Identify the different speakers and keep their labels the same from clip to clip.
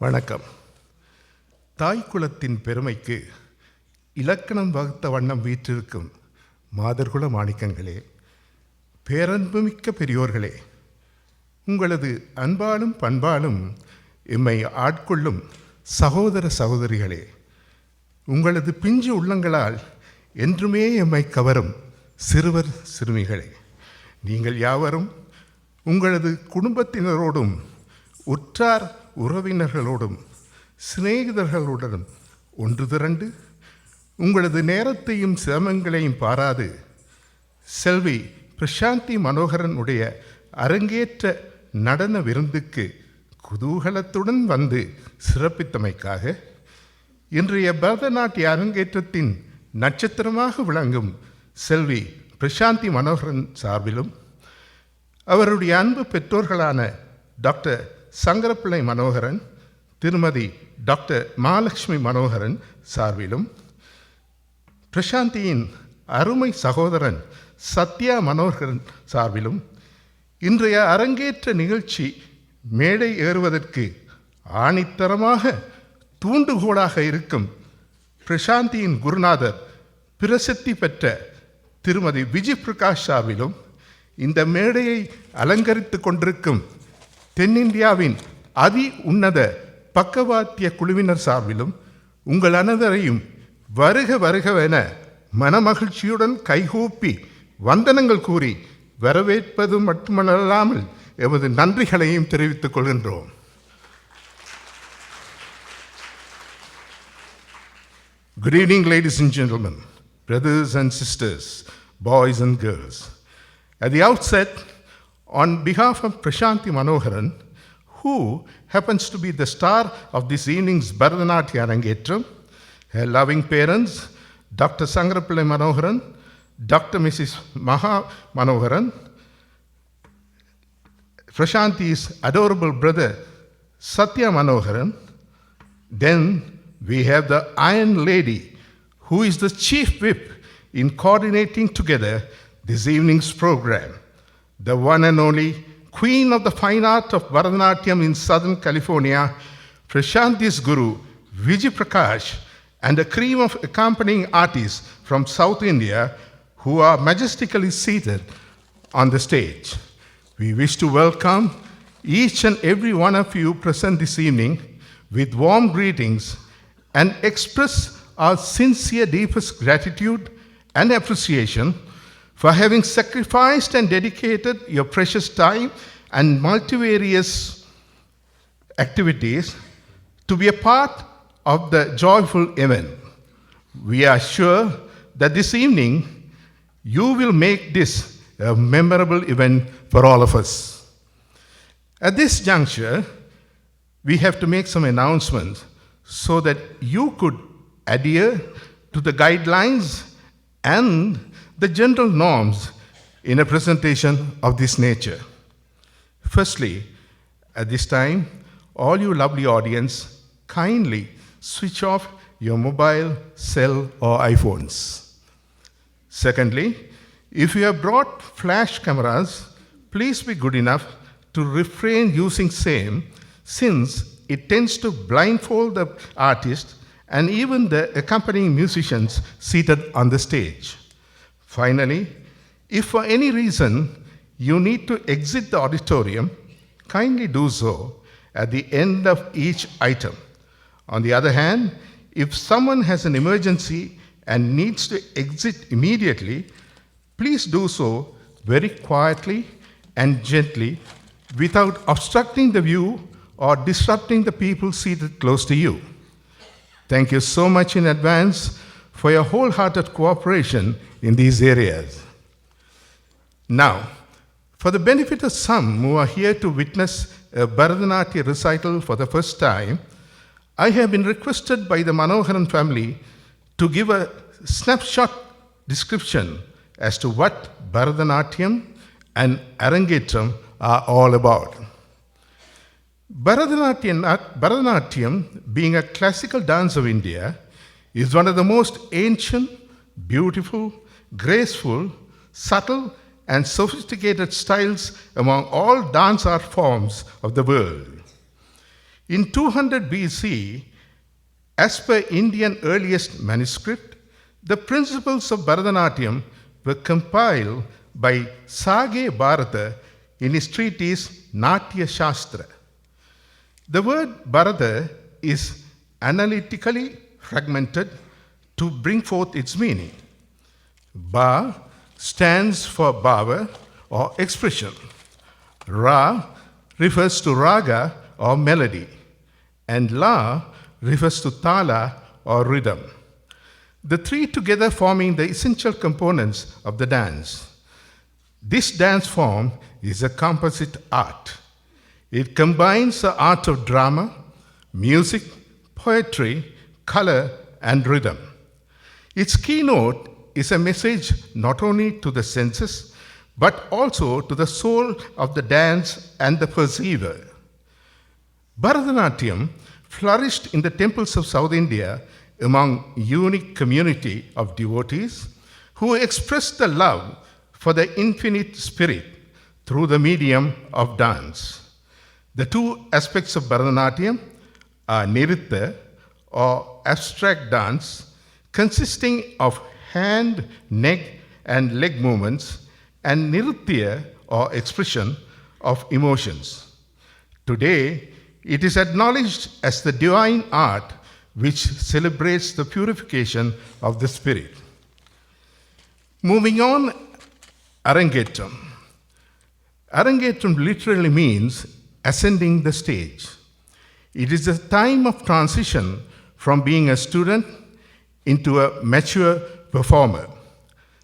Speaker 1: வணக்கம். தாய்க்குலத்தின் பெருமைக்கு இலக்கணம் வகுத்த வண்ணம் வீற்றிருக்கும் மாதர்குல மாணிக்கங்களே, பேரன்புமிக்க பெரியோர்களே, உங்களது அன்பாலும் பண்பாலும் எம்மை ஆட்கொள்ளும் சகோதர சகோதரிகளே, உங்களது பிஞ்சு உள்ளங்களால் என்றுமே எம்மை கவரும் சிறுவர் சிறுமிகளே, நீங்கள் யாவரும் உங்களது குடும்பத்தினரோடும் உற்றார் உறவினர்களோடும் சிநேகிதர்களுடனும் ஒன்று திரண்டு உங்களது நேரத்தையும் சிரமங்களையும் பாராது செல்வி பிரசாந்தி மனோகரன் உடைய அரங்கேற்ற நடன விருந்துக்கு குதூகலத்துடன் வந்து சிறப்பித்தமைக்காக இன்றைய பரதநாட்டிய அரங்கேற்றத்தின் நட்சத்திரமாக விளங்கும் செல்வி பிரசாந்தி மனோகரன் சார்பிலும் அவருடைய அன்பு பெற்றோர்களான டாக்டர் சங்கரப்பிள்ளை மனோகரன், திருமதி டாக்டர் மகாலட்சுமி மனோகரன் சார்பிலும், பிரசாந்தியின் அருமை சகோதரன் சத்யா மனோகரன் சார்பிலும் இன்றைய அரங்கேற்ற நிகழ்ச்சி மேடை ஏறுவதற்கு ஆணித்தரமாக தூண்டுகோலாக இருக்கும் பிரசாந்தியின் குருநாதர் பிரசித்தி பெற்ற திருமதி விஜய் பிரகாஷ் சார்பிலும், இந்த மேடையை அலங்கரித்து கொண்டிருக்கும் தென்னிந்தியாவின் அதி உன்னத பக்கவாத்திய குழுவினர் சார்பிலும் உங்கள் அனைவரையும் வருக வருகவென மனமகிழ்ச்சியுடன் கைகூப்பி வந்தனங்கள் கூறி வரவேற்பது மட்டுமல்லாமல் எமது நன்றிகளையும் தெரிவித்துக் கொள்கின்றோம். Good evening, ladies and gentlemen, brothers and sisters, boys and girls. At the outset, on behalf of Prashanthi Manoharan, who happens to be the star of this evening's Bharatanatyam Arangetram, her loving parents, Dr. Sangrappillai Manoharan, Dr. Mrs. Maha Manoharan, Prashanthi's adorable brother, Satya Manoharan, then we have the Iron Lady, who is the chief whip in coordinating together this evening's program, the one and only queen of the fine art of Bharatanatyam in Southern California, Prashanthi's guru, Vijay Prakash, and a cream of accompanying artists from South India who are majestically seated on the stage. We wish to welcome each and every one of you present this evening with warm greetings and express our sincere deepest gratitude and appreciation for having sacrificed and dedicated your precious time and multivarious activities to be a part of the joyful event. We are sure that this evening you will make this a memorable event for all of us. At this juncture, we have to make some announcements so that you could adhere to the guidelines and the general norms in a presentation of this nature. Firstly, at this time, all you lovely audience, kindly switch off your mobile, cell or iPhones. Secondly, if you have brought flash cameras, please be good enough to refrain using same, since it tends to blindfold the artist and even the accompanying musicians seated on the stage. Finally, if for any reason you need to exit the auditorium, kindly do so at the end of each item. On the other hand, if someone has an emergency and needs to exit immediately, please do so very quietly and gently without obstructing the view or disrupting the people seated close to you. Thank you so much in advance for your wholehearted cooperation in these areas. Now, for the benefit of some who are here to witness a Bharatanatyam recital for the first time, I have been requested by the Manoharan family to give a snapshot description as to what Bharatanatyam and Arangetram are all about. Bharatanatyam, being a classical dance of India, is one of the most ancient, beautiful, graceful, subtle, and sophisticated styles among all dance art forms of the world. In 200 BC, as per Indian earliest manuscript, the principles of Bharatanatyam were compiled by Sage Bharata in his treatise Natya Shastra. The word Bharata is analytically fragmented to bring forth its meaning. Ba stands for bhava or expression. Ra refers to raga or melody, and La refers to tala or rhythm. The three together forming the essential components of the dance. This dance form is a composite art. It combines the art of drama, music, poetry, color, and rhythm. Its keynote is a message not only to the senses, but also to the soul of the dance and the perceiver. Bharatanatyam flourished in the temples of South India among a unique community of devotees who expressed the love for the infinite spirit through the medium of dance. The two aspects of Bharatanatyam are Nritta or abstract dance, consisting of hand, neck, and leg movements, and Nritya or expression of emotions. Today, it is acknowledged as the divine art which celebrates the purification of the spirit. Moving on, Arangetram. Arangetram literally means ascending the stage. It is a time of transition from being a student into a mature performer.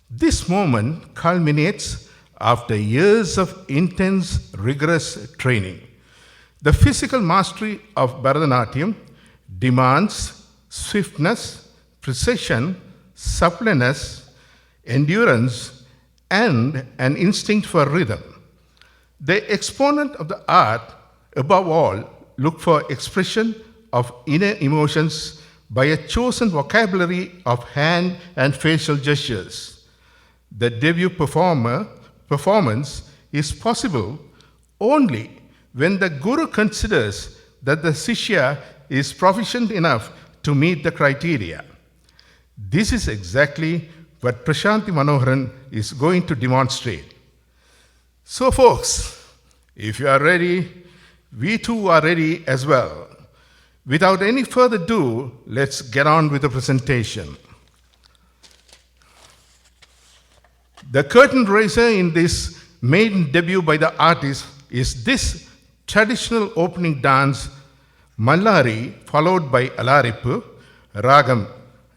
Speaker 1: This moment culminates after years of intense, rigorous training. The physical mastery of Bharatanatyam demands swiftness, precision, suppleness, endurance, and an instinct for rhythm. The exponent of the art, above all, look for expression of inner emotions by a chosen vocabulary of hand and facial gestures. The debut performance is possible only when the guru considers that the Shishya is proficient enough to meet the criteria. This is exactly what Prashanthi Manoharan is going to demonstrate. So folks, if you are ready, we too are ready as well. Without any further ado, let's get on with the presentation. The curtain raiser in this maiden debut by the artist is this traditional opening dance, Mallari, followed by Alarippu, Ragam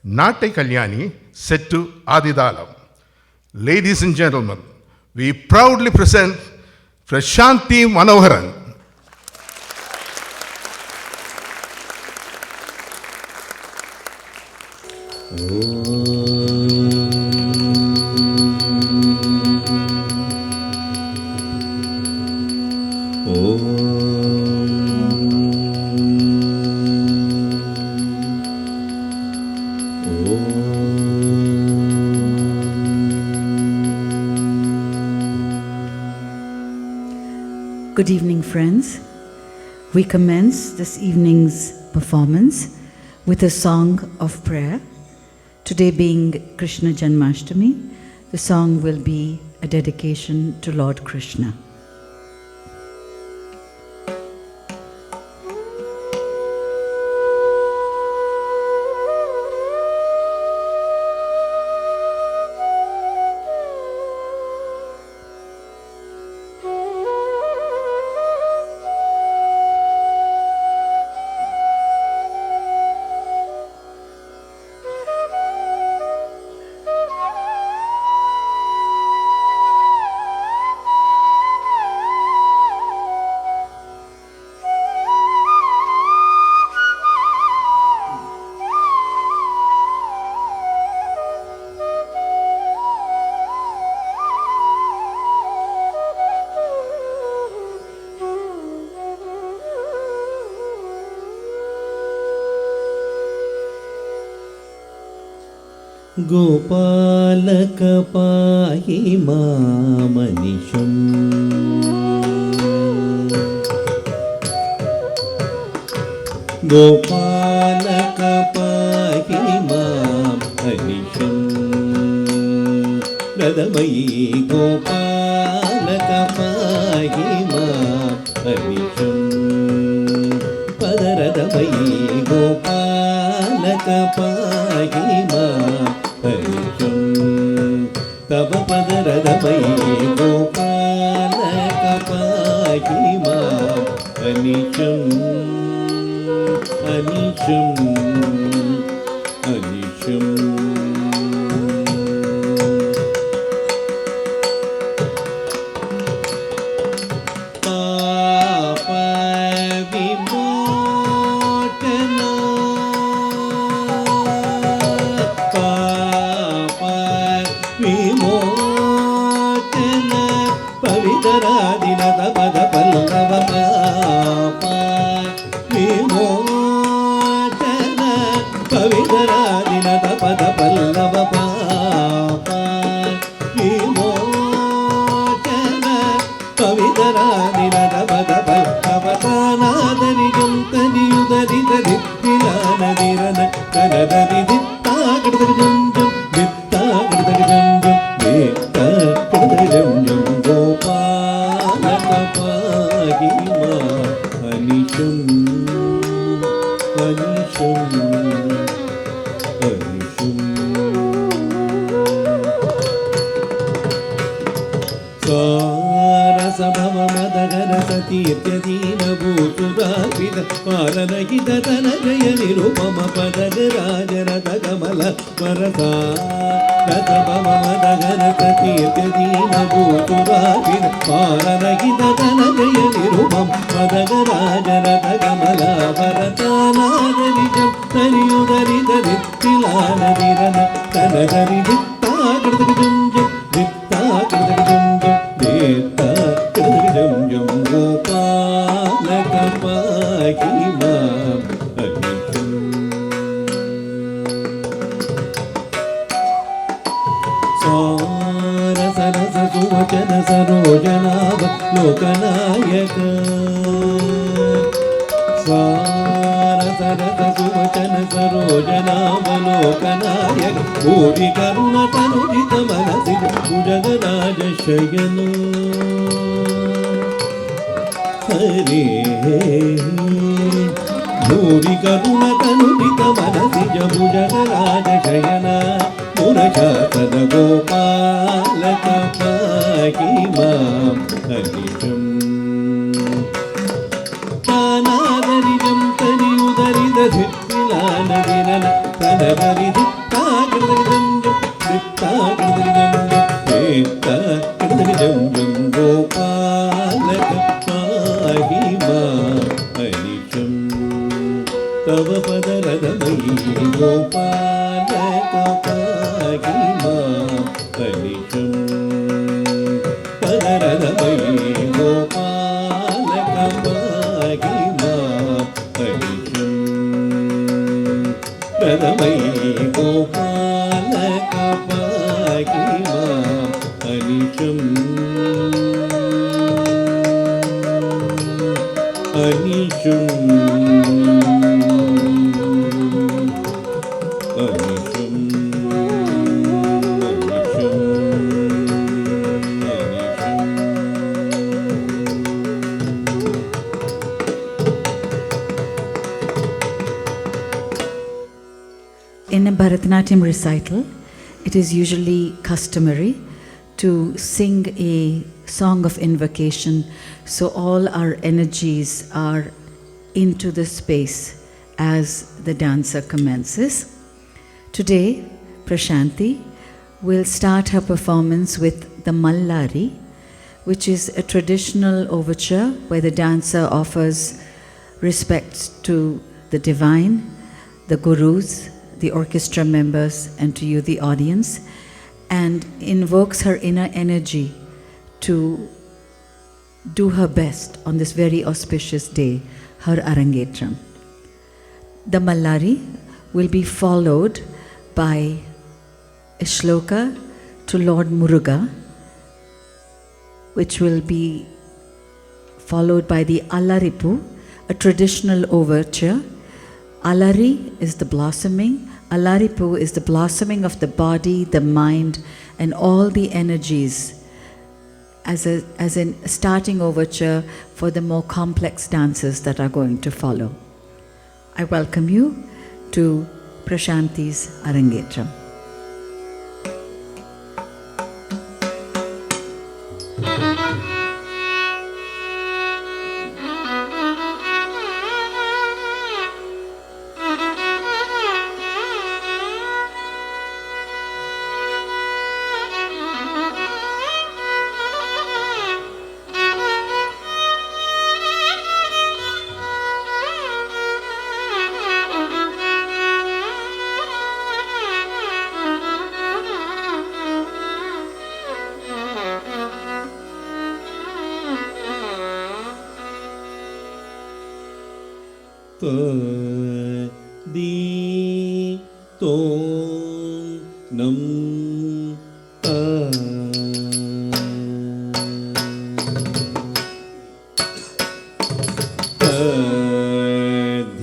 Speaker 1: Nattai Kalyani, set to Adidalam. Ladies and gentlemen, we proudly present Prashanthi Manoharan.
Speaker 2: Good evening, friends. We commence this evening's performance with a song of prayer. Today being Krishna Janmashtami, the song will be a dedication to Lord Krishna.
Speaker 3: गोपालक पाहि मामनिशम् गोपालक पाहि मां अनिशम् रदमयी गोपालक पाहि मां अनिशम् पदरदमयी गोपालक पाहि मां अनिशम् तव पदरदमयी गोपालक पाहि मां अनिशम् अनिशम् अनिशम् पाप विमोचना पाप विमोचना पवितरादिनत पद पल्लव पाप विमोचना पवितरादिनत पद पल्लव पाप विमोचना पवितरादिनत पद पल्लव तानादरिजं तनियुदरिदरित्तिलानदिरन तनदरिदित्ताकृतजं जं दित्ताकृतजं जं दित्ताकृतजं जं गोपालक पाहि मां अनिशम् अनिशम् अनिशम् सारसभवमदगरसतीत्यदीनभूतुरार्पित पालनहिततनजय निरुपम पदगराजरतकमल परसा रसभवमदगरसतीत्यदीनभूतुरार्पित पालनहिततनजय निरुपम पदगराजरतकमल परतानादरिजं तनियुदरिदरित्तिलानदिरन तनदरिदित्ताकृतजं जं दित्ताकृतजं जं दित्ताकृतजं जं गोपालक पाहि मां अनिशम् सारसरससुवचन सरोजनाभ लोकनायक सारसरससुवचन सरोजनावलोकनायक भूरि करुणतनुजित मनसि भुजगराज शयनो हरे भूरि करुणतनुजित मनसि भुजगराज शयना मुरशासन गोपालक पाहि मां अनिशम् तानादरिजं तनियुदरिदधित्तिलानदिरन तनदरिदित्ताकृतजं जं दित्ताकृतजं जं दित्ताकृतजं जं गोपालक पाहि मां अनिशम् तव पदरदमयी गोपालक पाहि मां अनिशम् पदरदमयी गोपालक पाहि मां अनिशम् रदमयी गोपालक पाहि मां अनिशम् अनिशम्
Speaker 2: In a Bharatanatyam recital, it is usually customary to sing a song of invocation so all our energies are into the space as the dancer commences. Today, Prashanthi will start her performance with the Mallari, which is a traditional overture where the dancer offers respect to the divine, the gurus, the orchestra members, and to you, the audience, and invokes her inner energy to do her best on this very auspicious day, her Arangetram. The Mallari will be followed by a shloka to Lord Muruga, which will be followed by the Allaripu, a traditional overture Alari is the blossoming. Alaripu is the blossoming of the body, the mind, and all the energies as in starting overture for the more complex dances that are going to follow. I welcome you to Prashanthi's Arangetram.
Speaker 3: di tôn nam ta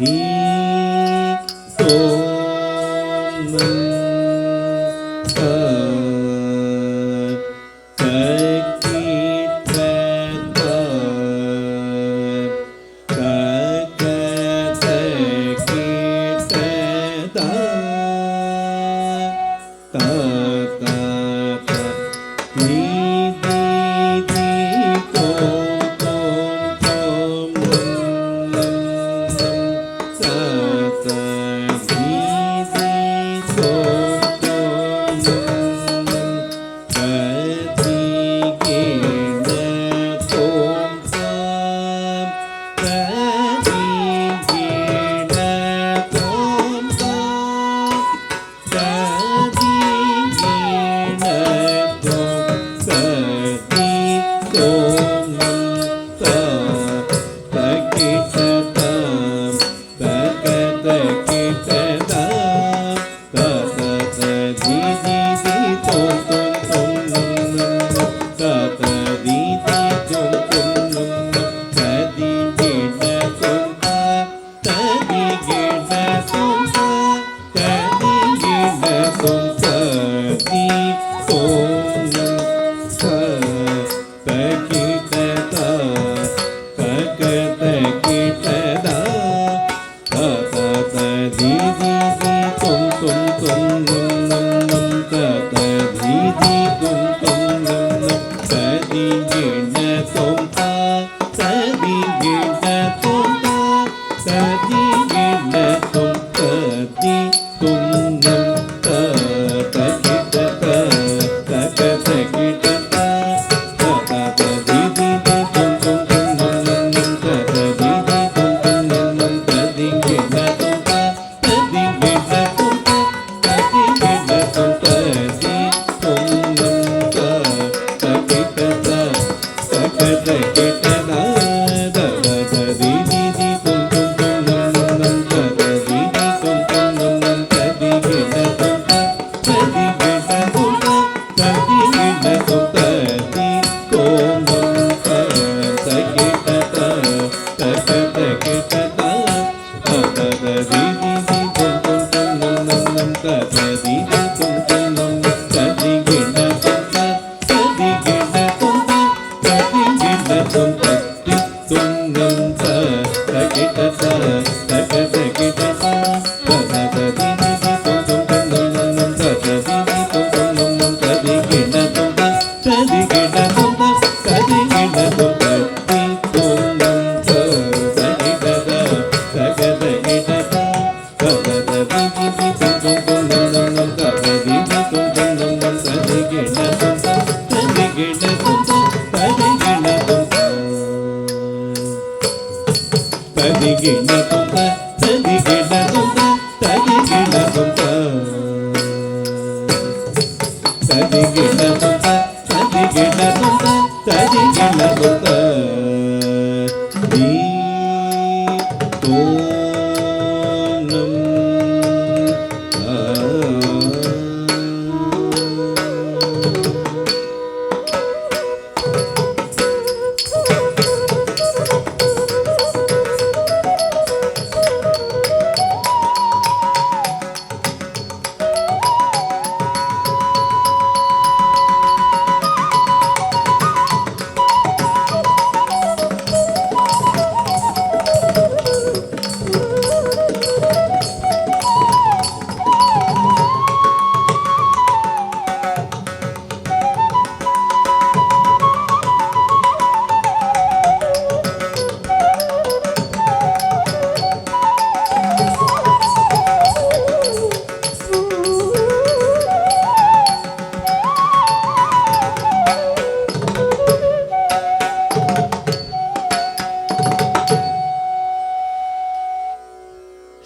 Speaker 3: di tôn nam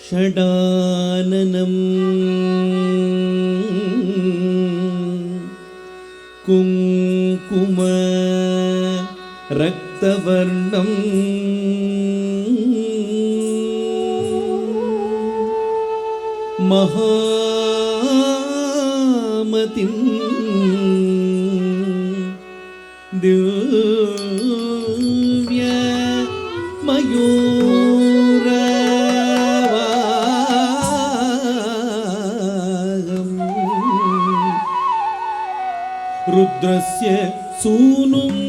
Speaker 3: ஷடானனம் குங்கும ரக்தவர்ணம் மகாமதிம் திவ்ய மயூரவாகம் ருத்ரஸ்ய சூனும்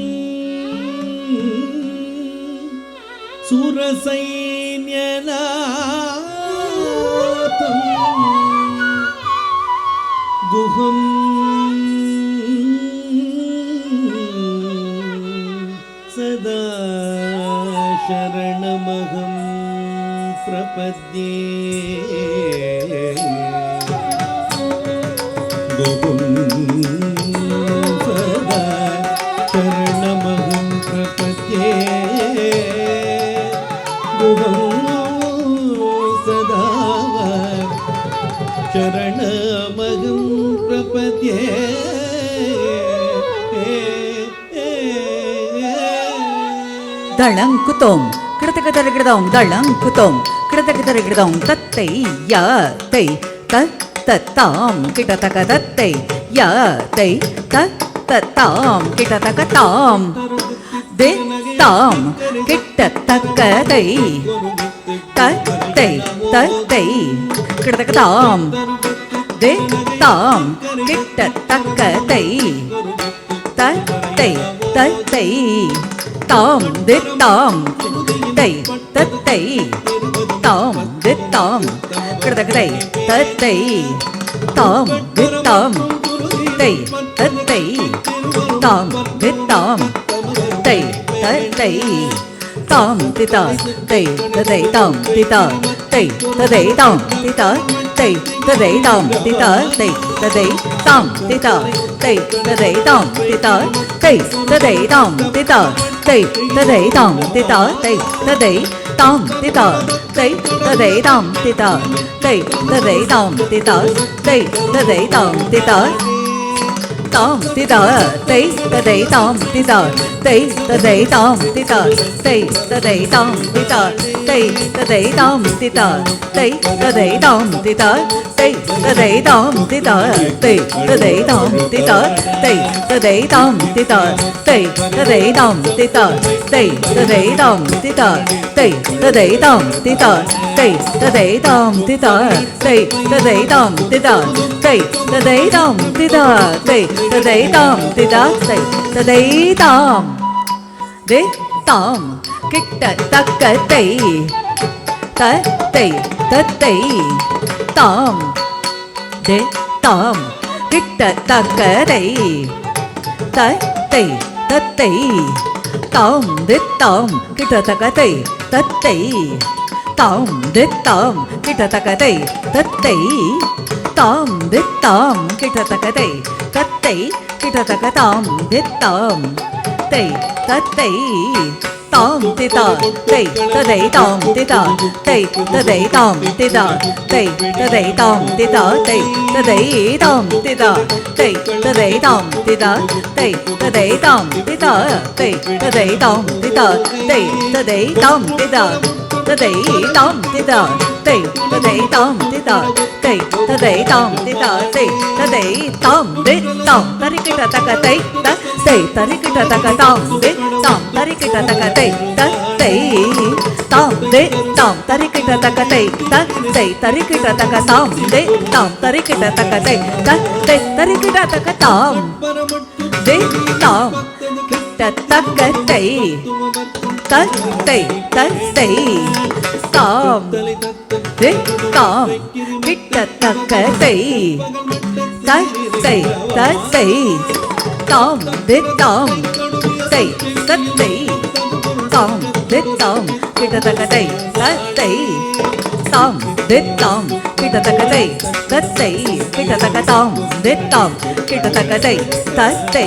Speaker 3: சுரசைன்யநாதம் குஹம் சதா சரணமகம் பிரபத்யே குஹம் சதா சரணமகம் பிரபத்யே குஹம் சதா சரணமகம் பிரபத்யே
Speaker 2: தளங்குதோம் கிடத்தகதரகிடதோம் தளங்குதோம் கிடத்தகதரகிடதோம் தத்தை யா தை தத்தாம் கிடத்தக தத்தை யா தை தத்தாம் கிடத்தக தாம் தே தாம் கிட்டத்தக்கதை தத்தை தத்தை கிடத்தக தாம் தே தாம் கிட்டத்தக்கதை தத்தை தத்தை தாம் தித்தாம் தை தத்தை தாம் தித்தாம் கிடதகதை தத்தை தாம் தித்தாம் தை தத்தை தாம் தித்தாம் தை தத்தை தாம் திதா தை ததை தாம் திதா தை ததை தாம் திதா தை ததை தாம் திதா தை ததை தாம் திதா தை ததை தாம் திதா தை ததை தாம் திதா தை ததை தாம் திதா தை ததை தாம் திதா தை ததை தாம் திதா தை ததை தாம் திதா தை ததை தாம் திதா தாம் திதா தை ததை தாம் திதா தை ததை தாம் திதா தை ததை தாம் திதா தை ததை தாம் திதா தை ததை தாம் திதா தை ததை தாம் திதா தை ததை தாம் திதா தை ததை தாம் திதா தை ததை தாம் திதா தை ததை தாம் திதா தை ததை தாம் திதா தை ததை தாம் திதா தை ததை தாம் திதா தை ததை தாம் திதா தை ததை தாம் திதா தை ததை தாம் தே தாம் கிட்ட தக்கத்தை தத்தை தத்தை தாம் தே தாம் கிட்ட தக்கதை தத்தை தத்தை தாம் தித்தாம் கிட்ட தக்கதை தத்தை தாம் தித்தாம் கிட்ட தக்கதை தத்தை தாம் தித்தாம் கிட்ட தக்கதை தத்தை கிட்ட தக்கதாம் தித்தாம் தை தத்தை தாம் திதா தை ததை தாம் திதா தை ததை தாம் திதா தை ததை தாம் திதா தை ததை தாம் திதா தை ததை தாம் திதா தை ததை தாம் திதா தை ததை தாம் திதா தை ததை தாம் திதா ததை தாம் திதா தை ததை தாம் திதா தை ததை தாம் திதா தை ததை தாம் தி தாம் தரிக்கிட்ட தக்க தை தை தரிக்கிட்ட தக்க தாம் தி தாம் தரிக்கிட்ட தக்க தை தை தாம் தி தாம் தரிக்கிட்ட தக்க தை தை தரிக்கிட்ட தக்க தாம் தி தாம் தரிக்கிட்ட தக்க தை தை தரிக்கிட்ட தக்க தாம் தி தாம் கிட்ட தக்க தை தத்தை தத்தை தாம் தி தாம் கிட்ட தக்க தை தத்தை தத்தை தாம் தி தாம் தை தத்தை தாம் தி தாம் கிட்ட தக்க தை தத்தை தாம் தி தாம் கிட்ட தக்க தை தத்தை கிட்ட தக்க தாம் தி தாம் கிட்ட தக்க தை தத்தை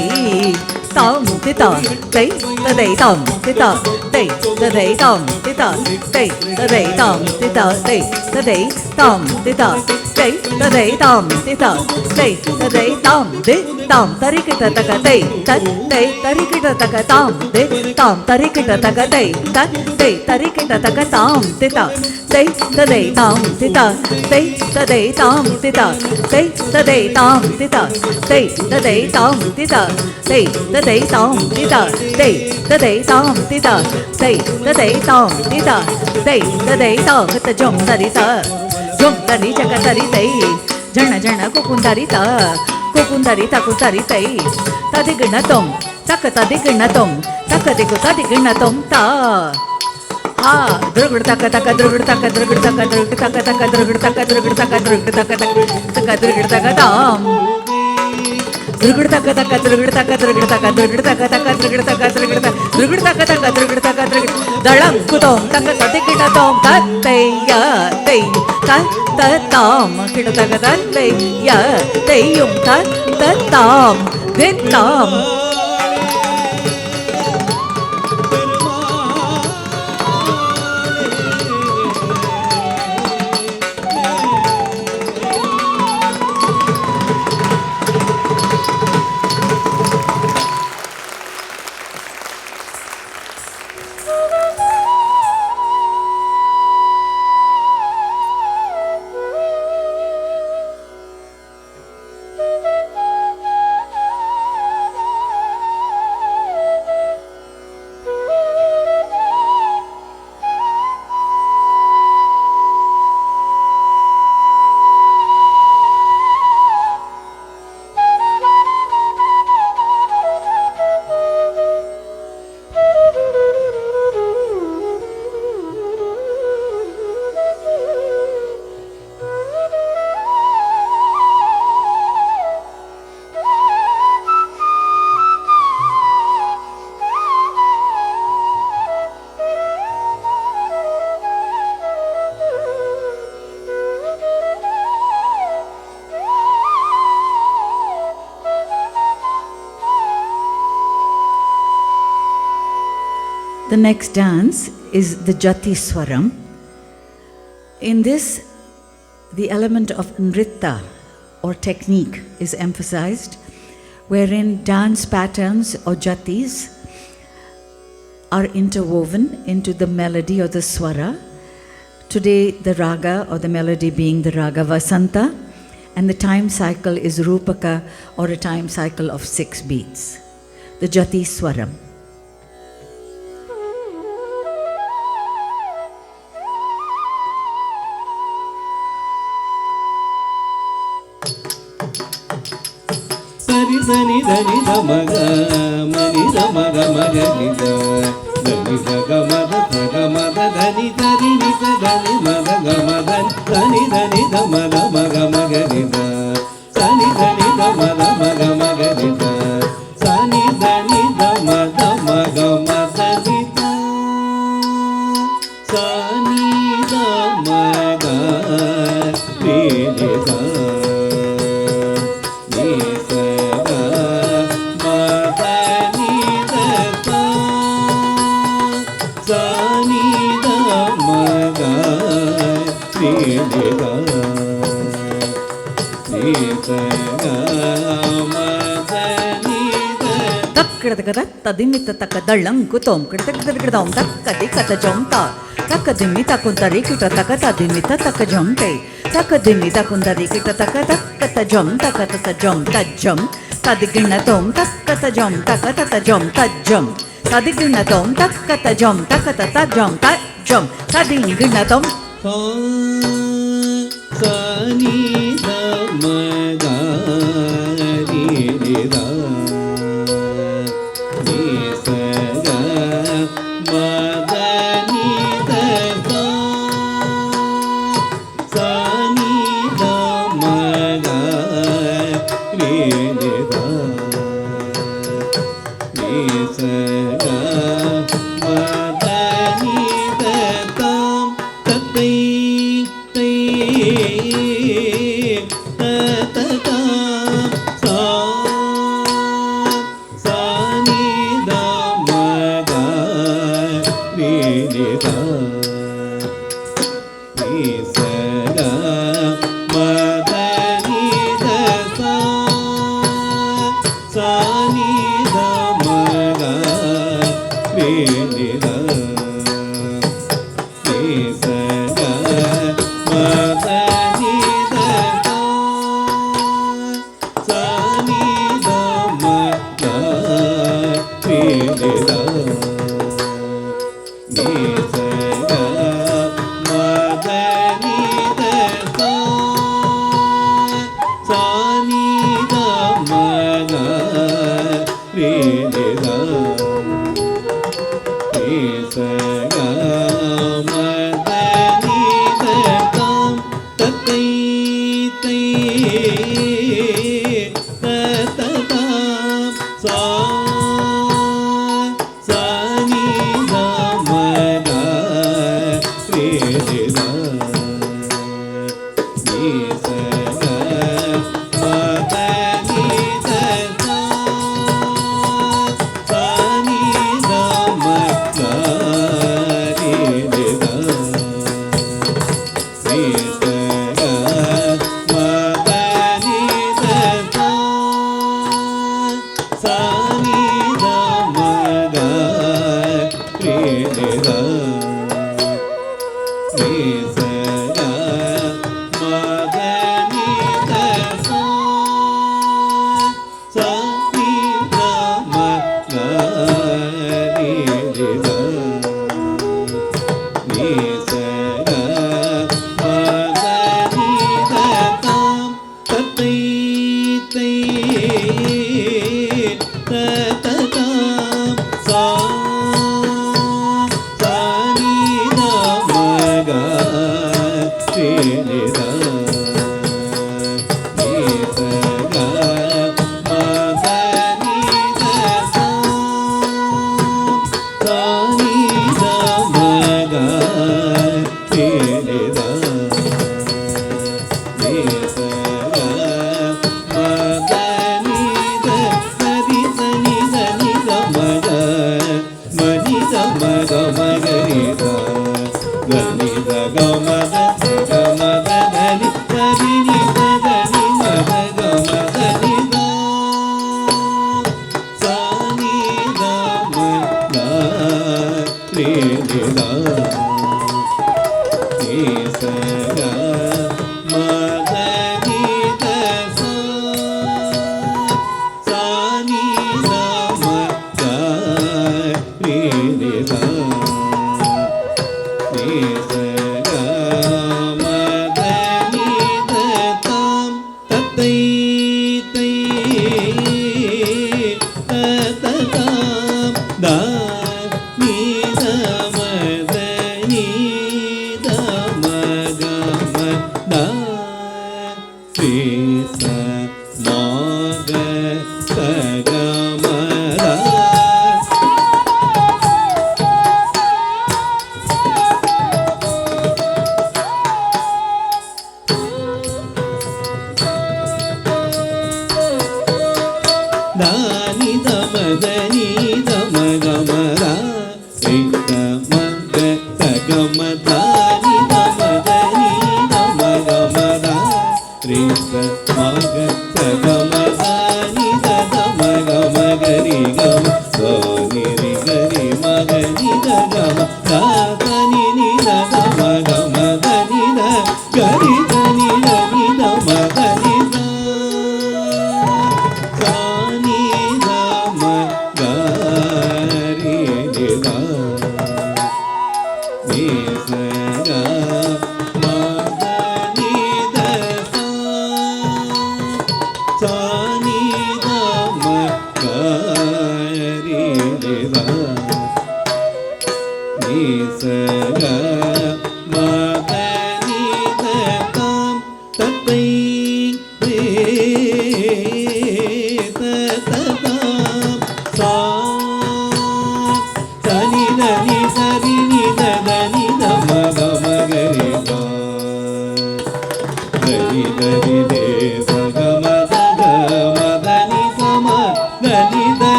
Speaker 2: tam tita tay taday tam tita tay taday tam tita tay taday tam tita tay taday tam tita tay taday tam tita tay taday tam de tam tarikita taka tay tat tay tarikita taka tam de tam tarikita taka tay tat tay tarikita taka tam tita tay taday tam tita tay taday tam tita tay taday tam tita tay taday tam tita tay taday tam tita tay taday tam tita tay taday tam tita tay taday tam kata jom tarita jom tari jaga tari tay jana jana kukundarita kukundarita kutaritai tadignatom takadignatom takadikutadignatom ta ha drugud taka taka drugud taka drugud taka drugud taka taka drugud taka drugud taka drugud taka taka drugud taka tam drugud taka taka drugud taka drugud taka drugud taka taka drugud taka drugud taka drugud taka taka drugud taka drugud dalam kutom taka tadignatom tataya tay tatam kita taka tataya tayum tatam vetam. The next dance is the Jati Swaram. In this, the element of nritta or technique is emphasized, wherein dance patterns or jatis are interwoven into the melody or the swara. Today, the raga or the melody being the raga Vasanta, and the time cycle is Rupaka or a time cycle of 6 beats. The Jati Swaram.
Speaker 3: Dani dani da maga mani da maga maga ni da dani da ga ma da dani dani ni da dani ma da ga ma dani dani da ma da maga maga ni da dani dani da ma da maga maga ni da dani dani da ma da maga ma da ni da dani da maga ni da
Speaker 2: Tadimita takadalang kutom kritakadam takadi katajomta takadimita kuntari kita takadimita takajomte takadimita kuntari kita takatajom takatajom tajom tadignatom takatajom takatajom tajom tadignatom takatajom takatajom tajom tadignatom
Speaker 3: sani da maga ri da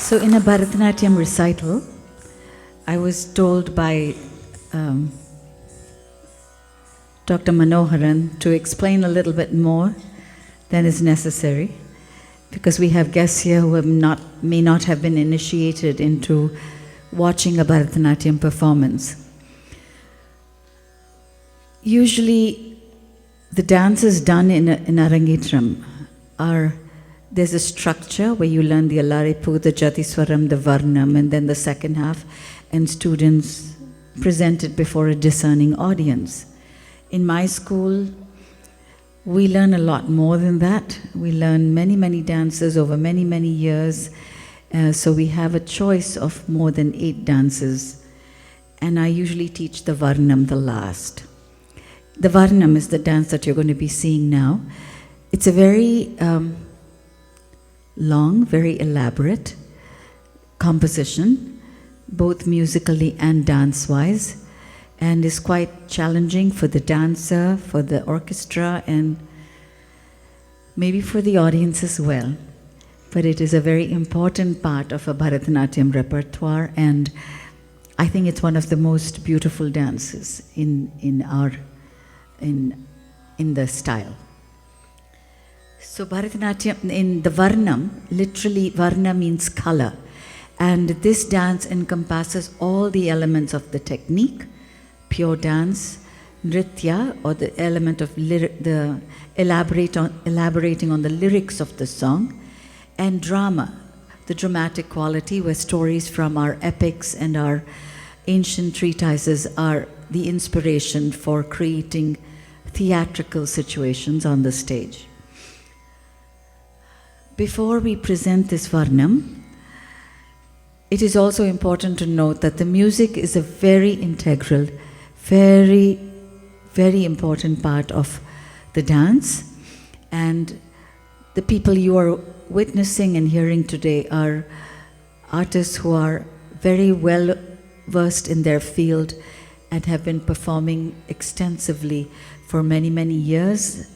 Speaker 2: So in a Bharatanatyam recital, I was told by Dr. Manoharan to explain a little bit more than is necessary, because we have guests here who may not have been initiated into watching a Bharatanatyam performance. Usually, the dances done in Arangetram there's a structure where you learn the Alaripu, the Jatiswaram, the Varnam, and then the second half, and students present it before a discerning audience. In my school, we learn a lot more than that. We learn many, many dances over many, many years. So we have a choice of more than 8 dances. And I usually teach the Varnam the last. The Varnam is the dance that you're going to be seeing now. It's a very long, very elaborate, composition, both musically and dance-wise, and is quite challenging for the dancer, for the orchestra, and maybe for the audience as well. But it is a very important part of a Bharatanatyam repertoire, and I think it's one of the most beautiful dances in the style. So Bharatanatyam, in the Varnam, literally Varna means color, and this dance encompasses all the elements of the technique, pure dance, nritya, or the element of elaborating on the lyrics of the song, and drama, the dramatic quality where stories from our epics and our ancient treatises are the inspiration for creating theatrical situations on the stage. Before we present this Varnam, it is also important to note that the music is a very integral, very, very important part of the dance, and the people you are witnessing and hearing today are artists who are very well versed in their field and have been performing extensively for many, many years,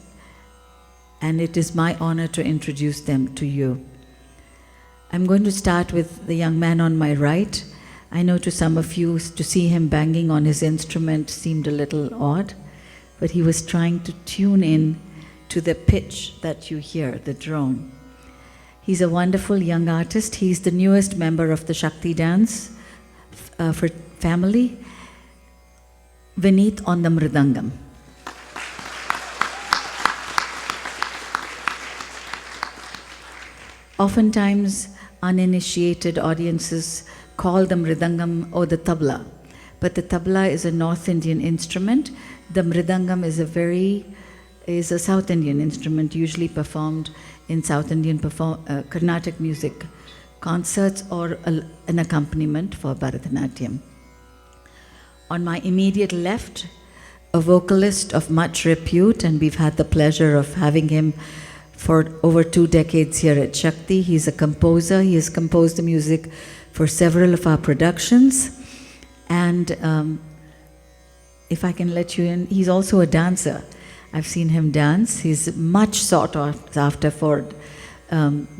Speaker 2: and it is my honor to introduce them to you. I'm going to start with the young man on my right. I know to some of you, to see him banging on his instrument seemed a little odd, but he was trying to tune in to the pitch that you hear, the drone. He's a wonderful young artist. He's the newest member of the Shakti dance for family. Vineet on the mridangam. Oftentimes, uninitiated audiences call the mridangam or the tabla, but the tabla is a North Indian instrument. The mridangam is a South Indian instrument, usually performed in South Indian Carnatic music concerts or an accompaniment for Bharatanatyam. On my immediate left, a vocalist of much repute, and we've had the pleasure of having him for over 2 decades here at Shakti. He's a composer. He has composed the music for several of our productions. And if I can let you in, he's also a dancer. I've seen him dance. He's much sought after for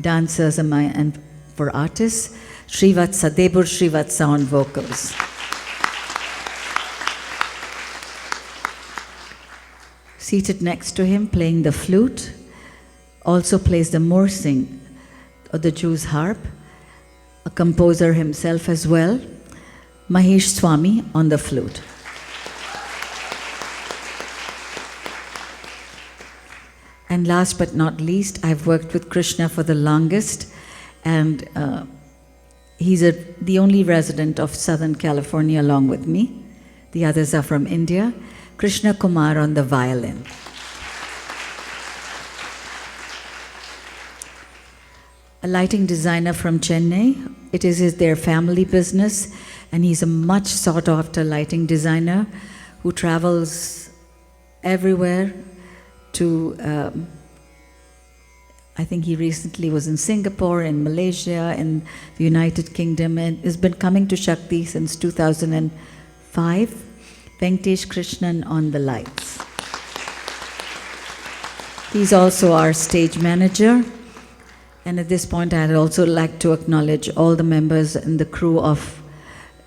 Speaker 2: dancers and for artists. Srivatsa, Debur Srivatsa on vocals. Seated next to him, playing the flute, also plays the morsing, or the Jew's harp, a composer himself as well, Mahesh Swami on the flute. And last but not least, I've worked with Krishna for the longest, and he's the only resident of Southern California along with me. The others are from India. Krishna Kumar on the violin. A lighting designer from Chennai. It is their family business, and he's a much sought after lighting designer who travels everywhere to, I think he recently was in Singapore, in Malaysia, in the United Kingdom, and has been coming to Shakti since 2005. Venkatesh Krishnan on the lights. He's also our stage manager. And at this point, I'd also like to acknowledge all the members and the crew of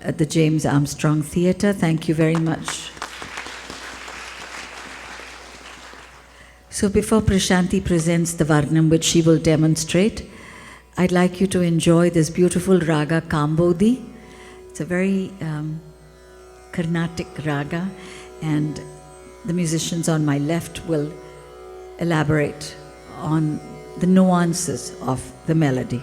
Speaker 2: the James Armstrong Theatre. Thank you very much. So before Prashanthi presents the Varnam, which she will demonstrate, I'd like you to enjoy this beautiful raga Kambodi. It's a very Carnatic raga, and the musicians on my left will elaborate on the nuances of the melody.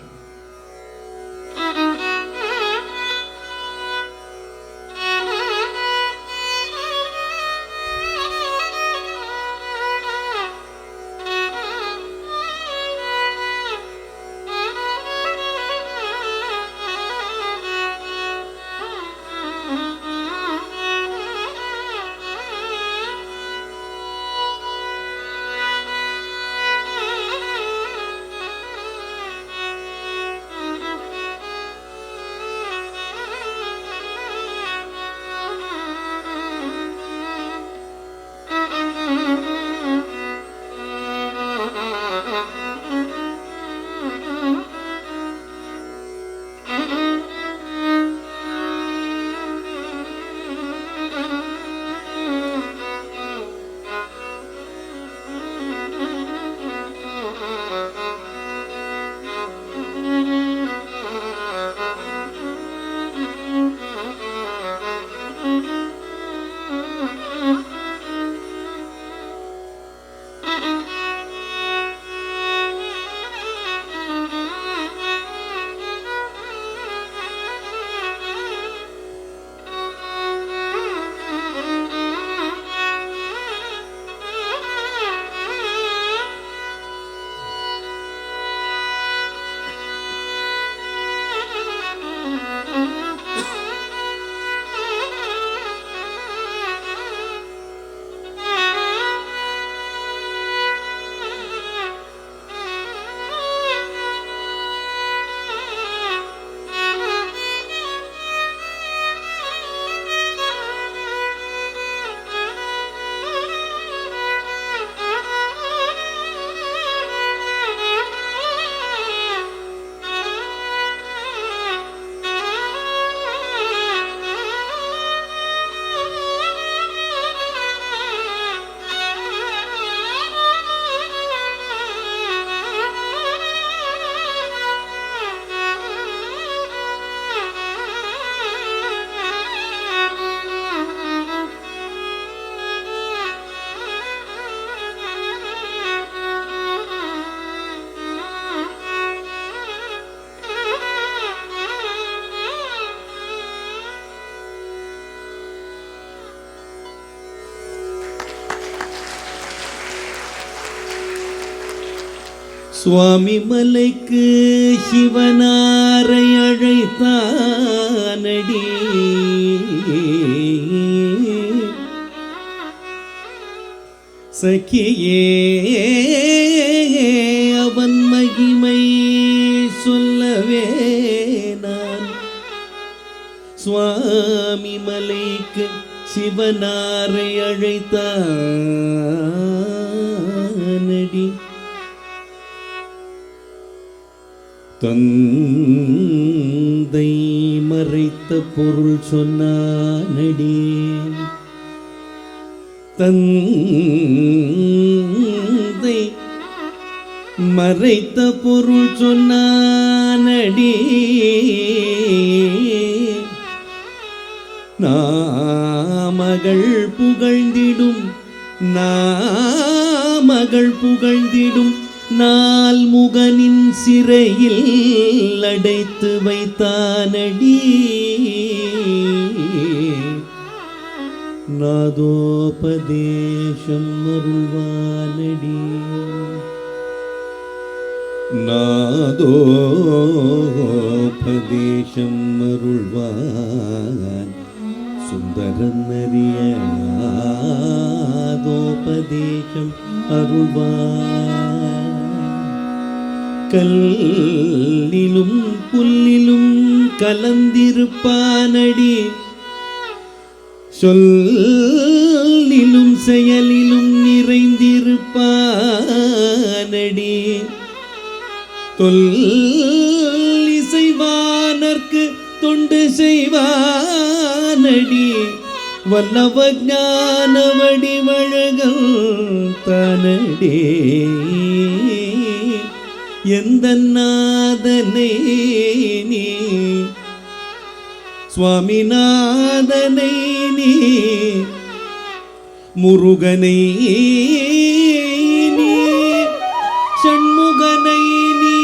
Speaker 3: சுவாமி மலைக்கு சிவனாரை அழைத்தானடி. சக்கியே அவன் மகிமை சொல்லவே நான் சுவாமி மலைக்கு சிவனாரை அழைத்தானடி. தந்தை மறைத்த பொருள் சொன்னானடி. தந்தை மறைத்த பொருள் சொன்னானடி. நாமகள் புகழ்ந்திடும் நாமகள் புகழ்ந்திடும் நால்முகனின் சிறையில் அடைத்து வைத்தானடி. நாதோபதேசம் அருள்வானடி. நாதோபதேசம் அருள்வான் சுந்தரன் அறிய. நாதோபதேசம் அருள்வான் கல்லிலும் புல்லிலும் கலந்திருப்பானடி. சொல்லிலும் செயலிலும் நிறைந்திருப்பானடி. தொல்லிசைவானர்க்கு தொண்டு செய்வானடி. வல்லவ ஞான வடிவழகம் தானடி. எந்த நாதனை நீ சுவாமிநாதனை நீ முருகனை நீ ஷண்முகனை நீ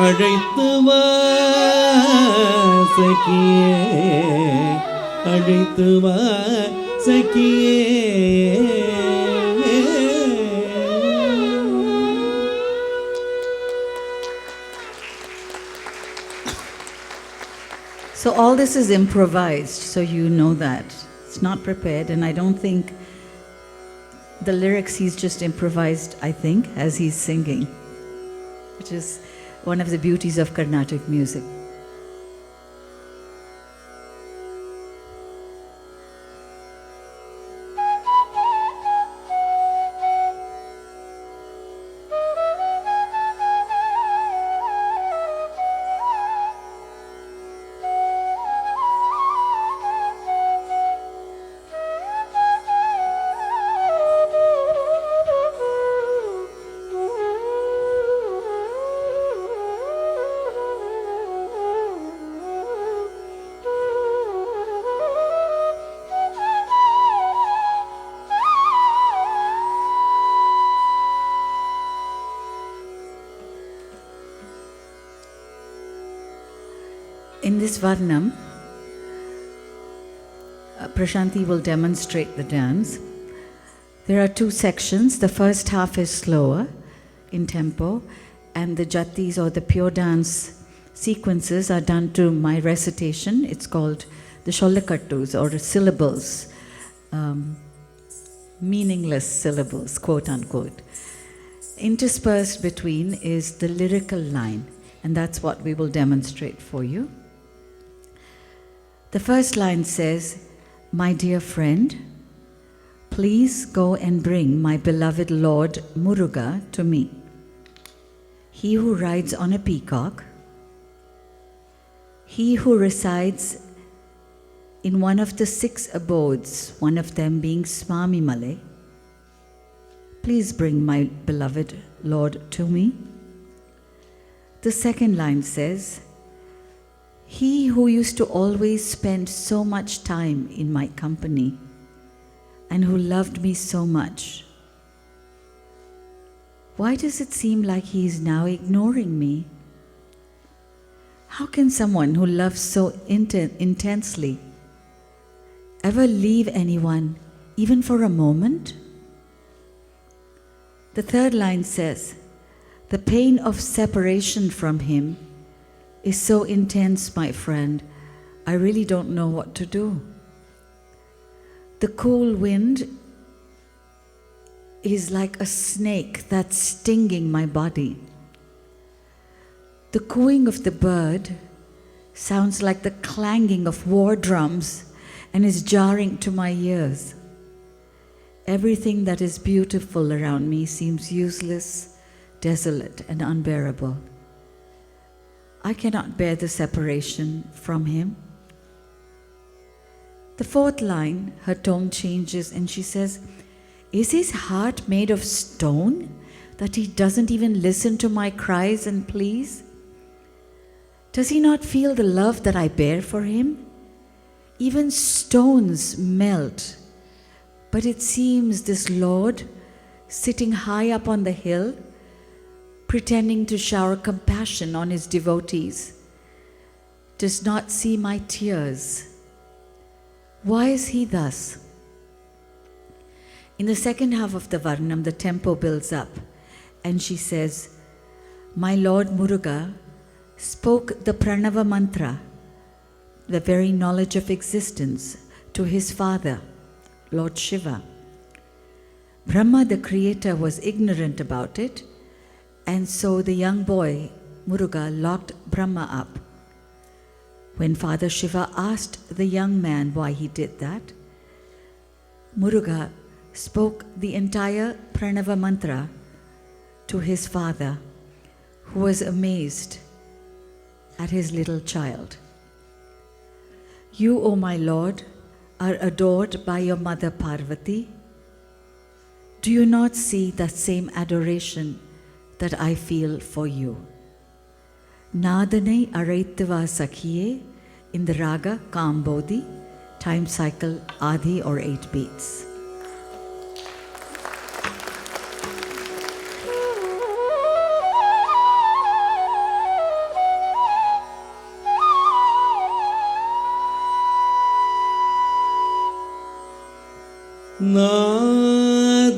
Speaker 3: அழைத்து வா சகியே. அழைத்து வா சகியே.
Speaker 2: So all this is improvised, so you know that. It's not prepared, and I don't think the lyrics he's just improvised, I think, as he's singing, which is one of the beauties of Carnatic music. In this Varnam, Prashanthi will demonstrate the dance. There are two sections. The first half is slower in tempo, and the jatis or the pure dance sequences are done to my recitation. It's called the Shollakattus or syllables, meaningless syllables, quote unquote. Interspersed between is the lyrical line, and that's what we will demonstrate for you. The first line says, "My dear friend, please go and bring my beloved Lord Muruga to me. He who rides on a peacock, he who resides in one of the 6 abodes, one of them being Swami Malay. Please bring my beloved Lord to me." The second line says, "He who used to always spend so much time in my company and who loved me so much. Why does it seem like he is now ignoring me? How can someone who loves so intensely ever leave anyone even for a moment?" The third line says, the pain of separation from him is so intense, my friend, I really don't know what to do. The cool wind is like a snake that's stinging my body. The cooing of the bird sounds like the clanging of war drums and is jarring to my ears. Everything that is beautiful around me seems useless, desolate, and unbearable. I cannot bear the separation from him. The fourth line, her tone changes and she says, is his heart made of stone that he doesn't even listen to my cries and pleas? Does he not feel the love that I bear for him? Even stones melt. But it seems this Lord, sitting high up on the hill, pretending to shower compassion on his devotees, does not see my tears. Why is he thus? In the second half of the Varnam, the tempo builds up, and she says, my Lord Muruga spoke the Pranava mantra, the very knowledge of existence, to his father, Lord Shiva. Brahma, the creator, was ignorant about it, and so the young boy, Muruga, locked Brahma up. When Father Shiva asked the young man why he did that, Muruga spoke the entire Pranava mantra to his father, who was amazed at his little child. You, O my Lord, are adored by your mother Parvati. Do you not see that same adoration that I feel for you? Nadanai Araitava Sakhiye in the Raga Kambodhi, time cycle Adi or 8 beats.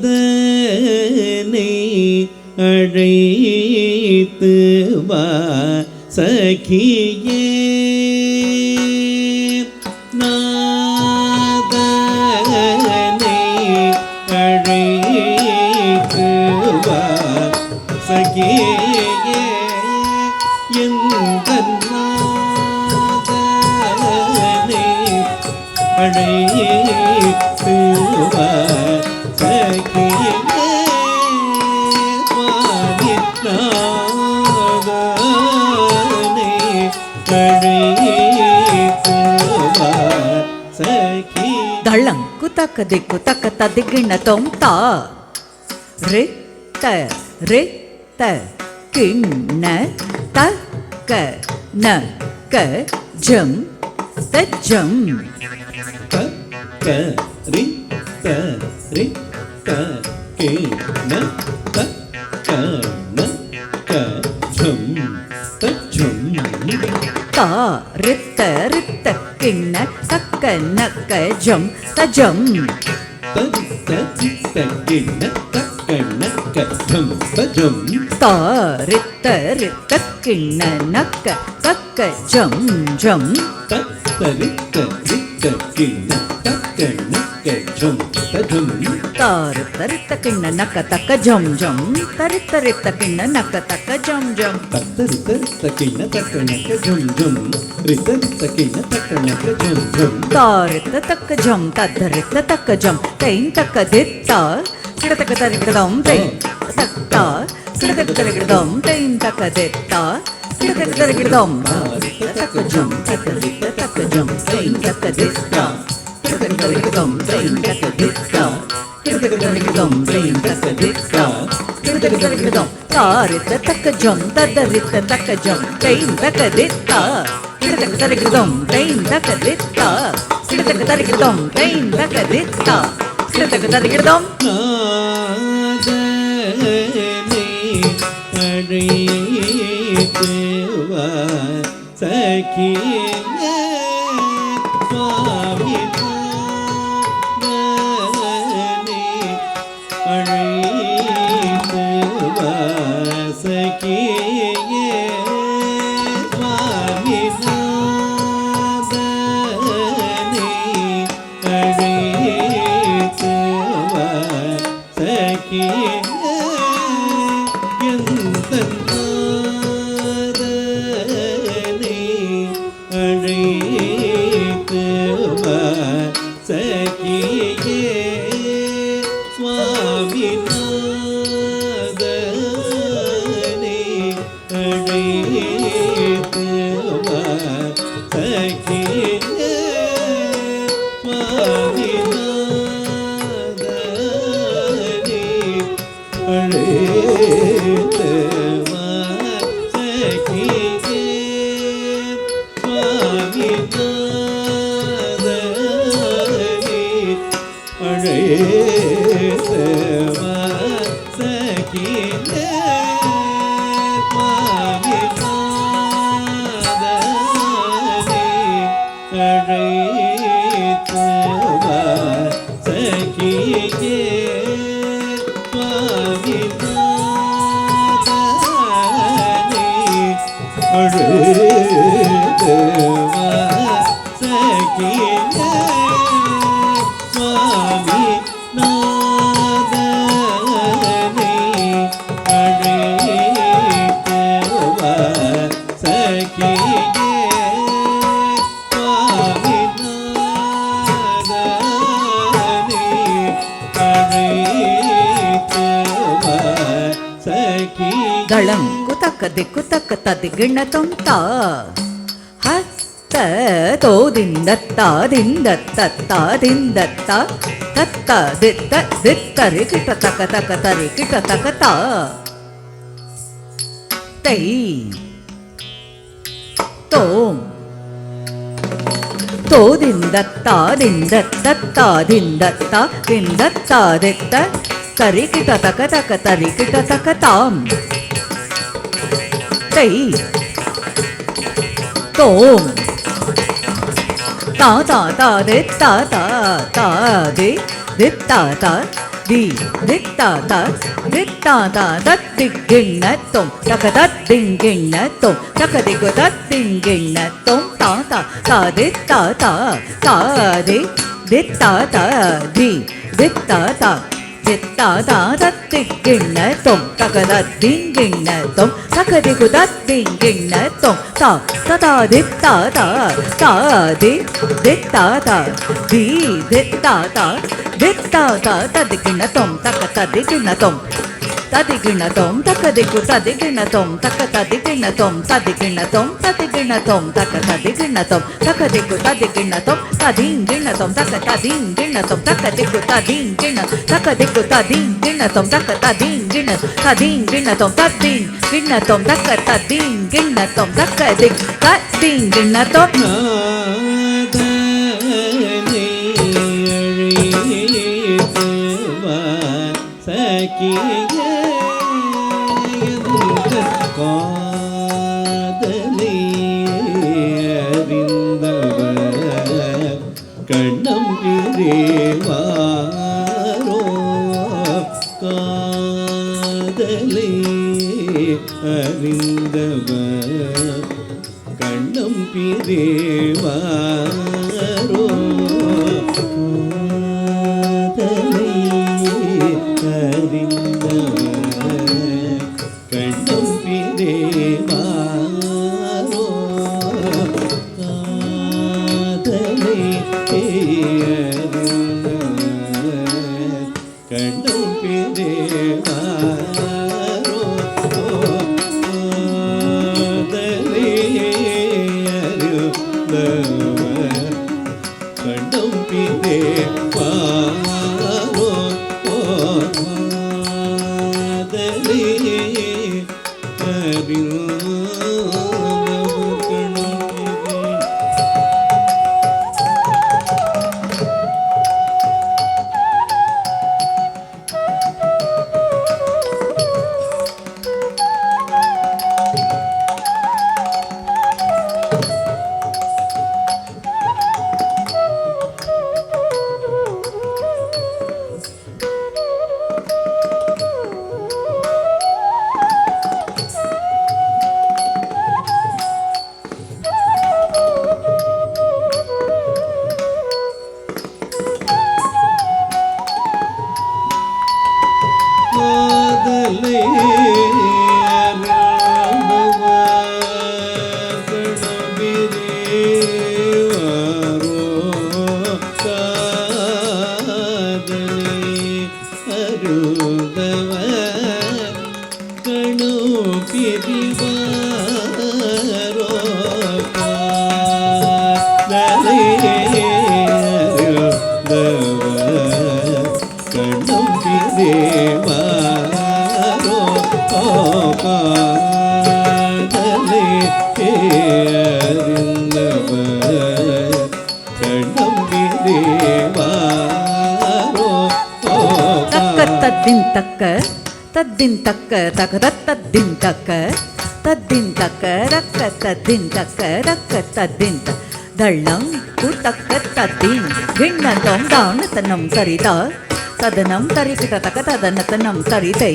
Speaker 3: நாதனை அழைத்து வா சகியே நாதனை அழைத்து வா சகியே எந்த நாதனை அழைத்து வா சகியே சுவாமி நாதனை அழைத்து வா சகியே
Speaker 2: Dalang kutaka dikutaka tadigina tom ta re ta kinna ta ka na ka jam ta jam
Speaker 3: ta ka ri ta ke na ta ka na ka jam ta jam
Speaker 2: ta ritta kinna takka nakka jam ta jam
Speaker 3: ta ke na ta ka na ka jam ta jam
Speaker 2: ta ritta kinna nakka takka jam jam
Speaker 3: ta ri ta ke na ta ka na ka jam ta jam
Speaker 2: ta ritta kinna nakka takka jam jam ta ritta kinna nakka takka jam jam
Speaker 3: ta ke na ta ka na ka jam jam rita ta ke na ta ka na ka jam jam
Speaker 2: ta ritta takka jam ta ritta takka jam tain takka ditta kida takka tarikadam tain takka kida takka tarikadam tain takka ditta kida takka tarikadam takka jam takka ritta takka jam tain takka ditta kida takka tarikadam tain takka ditta kida takka tarikadam tain takka ditta kida takka tarikadam ta ritta takka jam ta ritta takka jam tain takka ditta kida takka tarikadam tain takka ditta kida takka tarikadam tain takka ditta kida takka tarikadam
Speaker 3: நாதனை அழைத்து வா சகியே சுவாமி நாதனை அழைத்து
Speaker 2: தளம் குதக்க திக்குதக்க ததிகிணதம் தா ஹத்த தோதிந்தத்தா திந்தத்தத்தா திந்தத்தா தத்தா தித்த தித்தரி கிட்ட தக்க தக்க தரி கிட்ட தக்க தா தை தோம் தோதிந்தத்தா திந்தத்தத்தா திந்தத்தா திந்தத்தா தித்த தரி கிட்ட தக்க தக்க தரி கிட்ட தக்க தாம் தை தோம் தா தா தா தி தா தா தா தி தி தா தா தி தி தா தா தி தா தா தத்தி கிண்ணத்தோம் தக்க தத்திங்கிண்ணத்தோம் தக்க திக்கு தத்திங்கிண்ணத்தோம் தா தா தா தி தா தா தா தி தி தா தா தி தி தா தா தித்தா தா தத்திங்கிண்ணத்தோம் தக்க தத்திங்கிண்ணத்தோம் தக்க திக்கு தத்திங்கிண்ணத்தோம் தா ததா தி தா தா தா தி தி தா தா தி தி தா தா தி தா தா ததிகிண்ணத்தோம் தக்க ததிகிண்ணத்தோம் ததிகிண்ணத்தோம் தக்க திக்கு ததிகிண்ணத்தோம் தக்க ததிகிண்ணத்தோம் ததிகிண்ணத்தோம் ததிகிண்ணத்தோம் தக்க ததிகிண்ணத்தோம் தக்க திக்கு ததிகிண்ணத்தோம் ததிங்கிண்ணத்தோம் தக்க ததிங்கிண்ணத்தோம் தக்க திக்கு ததிங்கிண்ண தக்க திக்கு ததிங்கிண்ணத்தோம் தக்க ததிங்கிண்ண ததிங்கிண்ணத்தோம் ததிங்கிண்ணத்தோம் தக்க ததிங்கிண்ணத்தோம் தக்க திக் ததிங்கிண்ணத்தோம்
Speaker 3: காதலை அறிந்தவர் கண்ணம் பிரிவாரோ காதலை அறிந்தவர் கண்ணம் பிரிவாரோ காதலை அறிந்தவர் கண்ணம் பிரிவாரோ காதலை அறிந்தவர் கண்ணம் பிரிவாரோ காதலை அறிந்தவர் கண்ணம் பிரிவாரோ காதலை
Speaker 2: தத்தின் தக்க தத்தின் தக்க தக தத்தின் தக்க தத்தின் தக்க ரக்க தத்தின் தக்க ரக்க தத்தின் தள்ளம் கூத்தக்க தத்தின் கிண்ணந்தம் தானத்தனம் சரிதா ததனம் தரிக்கிட்டத்தக்க ததனத்தனம் சரிதை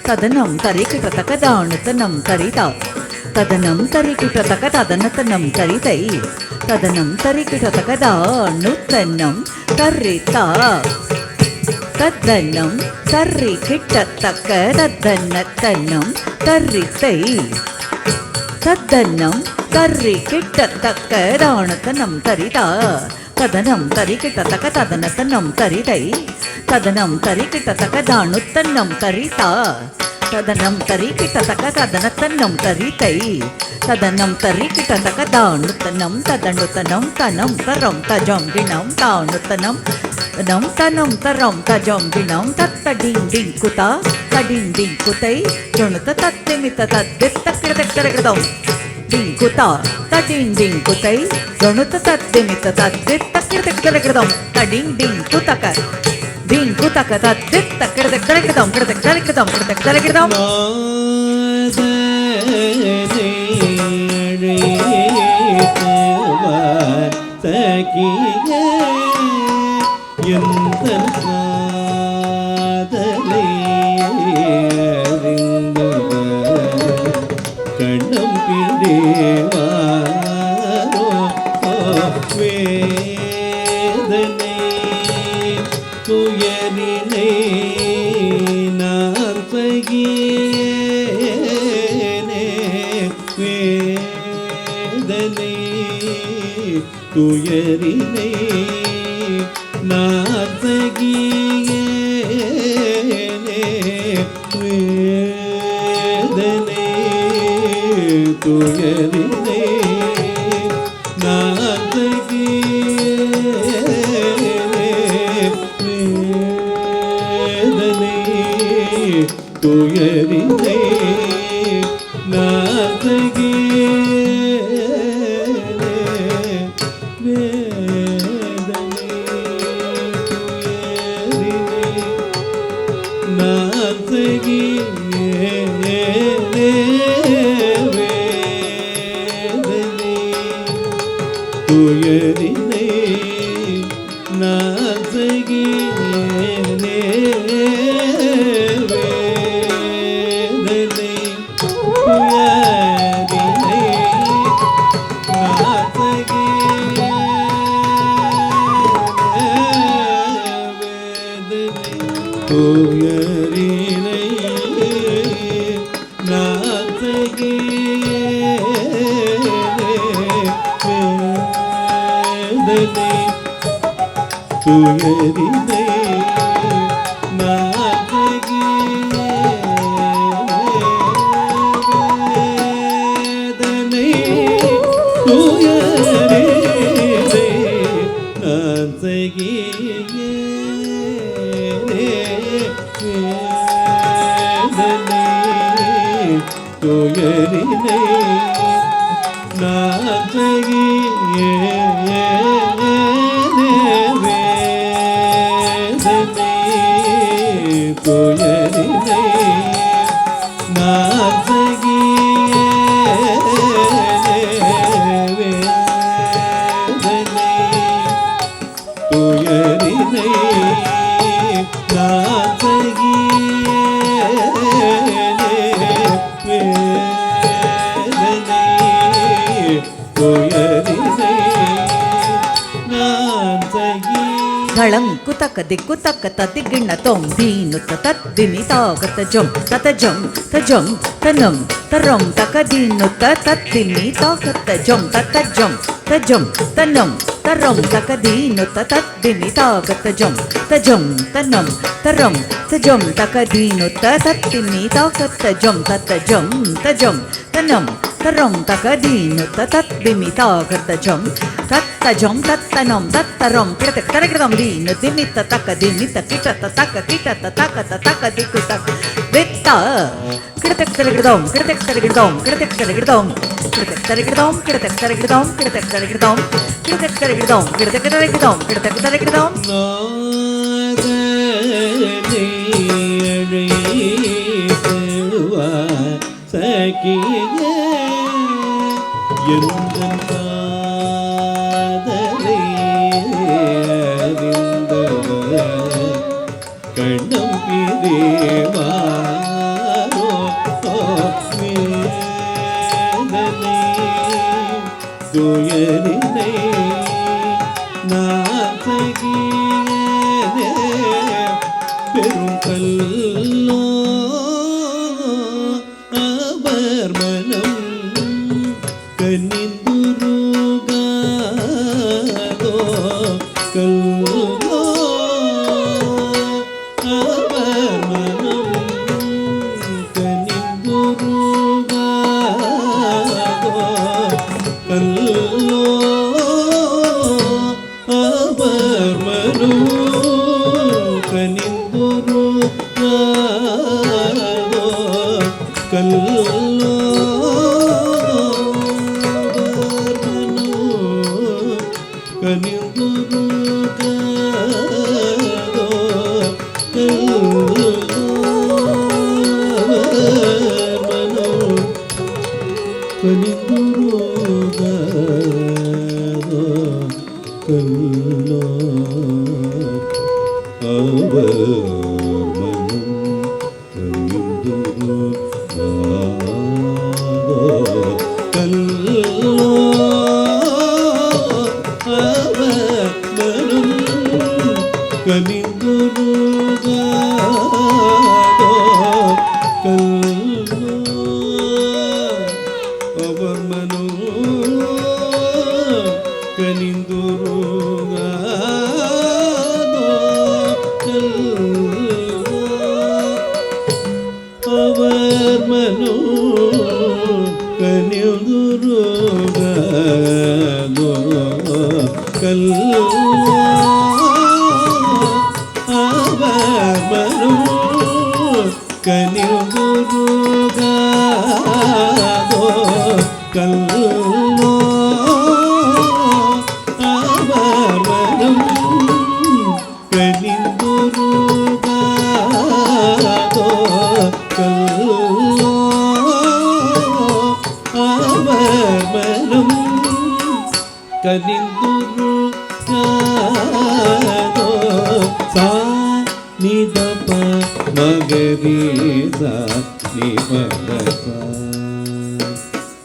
Speaker 2: ததனம் தரிக்கிட்டத்தக்க தானத்தனம் சரிதா ததனம் தரிக்கிட்டத்தக்க ததனத்தனம் சரிதை ததனம் தரிக்கிட்டத்தக்க தானுத்தனம் சரிதா தத்தனம் தர்ரி கிட்டத்தக்க தத்தனத்தனம் தரித்தை தத்தனம் தர்ரி கிட்டத்தக்க தானத்தனம் தரிதா ததனம் தரி கிட்டத்தக்க ததனத்தனம் தரிதை ததனம் தரி கிட்டத்தக்க தானுத்தனம் தரிதா ததனம் தரி கிட்டத்தக்க ததனத்தனம் தரிதை ததனம் தரி கிட்டத்தக்க தானுத்தனம் ததனுத்தனம் தனம் தரம் தஜம் கிணம் தானுத்தனம் தனம் தனம் தரம் தஜம் கிணம் தத்தடிங் டிங் குதா தடிங் டிங் குதை ஜொணுத்த தத்திமித்த தத்தித்த கிடதம் டிங் குதா தடிங் டிங் குதை ஜொணுத்த தத்திமித்த தத்தித்த கிடதம் தடிங் டிங் குதக டிங் குதக தத்தித்த கிடதம் கிடதம்
Speaker 3: எந்த காதலை கண்ணம் பிடிவாரோ வேதனை துயரினை நான் சகியேனே வேதனை துயரினை நாதகியேனே வேதனை துயரினை நாதகியேனே வேதனை துயரினை துயரினை நான் சகியேனே வேதனை துயரினை நான் சகியேனே துயரினை நான் சகியேனே துயரினை நான் சகியேனே துயரினை நான் சகியேனே வேதனை துயரினை நான் சகியேனே வேதனை துயரினை நான் சகியேனே வேதனை துயரினை நான் சகியேனே வேதனை துயரினை நான் சகியேனே
Speaker 2: தளம் குதக்க திக்குத்தக்க தத்திகிண்ண தொம் தீனுத்த தத்திமி தாகத்த ஜம் ததஜம் தஜம் தனம் தரம் தகதீனுத்த தத்திமி தாகத்த ஜம் தத்தஜம் தஜம் தனம் தரம் தகதீனுத்த தத்திமி தாகத்த ஜம் தஜம் தனம் தரம் தஜம் தகதீனுத்த தத்திமி தாகத்த ஜம் தத்தஜம் தஜம் தனம் தரம் தகதீனுத்த தத்திமி தாகத்த ஜம் தத்தஜம் தத்தனம் தத்தரம் கிடதம் தீனு திமித்த தக்க திமித்த கிட்டத்த தக்க கிட்டத்த தக்கத்த தக்க திக்கு தக்க வெத்த கிடதம் கிடதம்
Speaker 3: சகியே எந்த தேவாரோ வேதனை துயரினை நாசகியதே பெரும் கல்லோ அவர் மனம் கனிந்துருகாதோ கல்லோ அவர் மனம் கனிந்துருகாதோ கல்லோ அவர் மனம் கனிந்துருகாதோ கல்லோ கனிந்துருகாதோ கல்லோ அவர் மனம் கனிந்துருகாதோ அவர் மனம் கனிந்துருகாதோ கல்லோ அவர் மனம் கனிந்துருகாதோ கல்லோ அவர் மனம் கனிந்துருகாதோ கல்லோ அவர் மனம் கனிந்துருகாதோ சா நிதப மகரீசா நிபதசா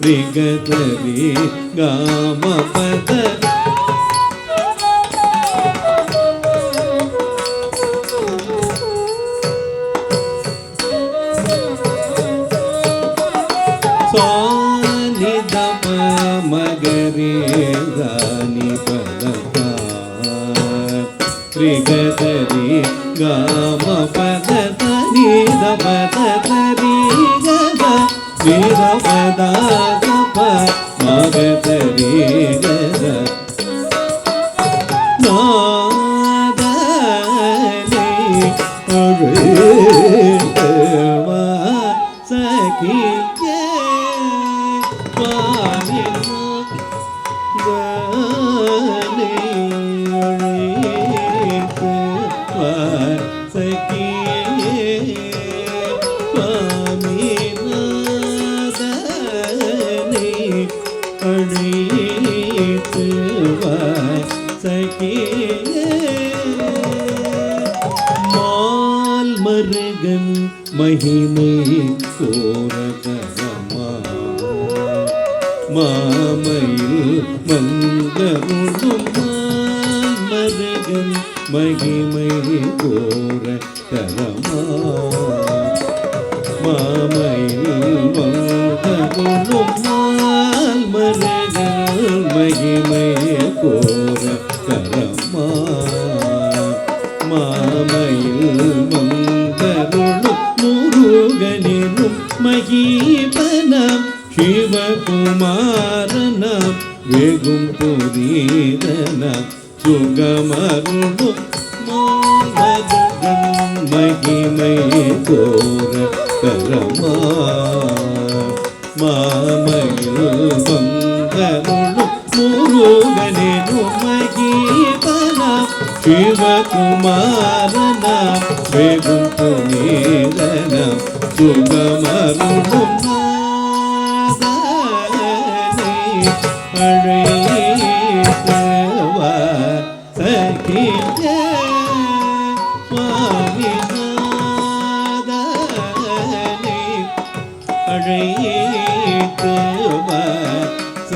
Speaker 3: ரிகதரி காமபத சா நிதப மகரீசா நிபதசா ரிகதரி காமபத நிதபத ரிகத நிதபத கப மகதரி கத நாதனை ஒழுவா சகியே வானினா கனை ஒழிவா சகியே சுவாமிநாதனை அழைத்துவாய் சகியே மால் மருகன் மகிமை கோரகரமா மாமையில் மந்தருடும் மால் மருகன் மகிமை கோரகரமா மாமையில் மந்தருடும் மால் மருகன் மகிமை கோரகரமா மாமையில் மந்தருளும் முருகனினும் மகீபனம் சிவகுமாரனம் வெகும் புரீதனம் சுகமருளும் மாமருகன் மகிமை கோரகரமா மாமையில் மந்தருளும் முருகனினும் மகீபனம் சிவகுமாரனா வெகும் புனீதனம் சுகமருளும் நாதனை அழைத்தவா சகியே சுவாமிநாதனை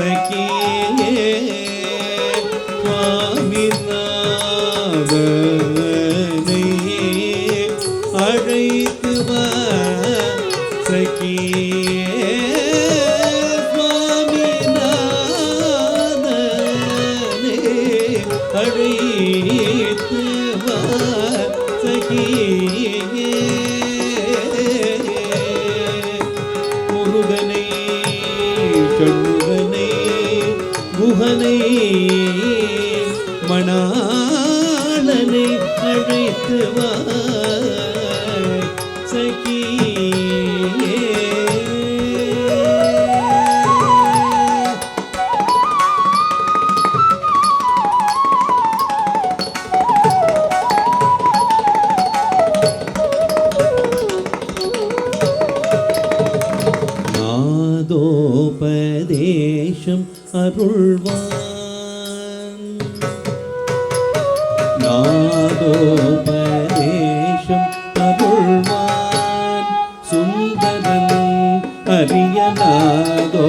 Speaker 3: சகியே சுவாமிநாதனை அழைத்து வா சகியே சுவாமிநாதனை அழைத்து வா சகியே முருகனை சண்முகனை குஹனை மணாளனை அழைத்து வா சகியே நாதோபதேசம் அருள்வான் நாதோபதேசம் அருள்வான் சுந்தரன் அரிய நாதோபதேசம்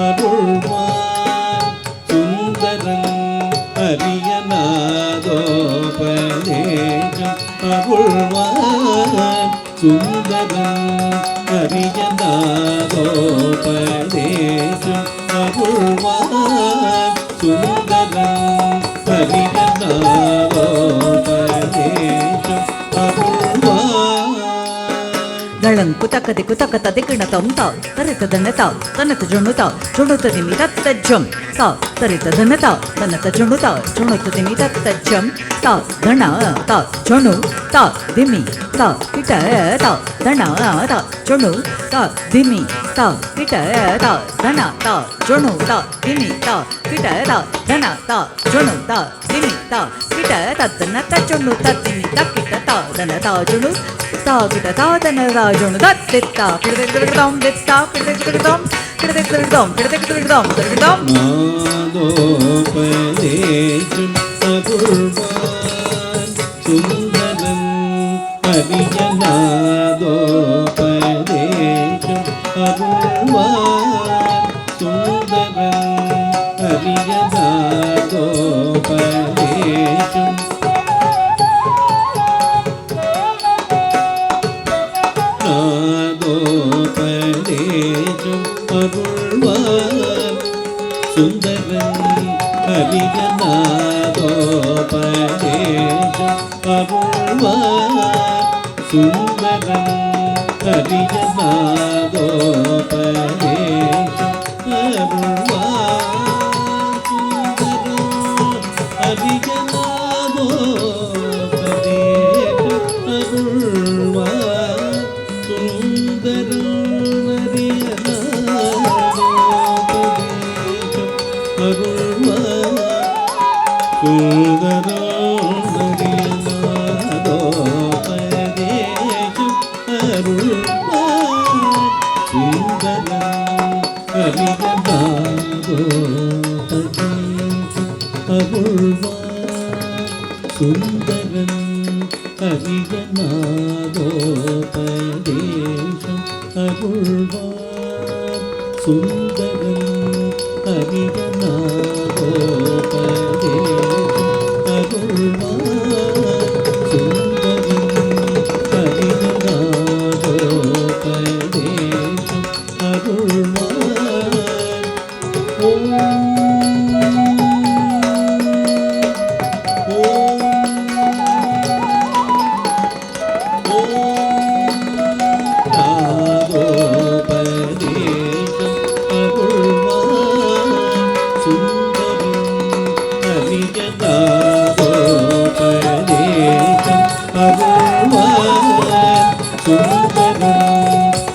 Speaker 3: அருள்வான் சுந்தரன் அரிய நாதோபதேசம் அருள்வான் சுந்தரன் ஹரிஜநாதோபதேசம் அருள்வான் சுந்தரன் ஹரிஜநாதோபதேசம் அருள்வான்
Speaker 2: தளம் குதக்கதி குதக்கத திக்கிண தம் தாள் தரித்த தனதா தனத ஜுணுதா ஜுணுத திமி தத்தஜம் தா தரித்த தனதா தனத ஜுணுதா ஜுணுத திமி தத்தஜம் தா தண தா ஜுணு தா திமி தா கிட்ட தா தண தா ஜுணு தா திமி தா கிட்ட தா தண தா ஜுணு தா திமி தா கிட்ட தா தண தா ஜுணு தா திமி தா கிட்ட தத்தன தஜுணு தத்திமி தா கிட்ட தா தன தா ஜுணு தா கிட்ட தா தன தா ஜுணு தத்தித்தா கிடதம் தித்தா கிடதம் கிடதம் கிடதம் கிடதம்
Speaker 3: நாதோபதேசம் அருள்வான் சுந்தரன் ஹரிய நாதோபதேசம் அருள்வான் சுந்தரன் ஹரிய நாதோபதேசம் நாதோபதேசம் அருள்வான் சுந்தரன் ஹரிய நாதோபதேசம் அருள்வான் சுந்தரன் ஹரிய நாதோபதேசம் அருள்வான் சுந்தரன் ஹரிய நாதோபதேசம் அருள்வான் சுந்தரன் ஹரிய நாதோபதேசம் அருள்வான் சுந்தரன் ஹரிய நாதோபதேசம் அருள்வான் சுந்தரன் ஹரிய நாதோபதேசம் அருள்வான் சுந்தரன் ஹரிய நாதோபதேசம் அருள்வான் சுந்தரன் ஹரிய நாதோபதேசம் அருள்வான் சுந்தரன் ஹரிய நாதோபதேசம் அருள்வான் ஓம் நாதோபதேசம் அருள்வான் சுந்தரன் ஹரிய நாதோபதேசம் அருள்வான் சுந்தரன்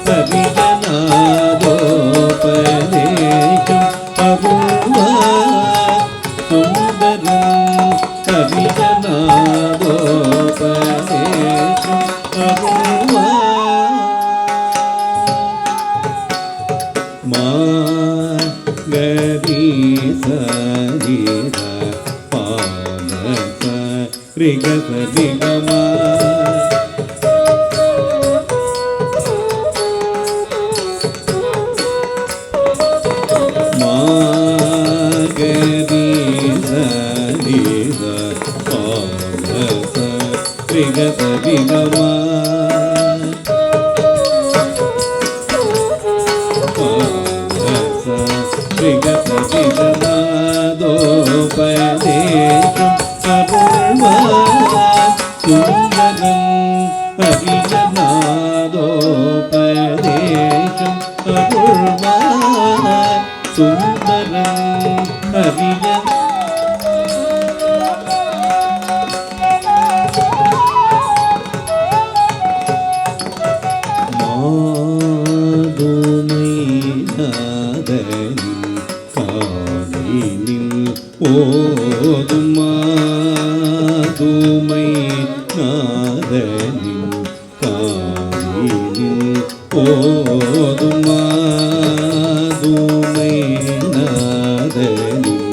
Speaker 3: ஹரிய நாதோபதேசம் அருள்வான் சுந்தரன் ஹரிய நாதோபதேசம் அருள்வான் மாகரி சரித பானச ரிகச நிகமா சரிகமா ோபதேசம் அருள்வார் சுந்தரன் அரியநாதோபதேசம் அருள்வார் சுந்தரன் அரிய ஓதுமா தூமை நாதனின் காலினில் ஓதுமா தூமை நாதனின்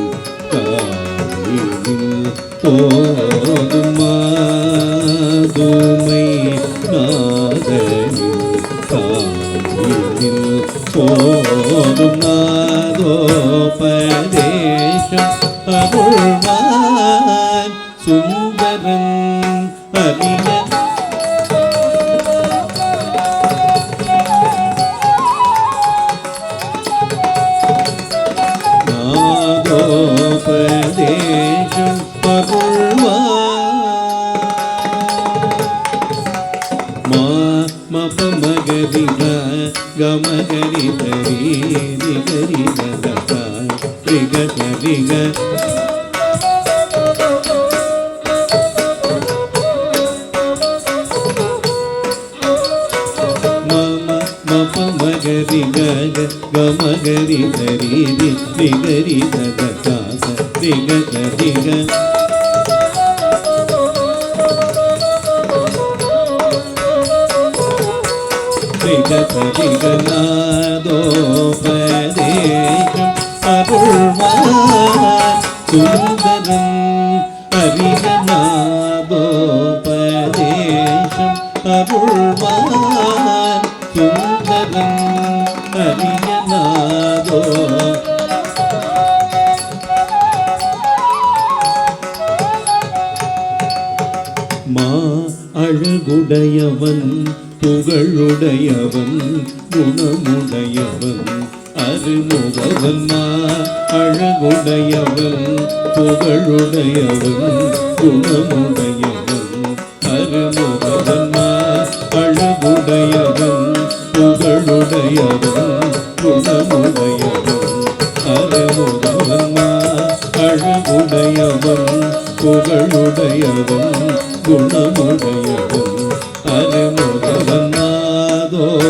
Speaker 3: காலினில் ஓதுமா தூமை நாதனின் காலினில் ஓதும் நாதோபதேசம் அருள்வான் சுந்தரன் அரிய நாதோபதேசம் அருள்வான் மபமகரி கமகரி தரி கரி கதா ரிக ரிக மகரி கக கமகரி தரி ரிகரி ததா ரிக ரிக ரிக ரிக நாதோபதேசம் அருள்வான் சுந்தரன் அரியநாதோபதேசம் அருள்வான் சுந்தரன் அரியநாதோ மா அழகுடையவன் புகழுடையவன் குணமுடையவன் அருமுகவன் அழகுடையவன் புகழுடையவன் குணமுடையவன் அருமுகவன் அழகுடையவன் புகழுடையவன் குணமுடையவன் அருமுகவன் அழகுடையவன் புகழுடையவன் குணமுடையவன் அருமுகவன் நாதோபதேசம்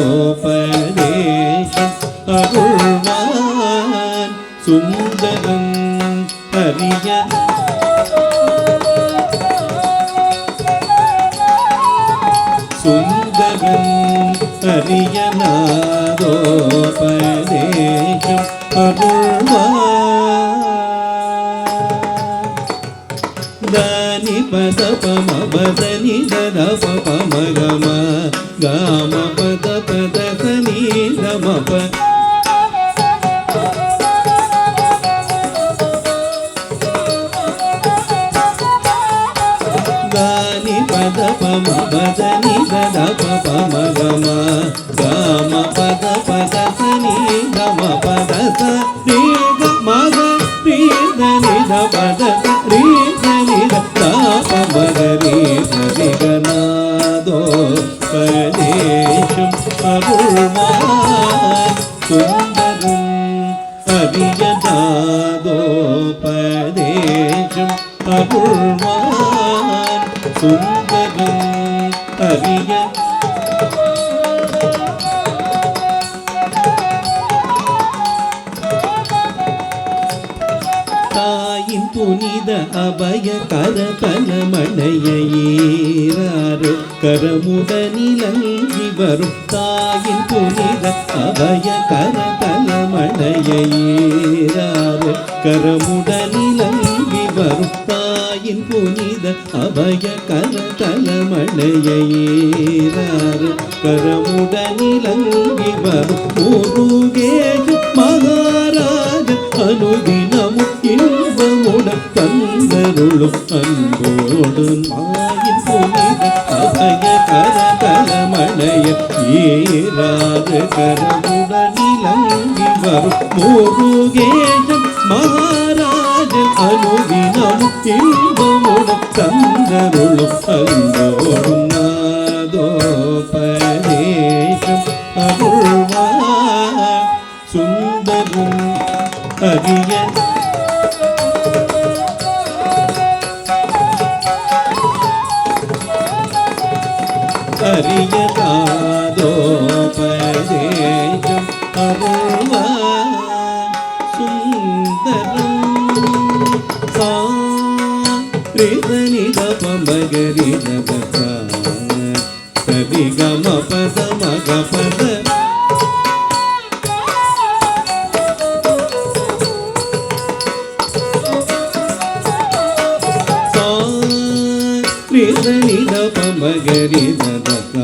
Speaker 3: அருள்வான் சுந்தரன் அரிய சுந்தரன் அரியநாதோபதேசம் அருள்வான் தானி பத பம பதனி தத பம கம காம பத பத சனி தம ப தானி பத பம பதனி தத பம கம காம பத பத சனி தம பத ச ரீ மக ரீ தனி த பத ரீ தனி த மகரி சரிகநாதோபதேசம் அருள்வான் சுந்தரன் அரியநாதோபதேசம் அருள்வான் சுந்தரன் அரிய தாயின் புனித அபய கரதலமணையீராறு கரமுடனிலங்கி வரும் தாயின் புனித அபய கரதலமணையீராறு கரமுடனிலங்கி வரும் தாயின் புனித அபய கரதலமணையீராறு கரமுடனிலங்கி வரும் முருகேஷு மகாராஜ அனுதினமும் இன்பமுடன் தந்தருளும் அன்போடு மாயின் புனித அபய முருகேசன் மகாராஜன் அனுதினமும் இன்பமுடன் தந்தருளும் அன்போடும் நாதோபதேசம் அருள்வார் சுந்தரம் அரிய அரியதாதோபதேசம் அருள்வார் சுந்தரம் சாரிதனிதபமகரிதபத சரிகமபத மகபத சாரிதனிதபமகரிதபத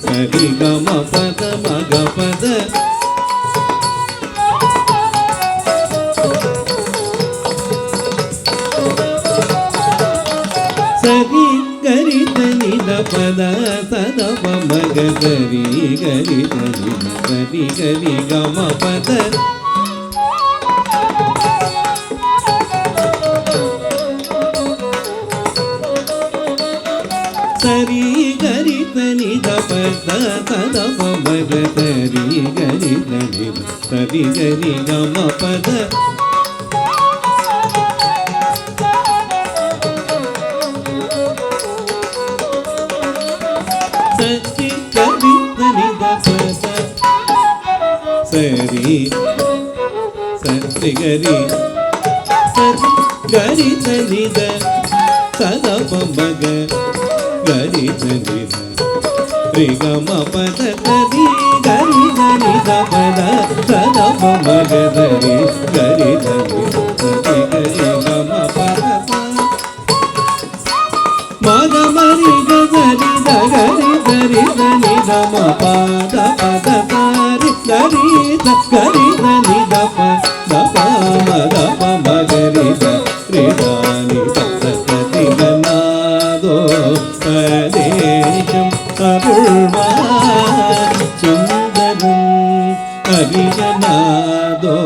Speaker 3: சரிகமபத மகபத சரி கரித நித பத சதப மகரி கரித நித சரி கரி கம பத சரி கரித நித பத சதப மகரி கரித நித சரி கரி கம பத சரி சரி கரி சரி கரி தனித சதப மக கரி தனித ரிகம பத கரி கரி தனித பத சதப மக கரி கரி தனித சரி கரி கம பத மக மரி கரி தகரி கரி தனித ம பத பத தாரி கரி கரி தனி தப தப மதப மகரி ரிதானி தசதி நாதோ பதேசம் அருள்வார் Sundaram அரியநாதோ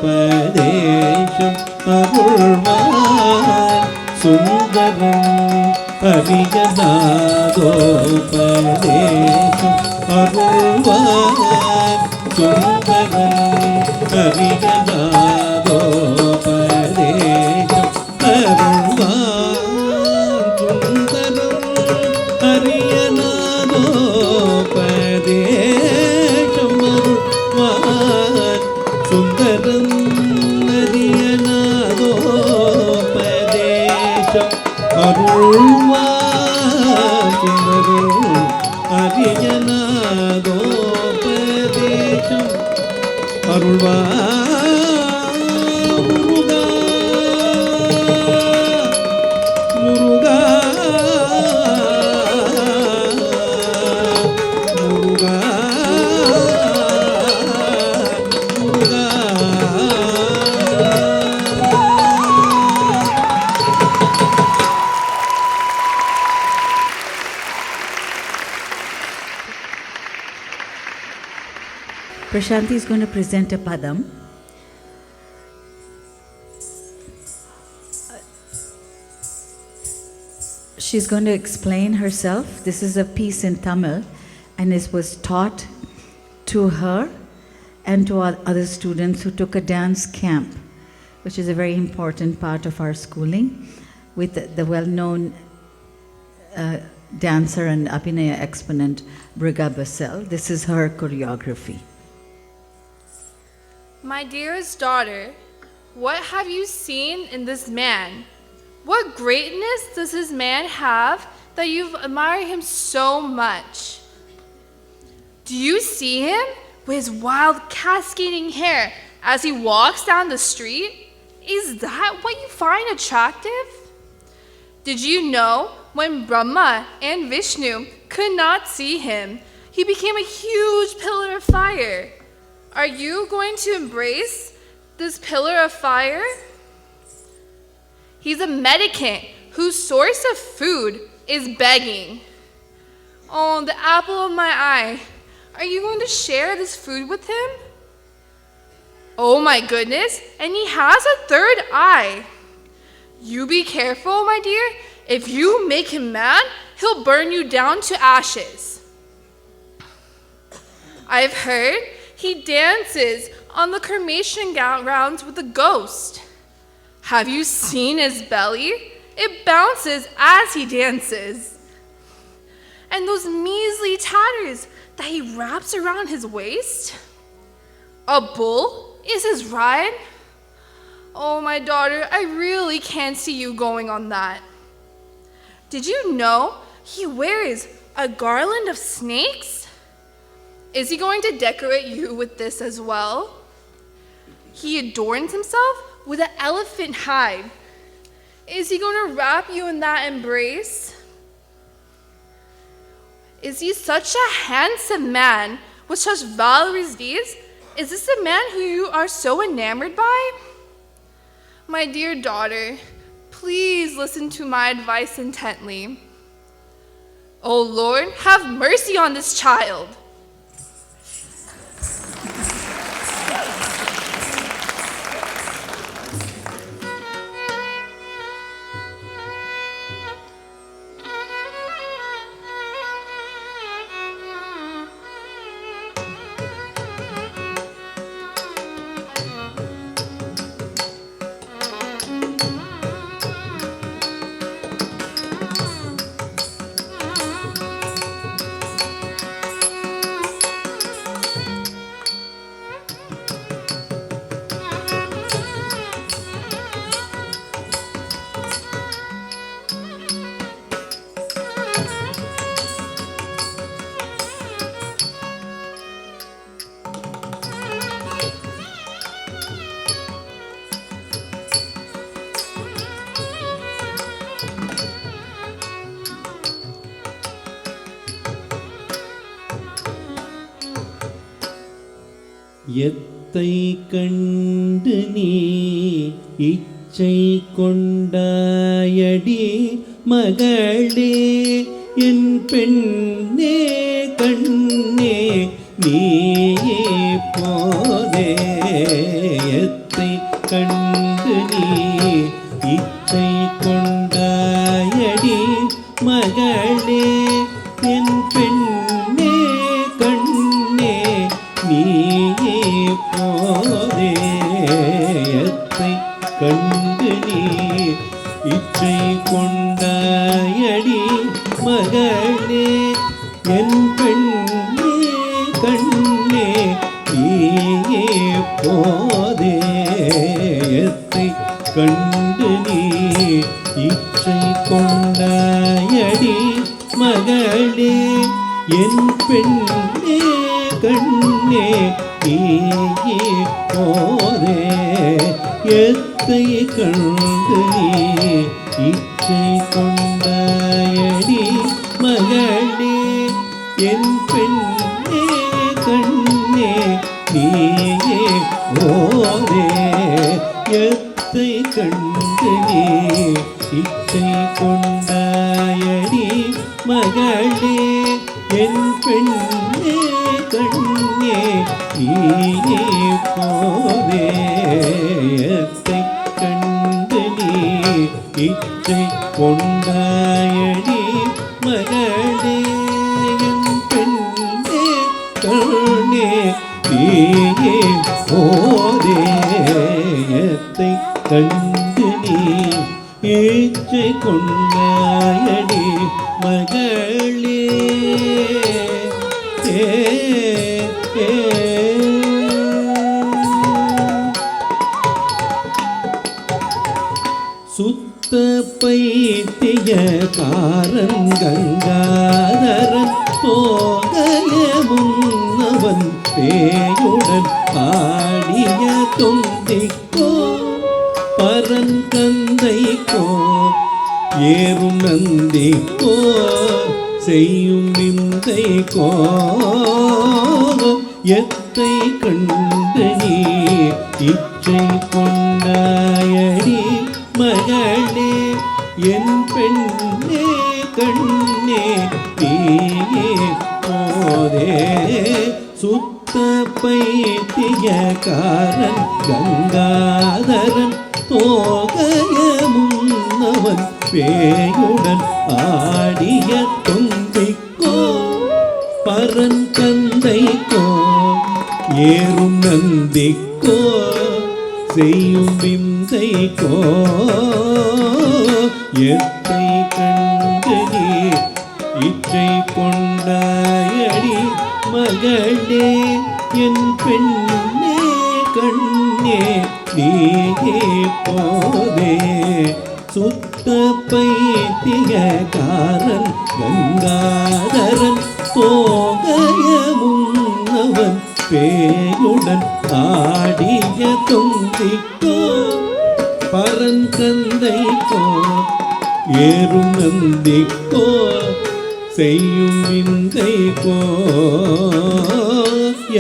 Speaker 3: பதேசம் அருள்வார் Sundaram அரியநாதோ பதேசம் அருள்வார் Sundaram அரியநாதோபதேசம் அருள்வார் Sundaram அரியநாதோபதேசம் அருள்வார் Sundaram அரியநாதோபதேசம் அருள்வார் Sundaram அரியநாதோபதேசம் அருள்வார் Muruga Muruga Muruga Muruga
Speaker 2: Prashanthi is going to present a padam. She's going to explain herself. This is a piece in Tamil, and this was taught to her and to other students who took a dance camp, which is a very important part of our schooling, with the well-known dancer and Abhinaya exponent Briga Basel. This is her choreography.
Speaker 4: My dearest daughter, what have you seen in this man? What greatness does this man have that you admire him so much? Do you see him with his wild cascading hair as he walks down the street? Is that what you find attractive? Did you know when Brahma and Vishnu could not see him, he became a huge pillar of fire? Are you going to embrace this pillar of fire? He's a mendicant whose source of food is begging. Oh, the apple of my eye. Are you going to share this food with him? Oh my goodness, and he has a third eye. You be careful, my dear. If you make him mad, he'll burn you down to ashes. I've heard he dances on the cremation grounds with a ghost. Have you seen his belly? It bounces as he dances. And those measly tatters that he wraps around his waist? A bull is his ride? Oh, my daughter, I really can't see you going on that. Did you know he wears a garland of snakes? Is he going to decorate you with this as well? He adorns himself with an elephant hide. Is he going to wrap you in that embrace? Is he such a handsome man with such valorous deeds? Is this the man who you are so enamored by? My dear daughter, please listen to my advice intently. O Lord, have mercy on this child.
Speaker 3: எத்தை கண்டு நீ இச்சை கொண்டாயடி மகளே என் பெண்ணே கண்ணே நீயே போதே எத்தை கண்டு நீ இச்சை கொண்டாயடி மகளே என் பெண்ணே கண்ணே நீயே போதே எத்தை கண்டு நீ இச்சை கொண்டாயடி மகளே என் பெண்ணே கண்ணே நீயே போதே எத்தை கண்டு நீ இச்சை கொண்டாயடி மகளே என் பெண்ணே கண்ணே நீயே போதே எத்தை கண்டு நீ இச்சை கொண்டாயடி மகளே என் பெண்ணே கண்ணே நீயே போதே எத்தை கண்டு நீ இச்சை கொண்டாயடி மகளே என் பெண்ணே கண்ணே நீயே போதே எத்தை கண்டு நீ இச்சை கொண்டாயடி மகளே என் பெண்ணே கண்ணே நீயே போதே எத்தை கண்டு நீ இச்சை கொண்டாயடி மகளே சுத்த பைத்திய காரன் கங்காதரன் போகல முன்னவன் பேயுடன் ஆடிய தொந்திக்கோ பரன் கந்தைக்கோ ஏறும் நந்திக்கோ செய்யும் நிந்தைக்கோ எத்தை கண்டு நீ இச்சை கொண்டாயடி மகளே என் பெண்ணே கண்ணே நீயே போதே சுத்த பைத்திய காரன் கங்காதரன் தோகைய முன்னவன் பேயுடன் ஆடிய தொந்திக்கோ பரன் கந்தைக்கோ ஏறும் நந்திக்கோ செய்யும் விந்தைக்கோ எத்தை கண்டு நீ இச்சை கொண்டாயடி மகளே என் பெண்ணே கண்ணே நீயே போதே சுத்த பைத்தியக்காரன் கங்காதரன் தோகைய முன்னவன் பேயுடன் ஆடிய தொந்திக்கோ பரன் கந்தைக்கோ ஏறும் நந்திக்கோ செய்யும் விந்தைக்கோ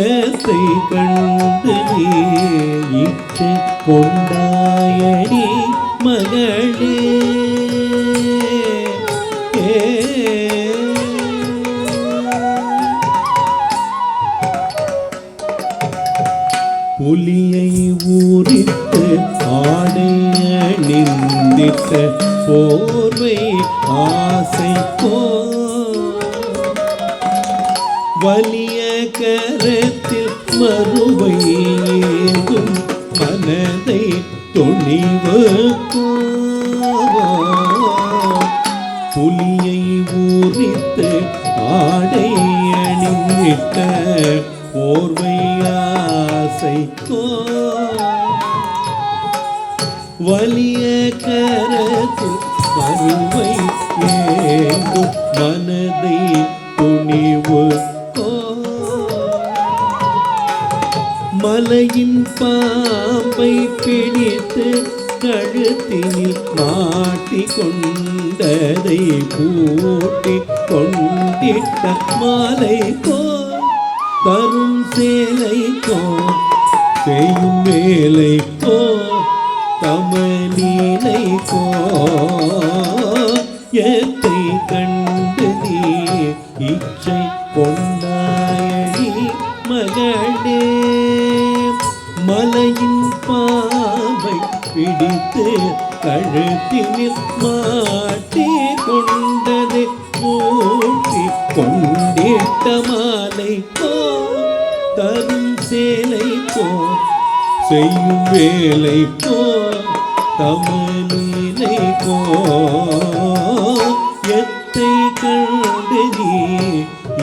Speaker 3: எத்தை கண்டு நீ இச்சை கொண்டாயடி மகளே புலியை ஊறிட்டு ஆடை அணிந்திட்ட போர்வை ஆசைக்கோ வலிய கரத்தில் மறுவை ஏதும் மனதை துணிவுக்கோ புலியை ஊறித்து ஆடை அணிந்திட்ட போர்வை ஆசைக்கோ வலிய கரத்தில் மறுவை ஏதும் மனதை துணிவுக்கோ மலையின் பாம்பை பிடித்து கழுத்தினில் மாட்டிக் கொண்டதை பூட்டி கொண்டிட்ட மாலைக்கோ தரும் சேலைக்கோ செய்யும் வேலைக்கோ கமலீலைக்கோ எத்தை கண்டு நீ இச்சை கொண்டாயடி மகளே மலையின் பாம்பை பிடித்து கழுத்தினில் மாட்டி கொண்டதை பூட்டி கொண்டிட்ட மாலைக்கோ தரும் சேலைக்கோ செய்யும் வேலைக்கோ தமிழிலைக்கோ எத்தை கண்டு நீ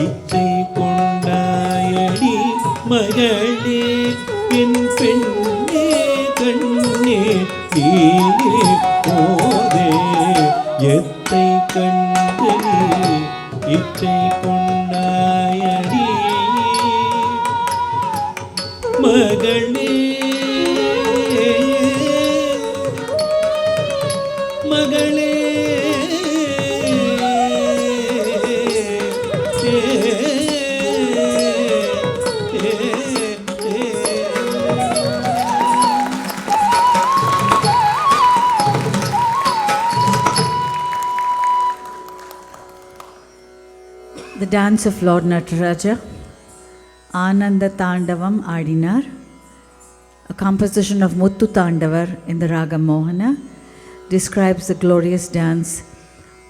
Speaker 3: இச்சை கொண்டாயடி மகளே என் பெண்ணே கண்ணே நீயே போதே எத்தை கண்டு நீ இச்சை கொண்டாயடி மகளே மகளே
Speaker 2: The dance of Lord Nataraja, Ananda Tandavam Adinar, a composition of Muttu Tandavar in the Raga Mohana, describes the glorious dance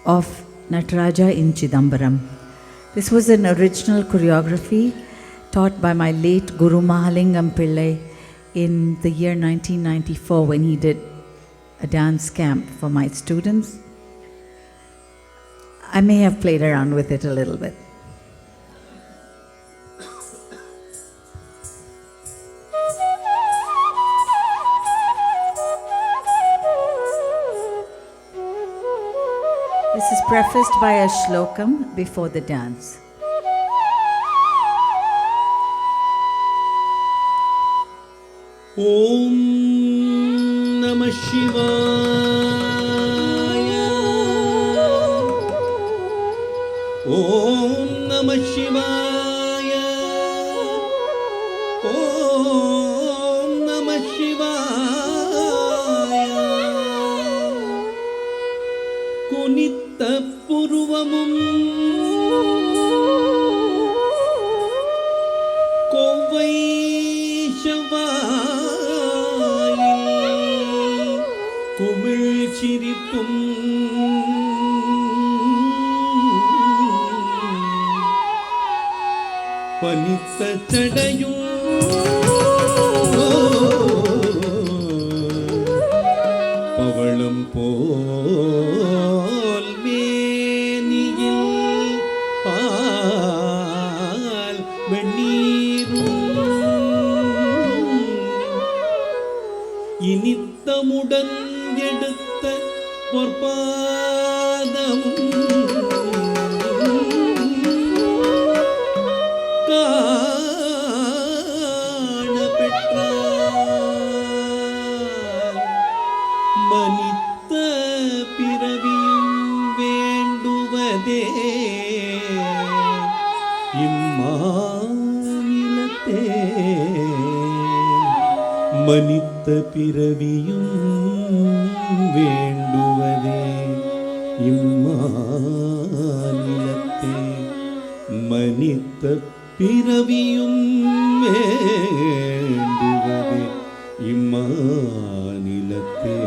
Speaker 2: of Nataraja in Chidambaram. This was an original choreography taught by my late Guru Mahalingam Pillai in the year 1994 when he did a dance camp for my students. I may have played around with it a little bit. This is prefaced by a shlokam before the dance.
Speaker 3: Om Namah Shivaya. Om Namah Shivaya. Om Namah Shivaya. Kunita Purvamum Kovai Shivaya. பணித்தும் பனித்த சடையும் பவளம் போல் மேனியில் பால் வெண்ணீரும் இனித்தமுடன் எடுத்த பொற்பாதமும் காண பெற்றார் மனித்த பிறவியும் வேண்டுவதே இம்மாநிலத்தே மனித்த பிறவியும் வேண்டுவதே இம்மாநிலத்தே மனித்த பிறவியும் வேண்டுவதே இம்மாநிலத்தே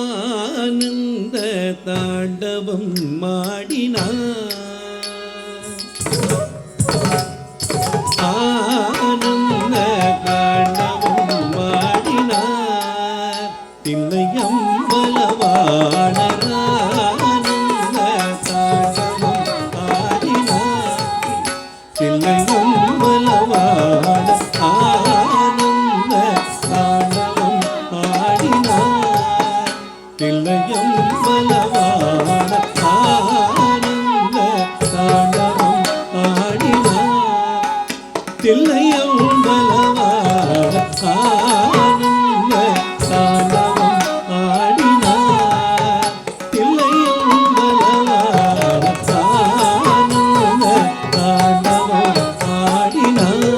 Speaker 3: ஆனந்த தாண்டவம் மாடினார் ஆனந்த தாண்டவம் மாடினார் தில்லையம் பலவாணர் ஆனந்த தாண்டவம் ஆடினார் தில்லையம் பலவாணர் ஆனந்த தாண்டவம் ஆடினார் தில்லையம் பலவாணர் ஆனந்த தாண்டவம் ஆடினார் தில்லையம் பலவாணர் ஆனந்த தாண்டவம் ஆடினார் தில்லையம் பலவாணர் ஆனந்த தாண்டவம் ஆடினார்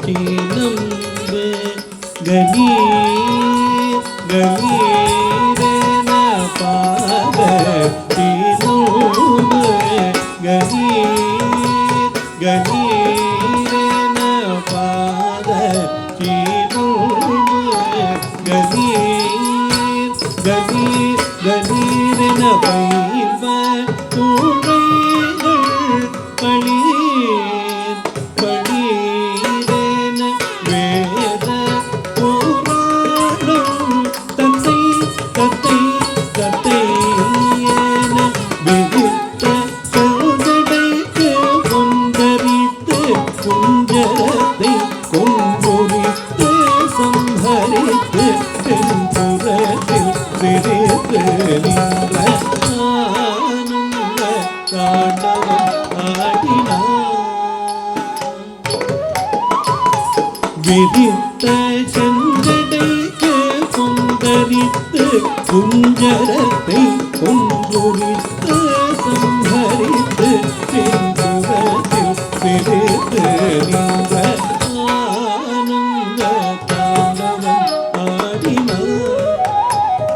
Speaker 3: ஆதச்சீனம்பு கணீர் கணீரென பாதச்சீனம்பு கணீர் கணீரென பாதச்சீனம்பு கணீர் கணீர் கணீரென பைவ கூழைகள் பளீர் பளீரென வேத புராணம் தத்தை தத்தை தத்தை என விதித்த சோதனைக்கு கொந்தரித்து குஞ்சரத்தை கொம்பொறித்து சம்பரித்து தென்புறத்தில் விரித்து நின்ற ஆனந்த தாண்டவம் ஆடினார் விதித்த செஞ்சடைக்கு கொந்தரித்து குஞ்சரத்தை கொம்பொறித்து சம்பரித்து தென்புறத்தில் விரித்து நின்ற ஆனந்த தாண்டவம் ஆடினார்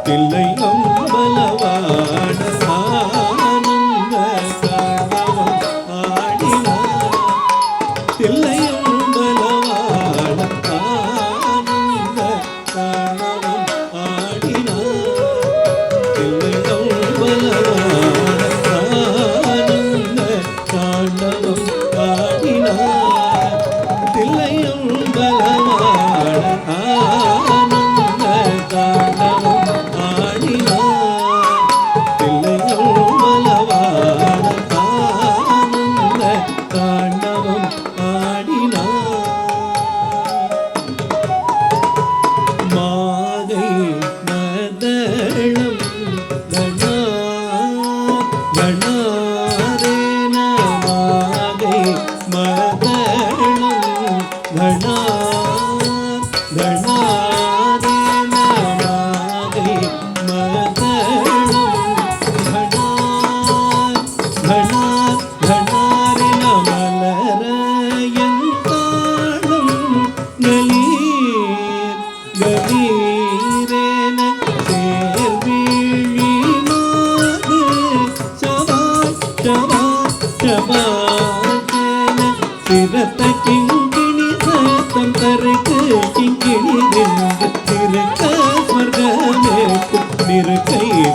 Speaker 3: தில்லையம் பலவாணர் ஆனந்த தாண்டவம் ஆடினார் தில்லையம் பலவாணர் ஆனந்த தாண்டவம் ஆடினார் தில்லையம் பலவாணர் ஆனந்த தாண்டவம் ஆடினார் தில்லையம் பலவாணர் ஆனந்த தாண்டவம் ஆடினார்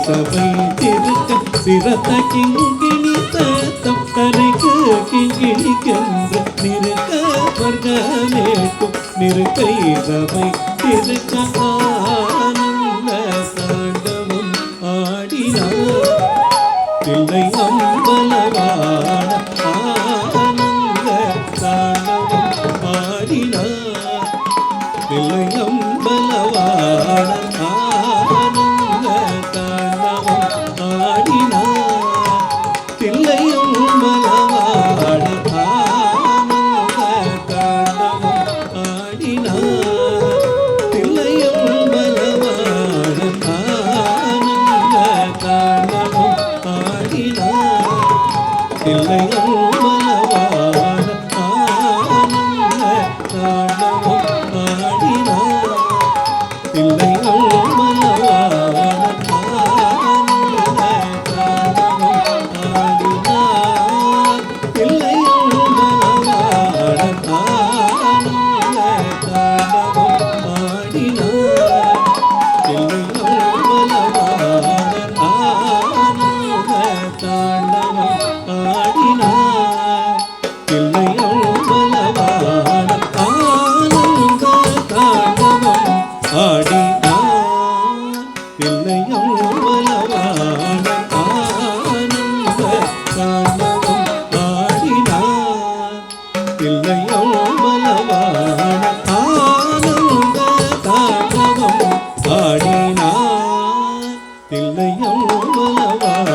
Speaker 3: சபை திருக்க சிரத்த கிங்கிணி தத்தம் கரைக்கு கிங்கிணிக்கென்று நிறுக்க வர்க்கமேட்டும் நிறுக்கை சபை திருக்க ஆனந்த தாண்டவம் ஆடினார் தில்லை அம்பலவான ஆனந்த தாண்டவம் ஆடினார் தில்லை அம்பலவான ஆனந்த தாண்டவம் ஆடினார் தில்லை அம்பலவான ஆனந்த தாண்டவம் ஆடினார் தில்லை அம்பலவான ஆனந்த தாண்டவம் ஆடினார் தில்லை அம்பலவான ஆனந்த தாண்டவம் ஆடினார் தில்லை அம்பலவான ஆனந்த தாண்டவம் ஆடினார் தில்லை அம்பலவான ஆனந்த தாண்டவம் ஆடினார் தில்லை அம்பலவான ஆனந்த தாண்டவம் ஆடினார் தில்லை அம்பலவான ஆனந்த தாண்டவம் ஆடினார் தில்லை அம்பலவான ஆனந்த தாண்டவம் ஆடினார் தில்லை அம்பலவான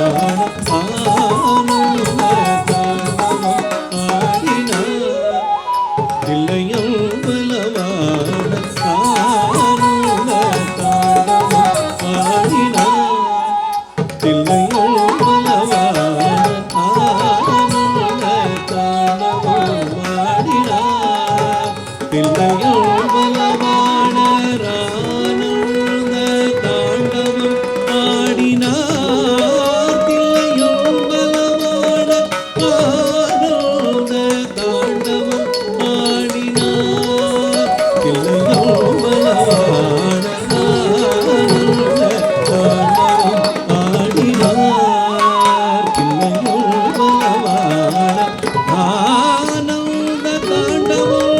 Speaker 3: ஆனந்த தாண்டவம் ஆடினார் தில்லை அம்பலவான ஆனந்த தாண்டவம் ஆடினார் தில்லை அம்பலவான ஆனந்த தாண்டவம் ஆடினார் தில்லை அம்பலவான ஆனந்த தாண்டவம் ஆடினார் தில்லை அம்பலவான ஆனந்த தாண்டவம் ஆடினார் தில்லை அம்பலவான ஆனந்த தாண்டவம் ஆடினார் தில்லை அம்பலவான ஆனந்த தாண்டவம் ஆடினார் தில்லை அம்பலவான ஆனந்த தாண்டவம்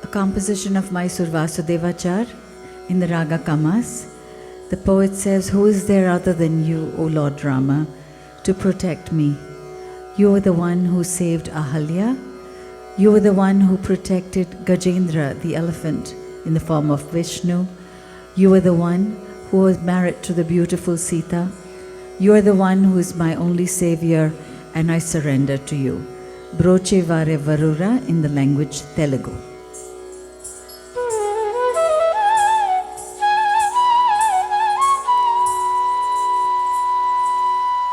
Speaker 2: A composition of Mysore Vasudevachar in the Raga Kamas. The poet says, "Who is there other than you, O Lord Rama, to protect me? You are the one who saved Ahalya. You are the one who protected Gajendra, the elephant, in the form of Vishnu. You are the one who was married to the beautiful Sita. You are the one who is my only savior, and I surrender to you." Broche Vare Varura in the language Telugu.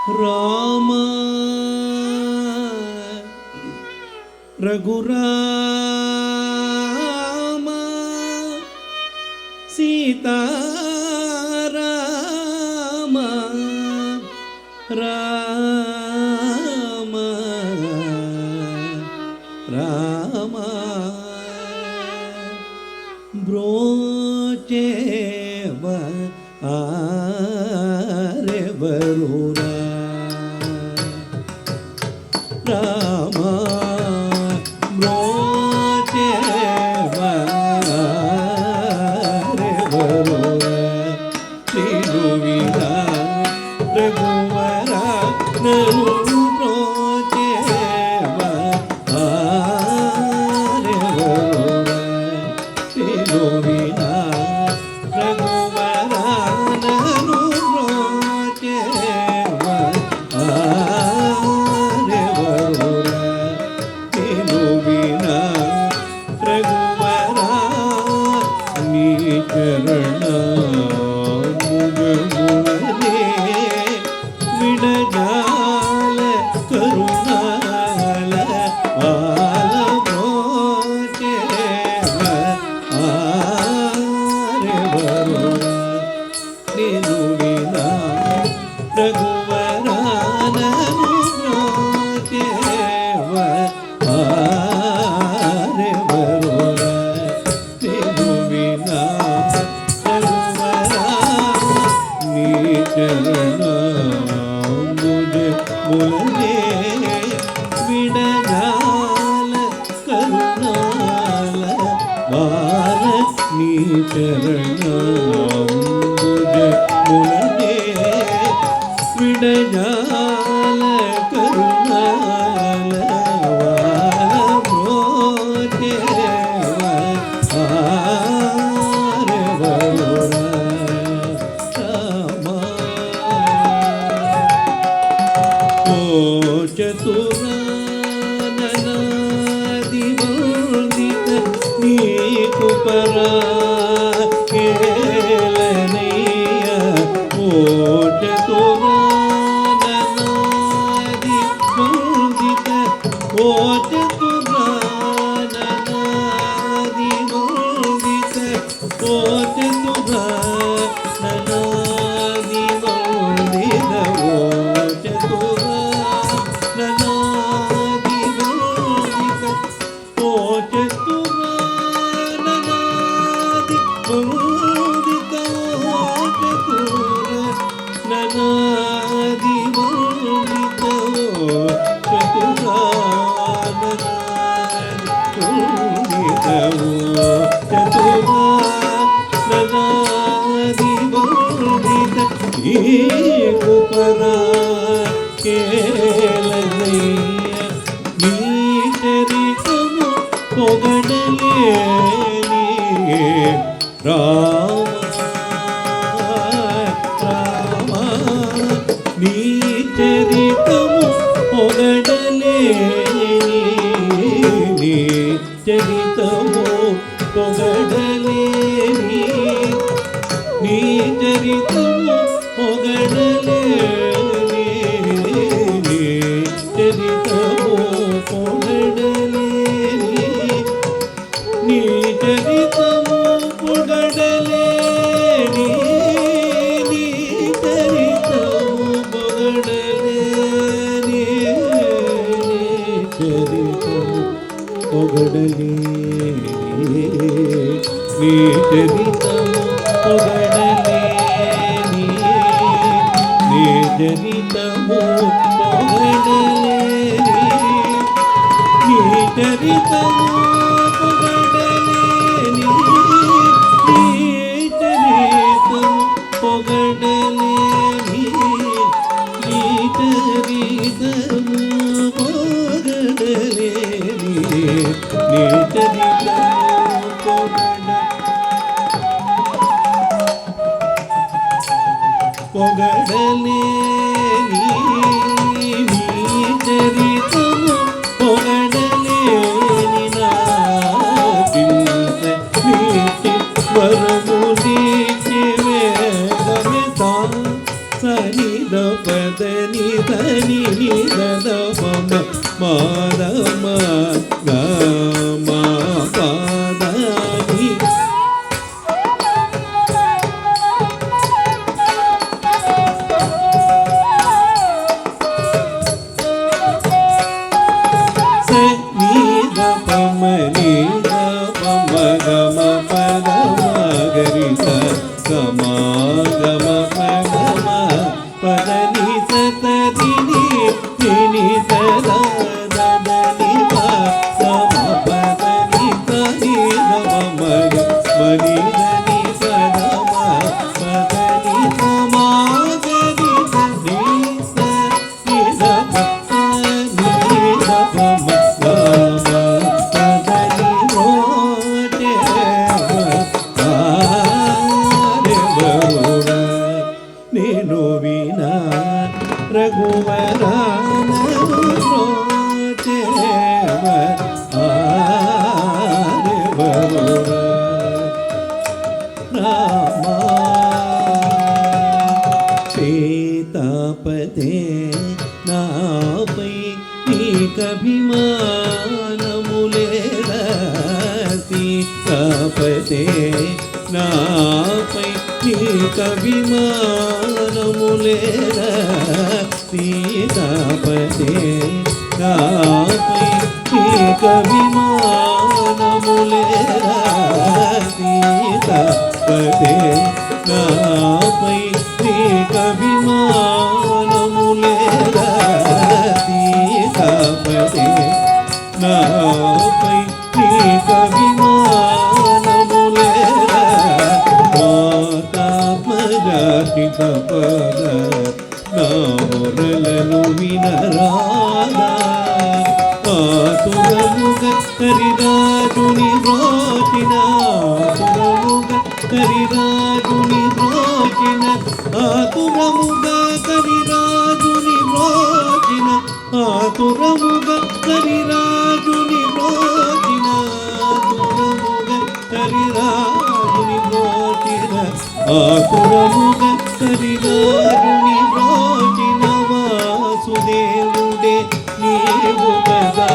Speaker 3: Rama Raghurama Sitarama Rama Rama బ్రోచేవ ఆరెవరురా Rama బ్రోచేవ ఆరెవరురా నిను వినా రఘువర నను బ్రోచేవ ఆరెవరురా నిను వినా రఘువర నను బ్రోచేవ ఆరెవరురా నిను వినా రఘువర నీ చరణ విడజాల కరుణాల ఆలమోచేవ ఆరెవరురా నిను వినా రఘువరానను బ్రోచేవ ఆరెవరురా నిను వినా రఘువరా నీ చరణాంబుజ ములనే విడజాల కరుణాల వార నీ చరణాంబుజ ములనే విడజాల కరుణాల వార బ్రోచేవ ఆరెవరురా రామ ఓ చతురాననాదివందిత నీకు పరాకేలనయ్య ఓ చతురాననాదివందిత ఓ చతురాననాదివందిత ఓ చతురాననాదివందిత ఓ చతురాననాదివందిత ఓ చతురాననాదివందిత ఓ చతురాననాదివందిత ఓ చతురాననాదివందిత ఓ చతురాననాదివందిత నీకు పరాకేలనయ్య నీ చరితము పొగడలేని రామ రామ నీ చరితము పొగడలేని నీ చరితము పొగడలేని నీ చరితము పొగడలేని నీ చరితము పొగడలేని నీ చరితము పొగడలేని నీ చరితము పొగడలేని నీ చరితము పొగడలేని నీ చరితము పొగడలేని నీ చరితము పొగడలేని నీ చరితము పొగడలేని నీ చరితము పొగడలేని నీ చరితము పొగడలేని నీ చరితము పొగడలేని నీ చరితము పొగడలేని నాకింత నీటి వరము నీటి వేదమి సని ద పద ని ధని ని ద పమ మాధమ గమ పదని సని గమ ని గమ గమ పద గరి గమ గమ పద పదని సతదిని నిని సదా దదని గమ పదని తని గమ మగ మని దని సదా పదని గమ గరి దని సని గమ పదని గమ గమ పదని రోటే నేను వినా రఘువరానను రోచేవ రామా సీతాపతే నాపై నీకభిమానములేదా సీతాపతే నాపై నీకభిమానములేదా సీతాపతే నాపై నీకభిమానములేదా సీతాపతే నాపై నీకభిమానములేదా సీతాపతే నాపై నీకభిమానములేదా మాతాత్మజాతిక పద నా మొరలను వినరాదా ఆతురముగ కరిరాజుని రోచిన ఆతురముగ కరిరాజుని రోచిన ఆతురముగ కరిరాజుని రోచిన ఆతురముగ కరిరాజుని రోచిన ఆతురముగ కరిరాజుని రోచిన ఆతురముగ కరిరాజుని రోచిన వాసుదేవుడే నీవు కదా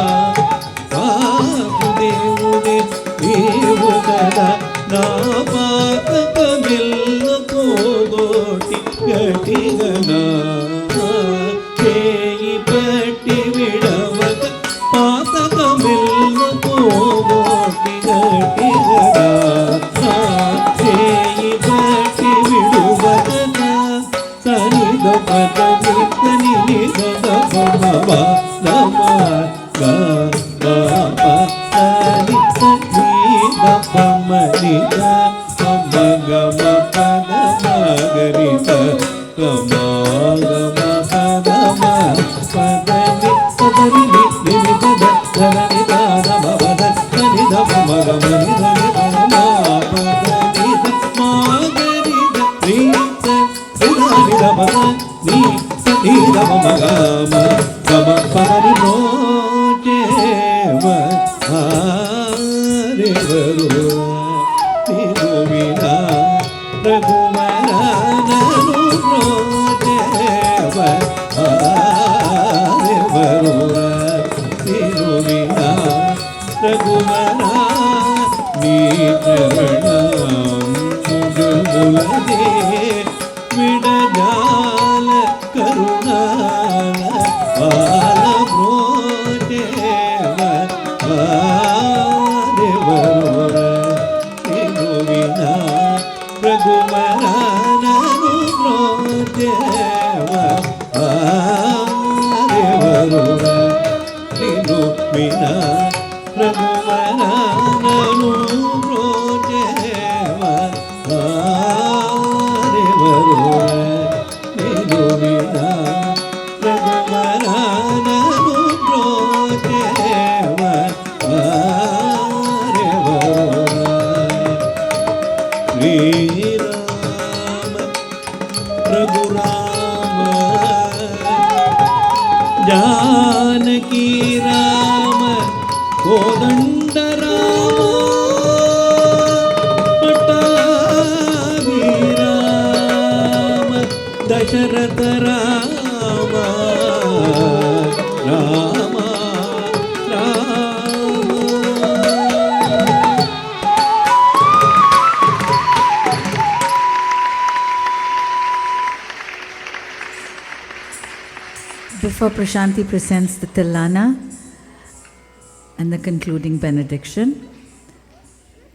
Speaker 3: వాసుదేవుడే నీవు కదా నా పాతకమిల్ల పోగోటి గటిగనా చేయి పట్టి విడవక పాతకమిల్ల పోగోటి గటిగనా చేయి పట్టి విడువక సని గపద నిత్తని నిగద పమ నమ గ ప సని సని గపమ నిగ పమ గమ పద మగరి గమ గమ పద మ పదని పదని నిని పద ధని పద మద ధని ధమ గమ ని ధని పద పదని మగరి ని ధని ధమ ని ని ధమ గమ గమ పదని రోచేవ హరే వరు నిను వినా రఘువరానను రోచేవ హరే వరు నిను వినా రఘువరా నీ చరణం ముగుములదే విడజాల కరుణాల బాల
Speaker 2: Before Prashanthi presents the Tilana and the concluding benediction,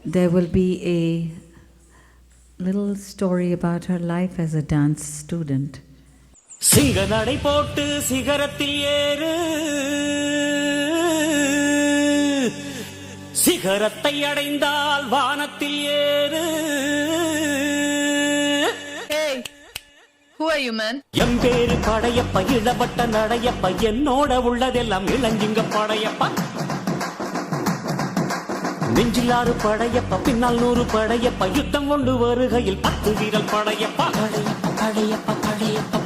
Speaker 2: there will be a little story about her life as a dance student.
Speaker 5: சிங்க நடை போட்டு சிகரத்தில் ஏறு, சிகரத்தை அடைந்தால் வானத்தில் ஏறு.
Speaker 6: Hey, who are you, man?
Speaker 5: M பேரு படையப்ப, இளவட்ட நடையப்ப, என்னோட உள்ளதெல்லாம் இளஞ்சிங்க படையப்பா. நெஞ்சிலாறு படையப்ப, பின்னால் 100 படையப்ப, யுத்தம் கொண்டு வருகையில் 10 வீரல் படையப்பா. படையப்ப படையப்ப படையப்பா,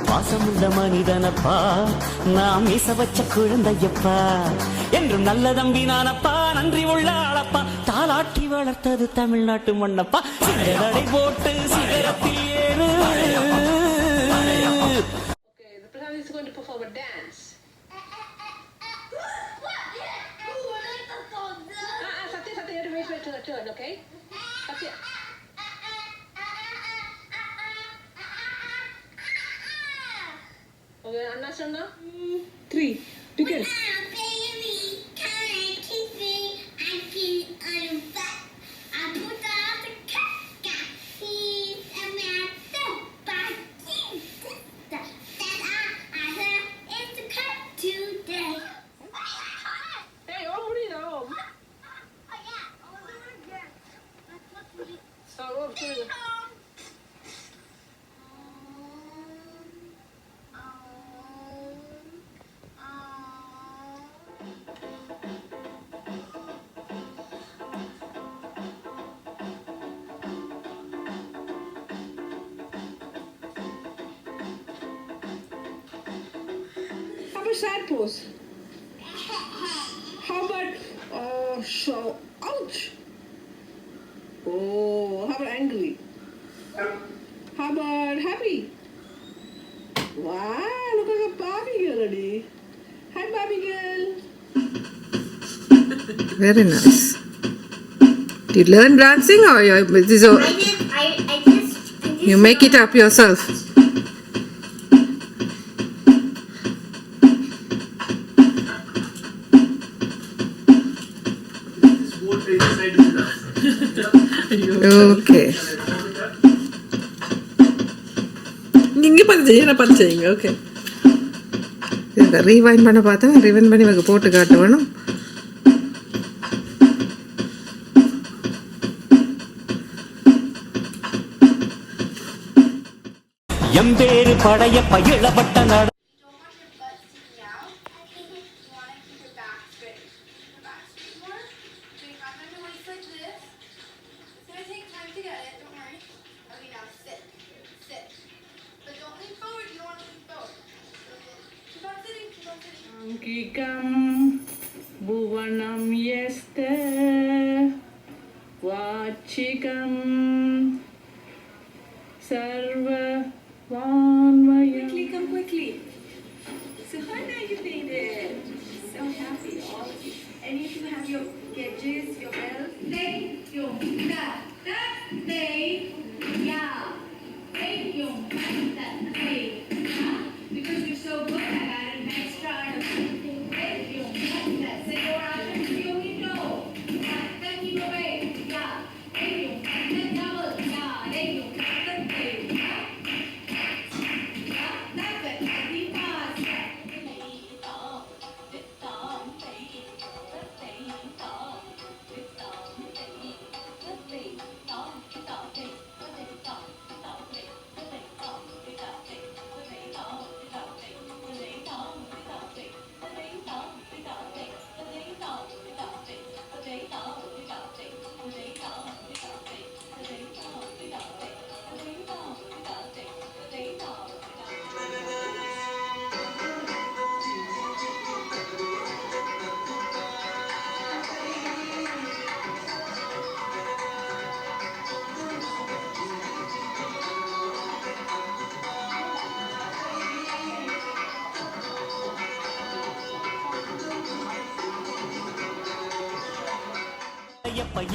Speaker 5: வாசமுள்ள மனிதனப்பா, நாம் மீச வச்ச குழந்தையப்பா, என்றும் நல்ல தம்பி நானப்பா, நன்றி உள்ள ஆளப்பா, தாலாட்டி வளர்த்தது தமிழ்நாட்டு மண்ணப்பா. சிங்கடை போட்டு சிகரத்தில் ஏறு.
Speaker 7: Okay, the Prashanthi is going to perform a dance. Satya, you have to wait for your turn, okay? Satya. Okay, Anna Shanna? 3. Begin. Hey, already now. Oh, okay. How about side pose? How about show? Ouch! Oh, how about angry? How about happy? Wow, look like a Barbie girl already. Hi, Barbie girl.
Speaker 6: Very nice. Did you learn dancing or you make it up yourself? Okay. நீங்க பார்த்து செய்யுங்க. Okay, இதை rewind பண்ண பார்த்தேன். Rewind பண்ணி எனக்கு போட்டு காட்ட வேணும்.
Speaker 5: எம் பேரு படையப்ப, இளவட்ட நட.
Speaker 7: Angikam Bhuvanam Yeste Vachikam Sarva Vanvayam. Quickly, come quickly. So how now you made it. So happy, all of you. Any of you have your gadgets, your bells? Thank you. Thank you. Because you're so good, I got an extra item. Thank you. Say your item, you know. Thank you, away. Yeah. Thank you. Then double. Yeah. Thank you. Thank you. Yeah. That's it. Be fast.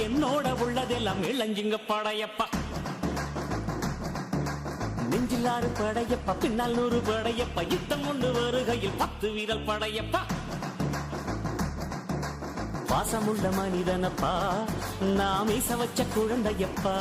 Speaker 5: என்னோட உள்ளதெல்லாம் இளஞ்சிங்க படையப்பா. நெஞ்சில் 6 படையப்பா பின்னால் 100 படையப்பா யுத்தம் கொண்டு வருகையில் 10 வீரல் படையப்பா பாசமுள்ள மனிதனப்பா நாம் ஈச வச்ச குழந்தையப்பா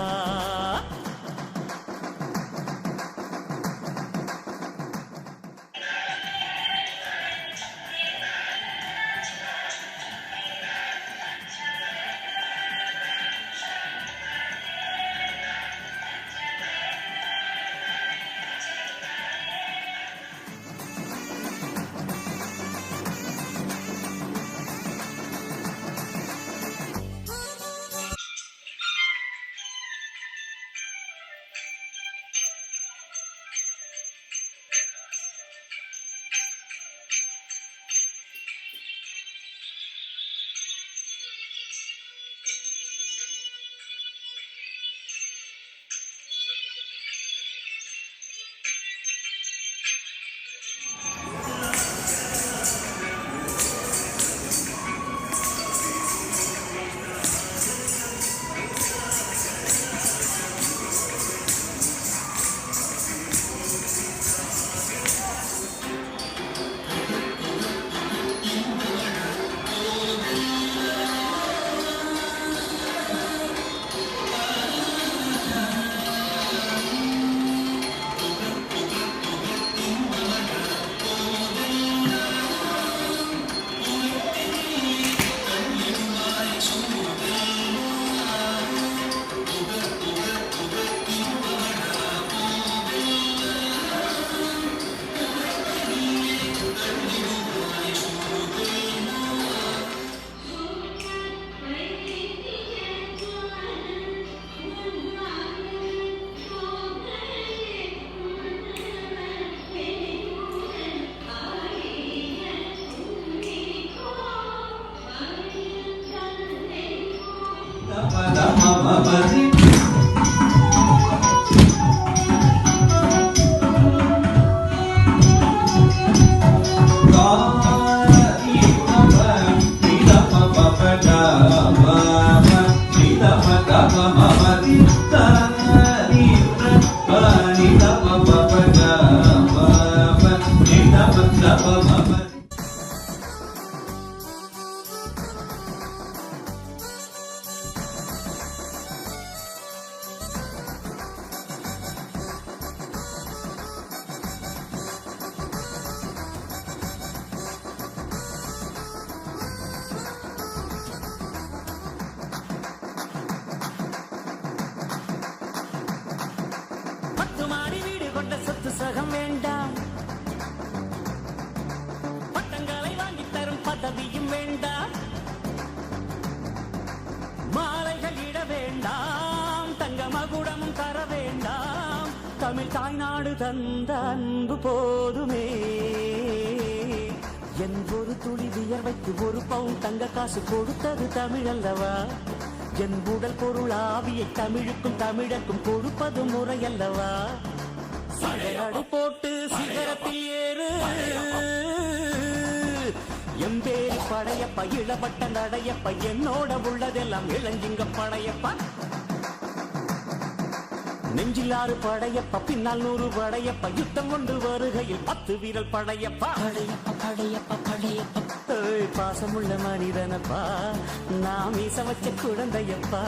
Speaker 5: சகம் வேண்டாம் பட்டங்களை வாங்கி தரும் பதவியும் வேண்டாம் மாலைகள் இட வேண்டாம் தங்க மகுடமும் தர வேண்டாம் தமிழ் தாய்நாடு தந்த அன்பு போதுமே என் ஒரு துளி வியர்வைக்கு 1 பவுன் தங்க காசு கொடுத்தது தமிழ் அல்லவா என் உடல் பொருள் ஆவியை தமிழுக்கும் தமிழக்கும் கொடுப்பது முறையல்லவா சடையடை போட்டு சிகரத்தில் ஏறு எம்பேரி படையப்பா இளவட்ட நடையப்பா என்னோட உள்ளதெல்லாம் இளஞ்சிங்க படையப்பா நெஞ்சில் 6 படையப்பா பின்னால் 100 படையப்பா யுத்தம் கொண்டு வருகையில் 10 வீரல் படையப்பா படையப்பா படையப்பா படையப்பா பாசமுள்ள மனிதனப்பா நாம் ஈச வச்ச குழந்தையப்பா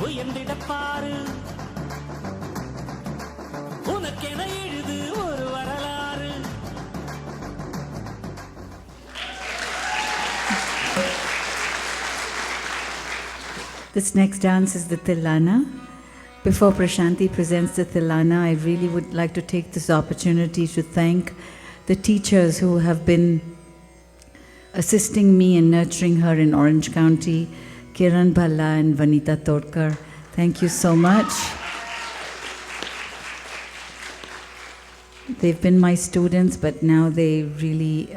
Speaker 5: உயர்ந்திடப்பாரு உனக்கென எழுது ஒரு வரலாறு
Speaker 2: This next dance is the Tilana. Before Prashanthi presents the Tilana, I really would like to take this opportunity to thank the teachers who have been assisting me and nurturing her in Orange County, Kiran Bhalla and Vanita Todkar. Thank you so much. They've been my students, but now they really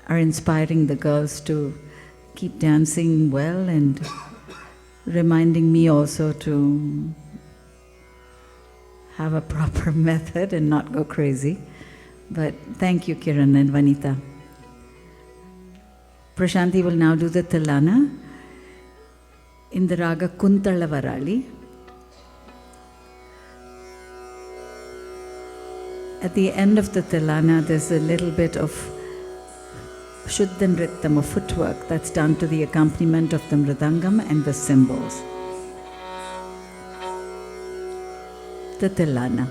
Speaker 2: are inspiring the girls to keep dancing well and reminding me also to have a proper method and not go crazy. But thank you, Kiran and Vanita. Prashanthi will now do the Tilana in the raga Kuntala Varali. At the end of the Tilana, there's a little bit of Shuddha Nrityam, or footwork, that's done to the accompaniment of the mridangam and the cymbals. The Tilana.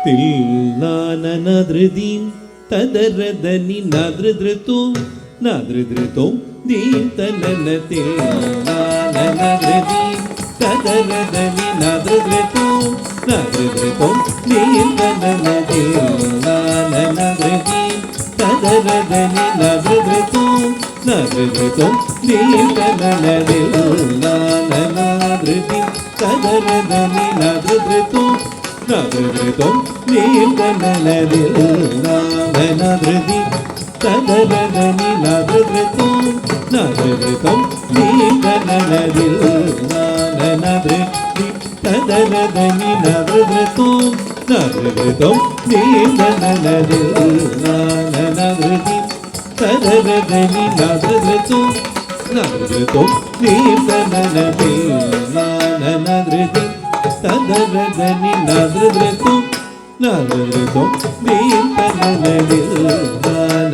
Speaker 3: Tilana nadridim tadaradani nadridritum nadridritum dim talana tilana nadridim tadaradani nadridritum nadridritum dim talana tilana nadridim tadaradani nadridritum nadridritum dim talana tilana nadridim tadaradani nadridritum nadridritum dim talana tilana nadridim tadaradani nadridritum nadridritum dim talana tilana nadridim tadaradani nadridritum nadridritum dim talana tilana nadridim tadaradani nadridritum nadridritum dim talana tilana nadridim tadaradani nadridritum nadridritum dim talana tilana nadridim tadaradani nadridritum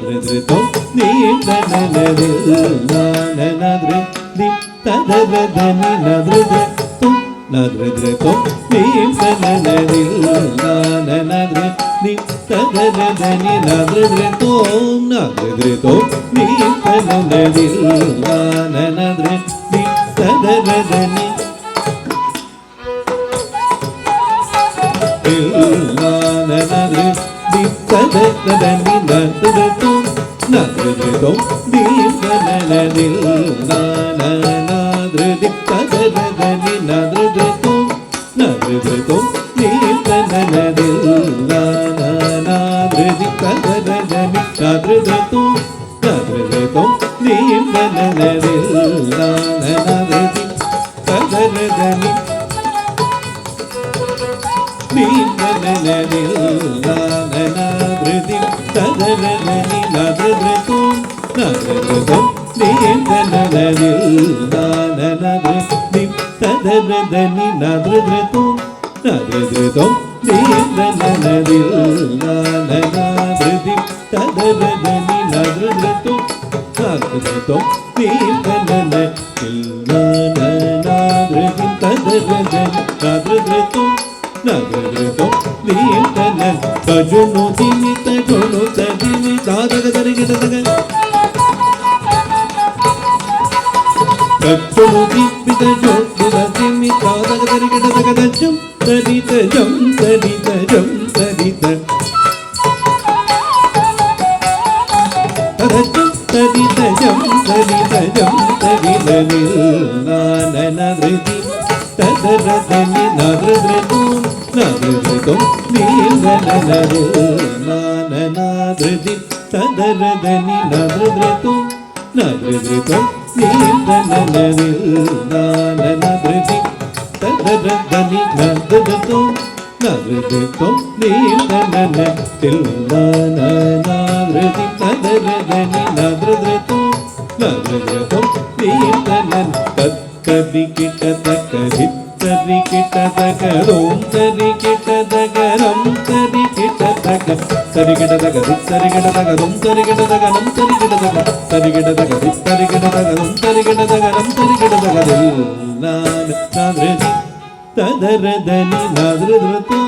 Speaker 3: nadridritum dim talana tilana nadridim tadaradani nadridritum nadridritum dim talana tilana nadridim tadaradani nadridritum nadridritum dim talana tilana nadridim tadaradani tilana nadridim tadaradani nadridritum nadridritum dim talana tilana nadridim tadaradani nadridritum nadridritum dim talana tilana nadridim tadaradani nadridritum nadridritum dim talana tilana nadridim tadaradani dim talana tilana nadridim tadaradani nadridritum nadridritum dim talana tilana nadridim tadaradani nadridritum nadridritum dim talana tilana nadridim tadaradani nadridritum nadridritum dim talana tilana nadridim tadaradani nadridritum nadridritum dim talana tajunu dimi tajunu tadimi dadagadarigadadaga tajunu dimi tajunu tadimi dadagadarigadadagadajum taditajum taditajum tadita tadajum taditajum taditajum tadidanilana nadridim tadaradani nadridritum nadridritum dim talana tilana nadridim tadaradani nadridritum nadridritum dim talana tilana nadridim tadaradani nadridritum nadridritum dim talana tilana nadridim tadaradani nadridritum nadridritum dim talana തരി കിട്ട തക ധിത്തരി കിട്ട തക ഓം തരി കിട്ട തകരം തരി കിട്ട തക തരി കിട്ട തക ധിത്തരി കിട്ട തക ഓം തരി കിട്ട തക നം തരി കിട്ട തക തരി കിട്ട തക ധിത്തരി കിട്ട തക ഓം തരി കിട്ട തക നം തരി കിട്ട തക ദില്ലാന നാദ്രതി തദരദനി നാദ്രദ്രതോ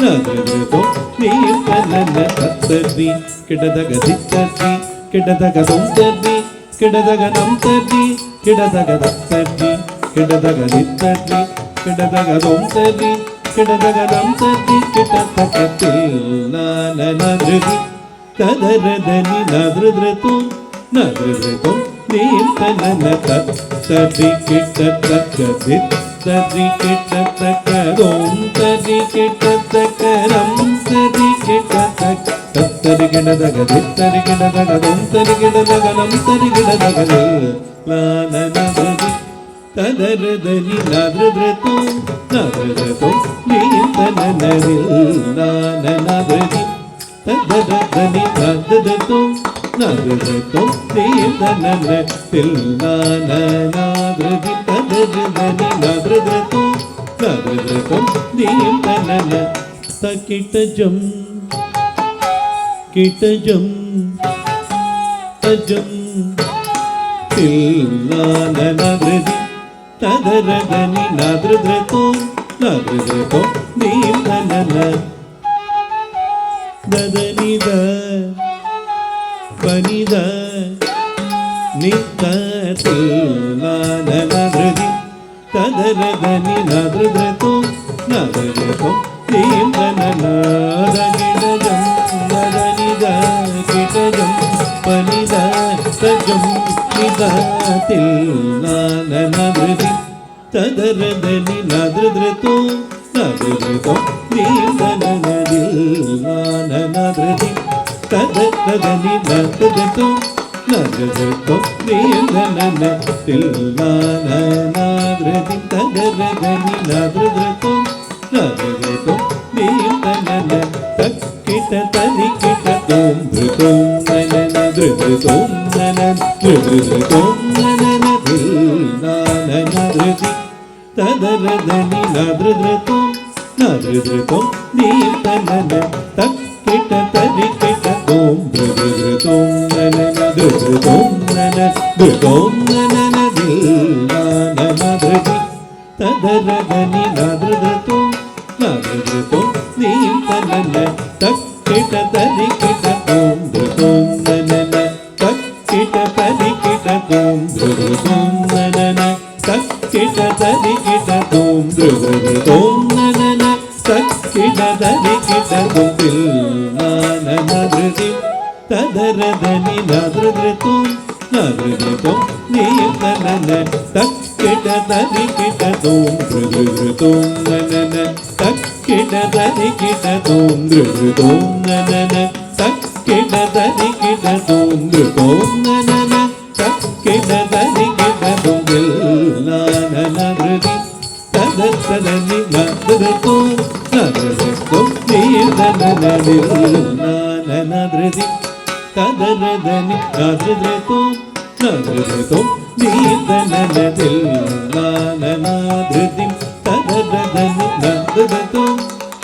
Speaker 3: നാദ്രദ്രതോ നീർതനന തത്തരി കിട്ട തക ധിത്തരി കിട്ട തക ഓം തരി കിട്ട തക നം തരി കിട്ട തക തത്തരി കിട്ട തക ധിത്തരി കിട്ട തക ഓം തരി കിട്ട തക നം തരി കിട്ട തക ദില്ലാന നാദ്രതി തദരദനി നാദ്രദ്രതോ നാദ്രദ്രതോ നീർതനന തത്തരി കിട്ട തക ധിത്തരി കിട്ട തക ഓം തരി കിട്ട തക നം തരി കിട്ട തക തത്തരി കിട്ട തക ധിത്തരി കിട്ട തക ഓം തരി കിട്ട തക നം തരി കിട്ട തക ദില്ലാന നാദ്രതി തദരദനി നാദ്രദ്രതോ നാദ്രദ്രതോ നീർതനന ദില്ലാന നാദ്രതി തദരദനി നാദ്രദ്രതോ നാദ്രദ്രതോ നീർതനന ദില്ലാന നാദ്രതി തദരദനി നാദ്രദ്രതോ നാദ്രദ്രതോ നീർതനന തകിടജം കിടജം തജം ദില്ലാന നാദ്രതി തദരദനി നാദ്രദ്രതോ നാദ്രദ്രതോ നീർതനന ദദനിദ പനിദ നിത്ത ദില്ലാന നാദ്രതി തദരദനി നാദ്രദ്രതോ നാദ്രദ്രതോ നീർതനന ദകിടജം ദദനിദ കിടജം പനിദ തജം നിദ ദില്ലാന നാദ്രതി തദരദനി നാദ്രദ്രതോ നാദ്രദ്രതോ നീർതനന ദില്ലാന നാദ്രതി തദരദനി നാദ്രദ്രതോ നാദ്രദ്രതോ നീർതനന ദില്ലാന നാദ്രതി തദരദനി നാദ്രദ്രതോ നാദ്രദ്രതോ നീർതനന തക്കിട തരി കിട തോം ധൃതോം നനന ധൃതോം നനന ധൃതോം നനന ദില്ലാന നാദ്രതി തദരദനി നാദ്രദ്രതോ നാദ്രദ്രതോ നീർതനന തക്കിട തരി കിട തോം ധൃതോം നനന ധൃതോം നനന ധൃതോം നനന ദില്ലാന നാദ്രതി തദരദനി നാദ്രദ്രതോ നാദ്രദ്രതോ നീർതനന തക്കിട തരി കിട തോം ധൃതോം നനന തക്കിട തരി കിട തോം ധൃതോം നനന തക്കിട തരി കിട തോം ധൃതോം നനന തക്കിട തരി കിട തോം ദില്ലാന നാദ്രതി തദരദനി നാദ്രദ്രതോ നാദ്രദ്രതോ നീർതനന തക്കിട തരി കിട തോം ധൃതോം നനന തക്കിട തരി കിട തോം ധൃതോം നനന തക്കിട തരി കിട തോം ധൃതോം നനന തക്കിട തരി കിട തോം ദില്ലാന നാദ്രതി തദരദനി നാദ്രതോ നാദ്രതോ നീർതനന ദില്ലാന നാദ്രതി തദരദനി നാദ്രതോ നാദ്രതോ നീർതനന ദില്ലാന നാദ്രതി തദരദനി നാദ്രതോ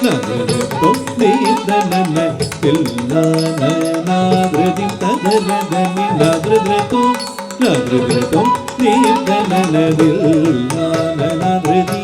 Speaker 3: നാദ്രതോ നീർതനന ദില്ലാന നാദ്രതി തദരദനി നാദ്രതോ നാദ്രതോ നീർതനന ദില്ലാന നാദ്രതി.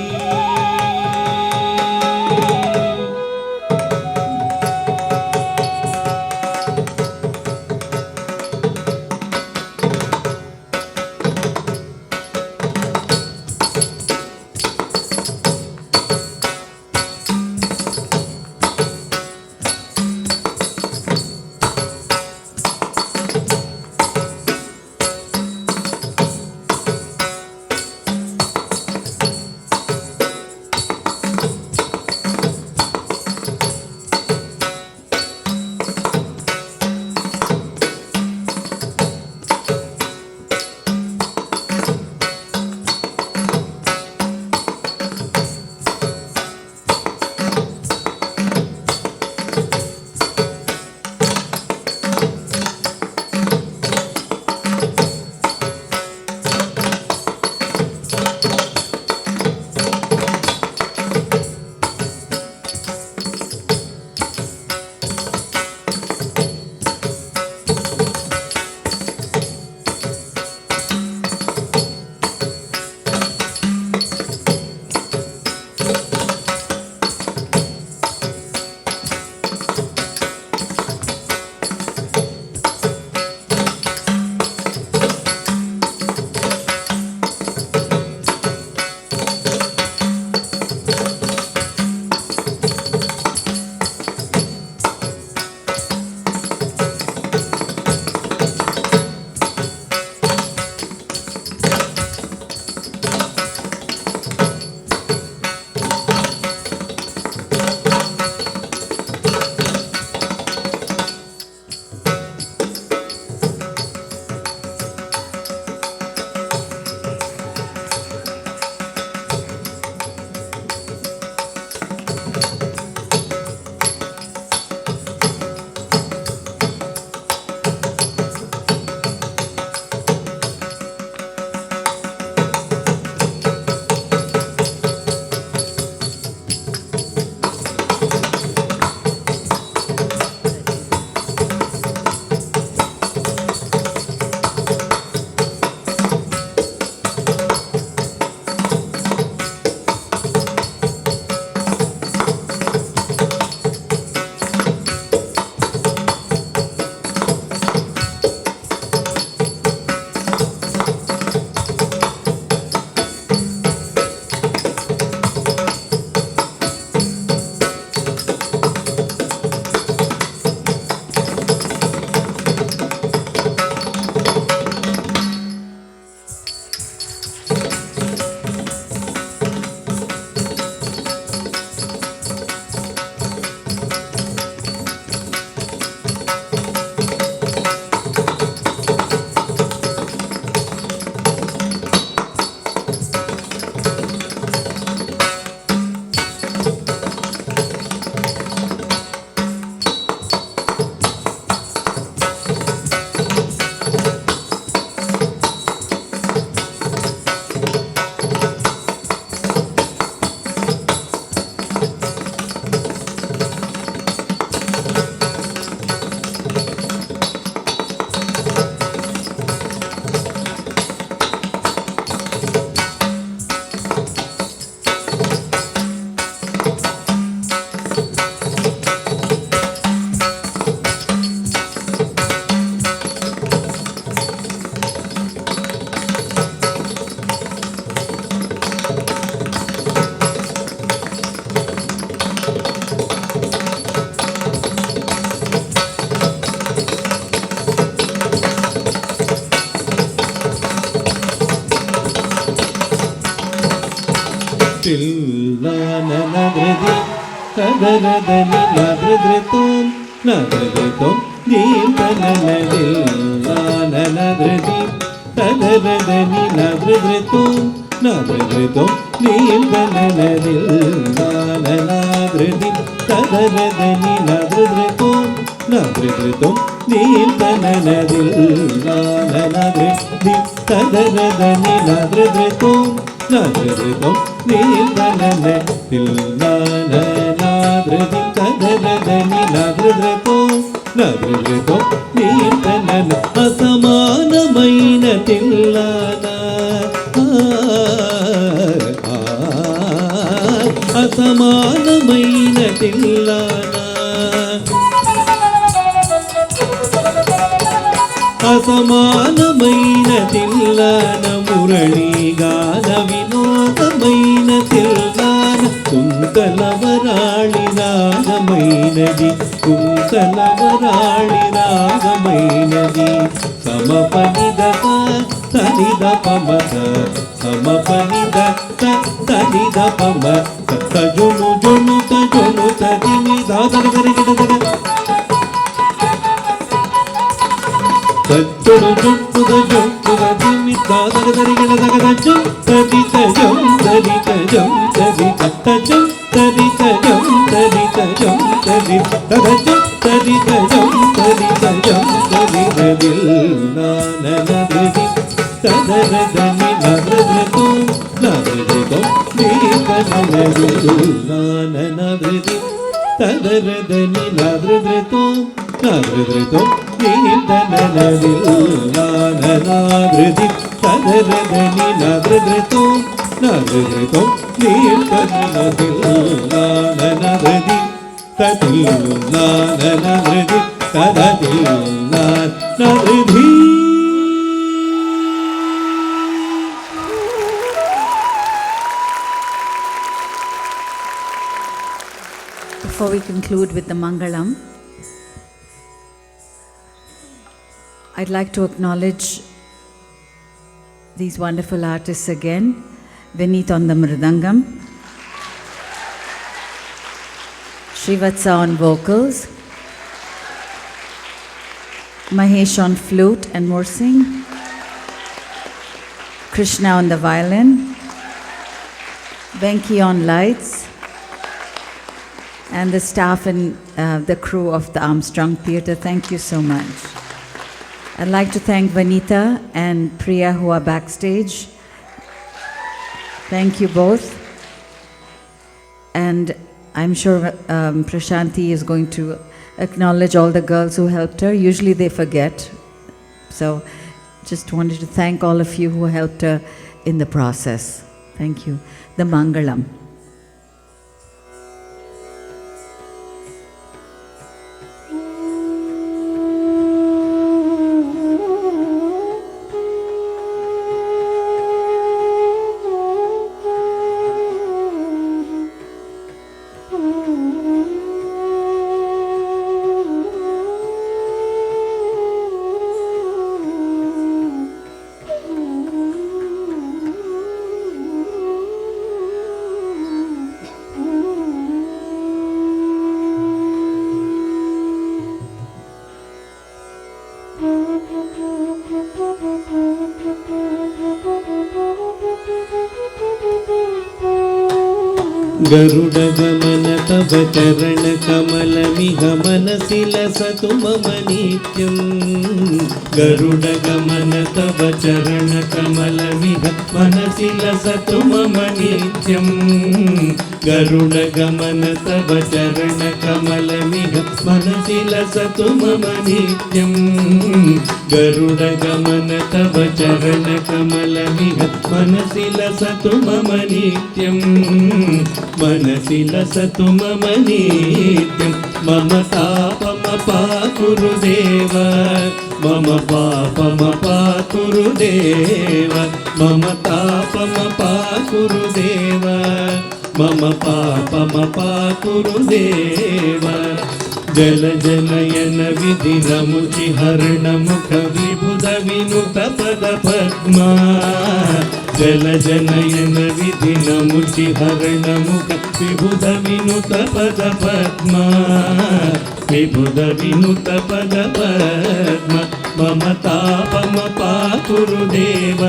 Speaker 3: ತಿಲ್ಲಾನನದೃದಿ ತದರದನಿ ನದೃದ್ರತೋಂ ನದೃದ್ರತೋಂ ದೀರ್ಘನನದಿಲ್ಲಾನನದೃದಿ ತದರದನಿ ನದೃದ್ರತೋಂ ನದೃದ್ರತೋಂ ದೀರ್ಘನನದಿಲ್ಲಾನನದೃದಿ ತದರದನಿ ನದೃದ್ರತೋಂ ನದೃದ್ರತೋಂ ದೀರ್ಘನನದಿಲ್ಲಾನನದೃದಿ ತದರದನಿ ನದೃದ್ರತೋಂ ನದೃದ್ರತೋಂ ದೀರ್ಘನನದಿಲ್ಲಾನನದೃದಿ ತದರದನಿ ನದೃದ್ರತೋಂ నదృతో నీతనన అసమానమైన తిల్లాన అసమానమైన తిల్లాన అసమానమైన తిల్లాన మురళీ గాన వినోదమైన తిల్లాన కుంతలవరాళి రాగమైనది కుంతలవరాళి రాగమైనది సమపనిద సనిద పమద సమపనిద సనిద పమ తజును జును తజును తదిమి దాదగరిగిడదగ తజ్జును జుట్టుద జుట్టుద దిమి దాదగరిగిడదగ జం తది తజం తది తజం తది తజం తది తజం తది తజం తది తజం తది తజం తది తజం తది తదిల్లాననదృది తదరదని నదృద్రతోం నదృద్రతోం దీర్ఘననదిల్లాననదృది తదరదని నదృద్రతోం నదృద్రతోం దీర్ఘననదిల్లాననదృది తదరదని నదృద్రతోం నదృద్రతోం దీర్ఘననదిల్లాననదృది తదిల్లాననదృది తదదిల్లానదృది.
Speaker 2: Before we conclude with the Mangalam, I'd like to acknowledge these wonderful artists again. Vineet on the Mridangam, Srivatsa on vocals, Mahesh on flute and morsing, Krishna on the violin, Venki on lights, and the staff and the crew of the Armstrong Theatre. Thank you so much. I'd like to thank Vanita and Priya who are backstage. Thank you both. And I'm sure Prashanthi is going to acknowledge all the girls who helped her. Usually they forget. So just wanted to thank all of you who helped her in the process. Thank you. The Mangalam.
Speaker 3: गरुडगमन तव चरण कमलमिह मनसि लसतु मम नित्यं गरुडगमन तव चरण कमलमिह मनसि लसतु मम नित्यं गरुडगमन तव चरण कमलमिह मनसि लसतु मम नित्यं गरुडगमन तव चरण कमलमिह मनसि लसतु मम नित्यं मनसि लसतु मम नित्यं मम तापमपाकुरुदेव मम पापमपाकुरुदेव मम तापमपाकुरुदेव मम पापमपाकुरुदेव जल जनयन विधिरमुचि हरणमुख विबुध विनुत पद पद्मा जल जनयन विधि नमुचि हरण मुख विबुध विनुत पद पद्मा विबुध विनुत पद पद्मा मम तापम पाकुरुदेव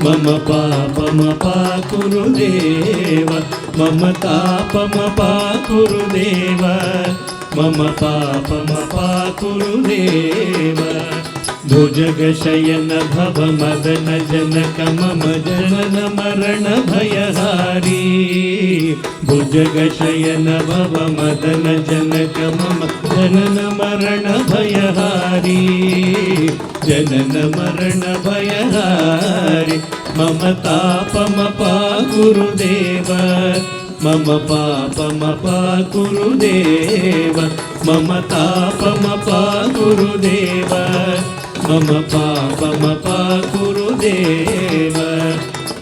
Speaker 3: मम पापम पाकुरुदेव मम तापम पाकुरुदेव मम पापम पाकुरुदेव भुजगशयन भव मदन जनक मम जनन मरण भयहारी भुजगशयन भव मदन जनक मम जनन मरण भयहारी जनन मरण भयहारी मम तापम पाकुरुदेव मम पापम पाकुरुदेव मम तापम पाकुरुदेव मम पापम पाकुरुदेव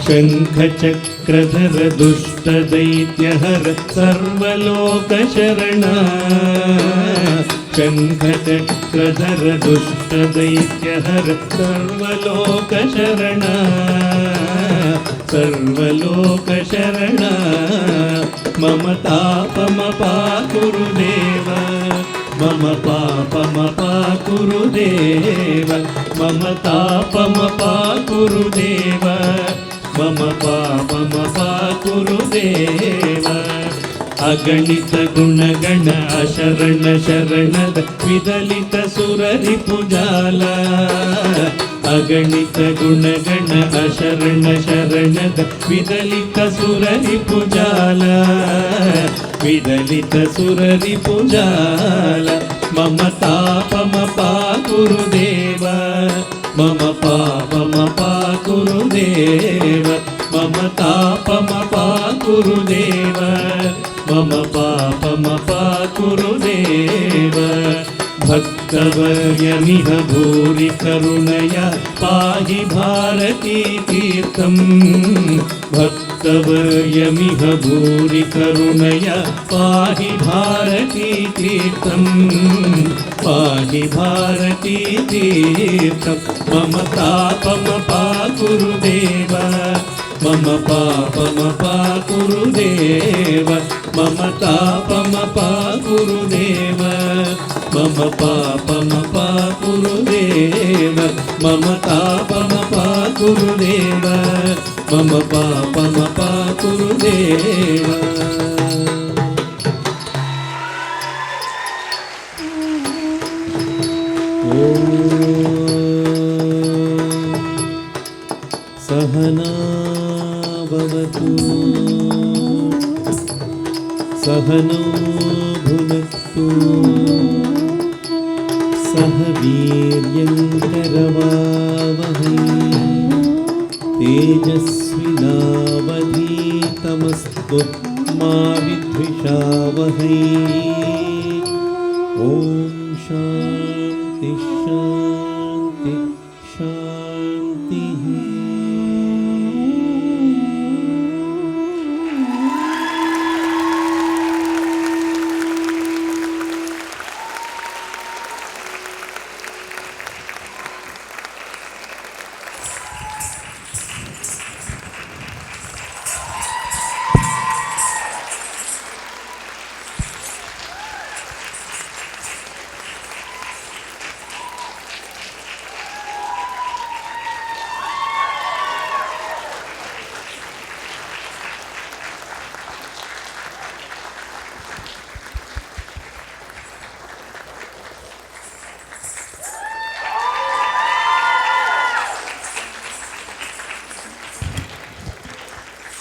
Speaker 3: शङ्खचक्रधर दुष्टदैत्यहर सर्वलोकशरणा शङ्खचक्रधर दुष्टदैत्यहर सर्वलोकशरणा सर्वलोकशरणा मम तापम पाकुरुदेव मम पापम पाकुरुदेव मम तापम पाकुरुदेव मम पापम पाकुरुदेव अगणित गुणगण अशरण शरणद विदलित सुररिपुजाल अगणित गुणगण अशरण शरणद विदलित सुररिपुजाल विदलित सुररिपुजाल मम तापम पाकुरुदेव मम पापम पाकुरुदेव मम तापम पाकुरुदेव मम पापम पाकुरुदेव भक्तवर्यमिह भूरि करुणया पाहि भारती तीर्थम् भक्तवर्यमिह भूरि करुणया पाहि भारती तीर्थम् पाहि भारती तीर्थम् मम तापम पाकुरुदेव मम पापम पाकुरुदेव मम तापम पाकुरुदेव मम पापम पाकुरुदेव मम तापम पाकुरुदेव मम पापम पाकुरुदेव सहना भवतु सहनो भुनक्तु सह वीर्यङ्करवावहै तेजस्विनावधीतमस्तु मा विद्विषावहै ॐ शान्ति शान्ति शान्तिः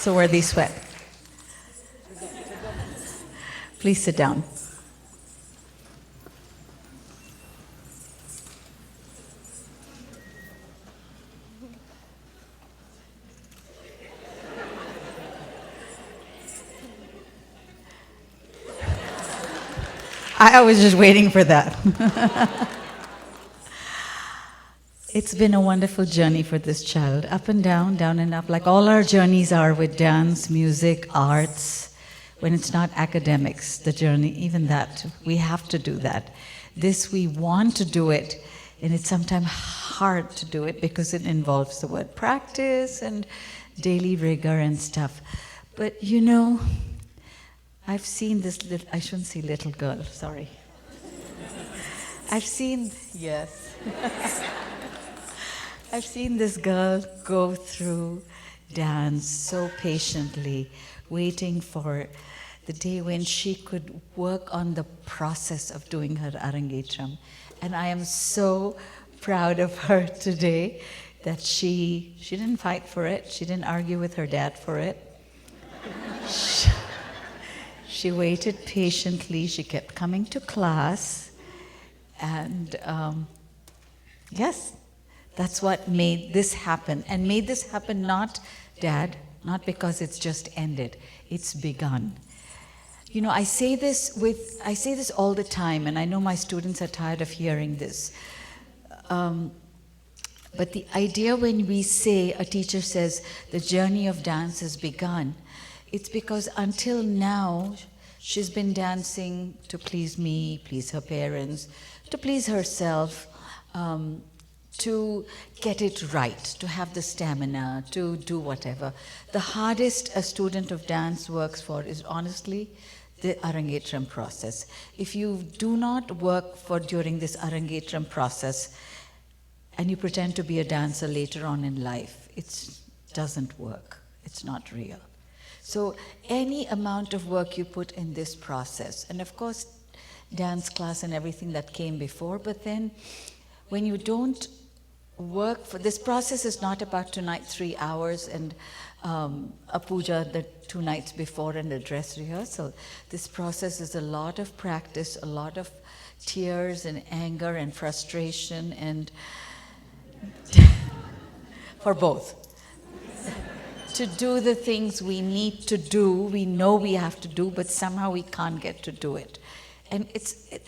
Speaker 2: So where they sweat. Please sit down. I was just waiting for that. It's been a wonderful journey for this child, up and down and up, like all our journeys are with dance, music, arts. When it's not academics, the journey, even that, we have to do that. This, we want to do it And it's sometimes hard to do it because it involves the word practice and daily rigor and stuff. But you know, I've seen this little, I shouldn't say little girl, sorry. I've seen, yes. I've seen this girl go through dance so patiently, waiting for the day when she could work on the process of doing her Arangetram. And I am so proud of her today that she didn't fight for it, she didn't argue with her dad for it. She waited patiently, she kept coming to class, and yes, that's what made this happen. And made this happen not, Dad, not because it's just ended, it's begun. You know, I say this all the time, and I know my students are tired of hearing this. But the idea when we say, a teacher says, the journey of dance has begun, it's because until now, she's been dancing to please me, please her parents, to please herself, to get it right, to have the stamina, to do whatever. The hardest a student of dance works for is honestly the Arangetram process. If you do not work for during this Arangetram process and you pretend to be a dancer later on in life, it doesn't work. It's not real. So any amount of work you put in this process, and of course dance class and everything that came before, but then when you don't work for this process is not about tonight 3 hours and a puja the 2 nights before and a dress rehearsal. This process is a lot of practice, a lot of tears and anger and frustration and for both. To do the things we need to do, we know we have to do, but somehow we can't get to do it. And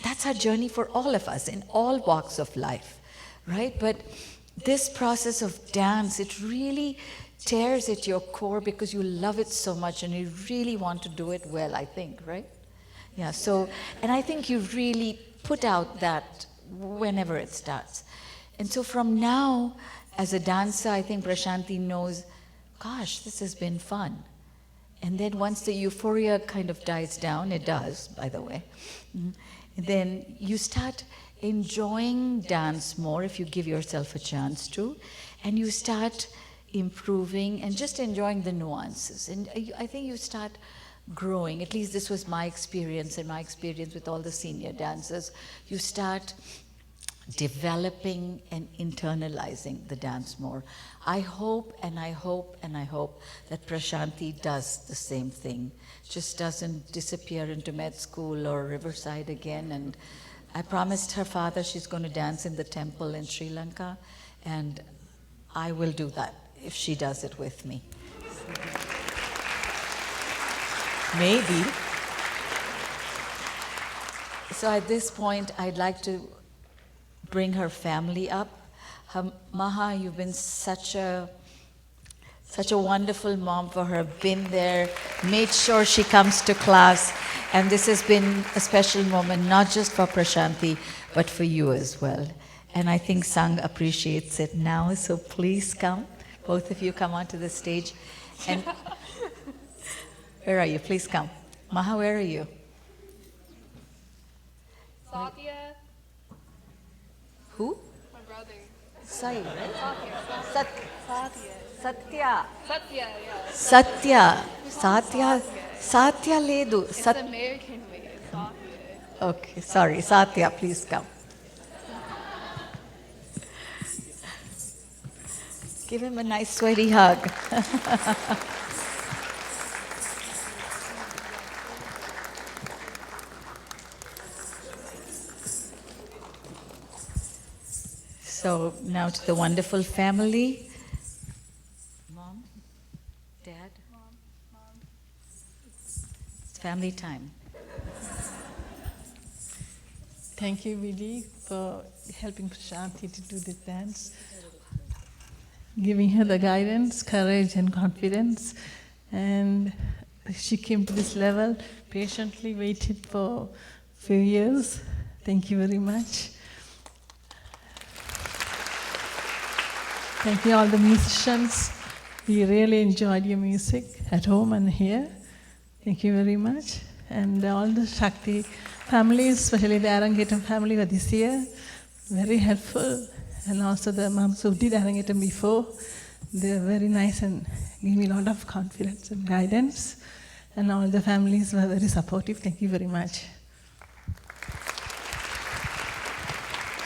Speaker 2: that's our journey for all of us in all walks of life, right? But this process of dance, it really tears at your core because you love it so much and you really want to do it well, I think, right? Yeah, so, and I think you really put out that whenever it starts. And so from now, as a dancer, I think Prashanthi knows, gosh, this has been fun. And then once the euphoria kind of dies down, it does, by the way, then you start enjoying dance more if you give yourself a chance to, and you start improving and just enjoying the nuances. And I think you start growing, at least this was my experience and my experience with all the senior dancers. You start developing and internalizing the dance more. I hope and I hope and I hope that Prashanthi does the same thing, just doesn't disappear into med school or Riverside again. And I promised her father she's going to dance in the temple in Sri Lanka, and I will do that if she does it with me. Maybe. So at this point, I'd like to bring her family up. Maha, you've been such a wonderful mom for her, been there, made sure she comes to class, and this has been a special moment, not just for Prashanthi, but for you as well. And I think Sangh appreciates it now, so please come. Both of you come onto the stage. And where are you? Please come. Maha, where are you?
Speaker 4: Satya,
Speaker 2: Who?
Speaker 4: my brother.
Speaker 2: Sai, right?
Speaker 4: Satya.
Speaker 2: Satya.
Speaker 4: Satya, yeah.
Speaker 2: Satya ledu.
Speaker 4: It's American way, Satya.
Speaker 2: Okay, sorry. Satya, please come. Give him a nice sweaty hug. So now to the wonderful family. Mom, Dad. It's family time.
Speaker 8: Thank you, Vidhi, for helping Prashanthi to do this dance, giving her the guidance, courage, and confidence. And she came to this level, patiently waited for a few years. Thank you very much. Thank you all the musicians. We really enjoyed your music at home and here. Thank you very much. And all the Shakti families, especially the Arangetram family were this year, very helpful. And also the moms who did Arangetram before, they were very nice and gave me a lot of confidence and guidance. And all the families were very supportive. Thank you very much.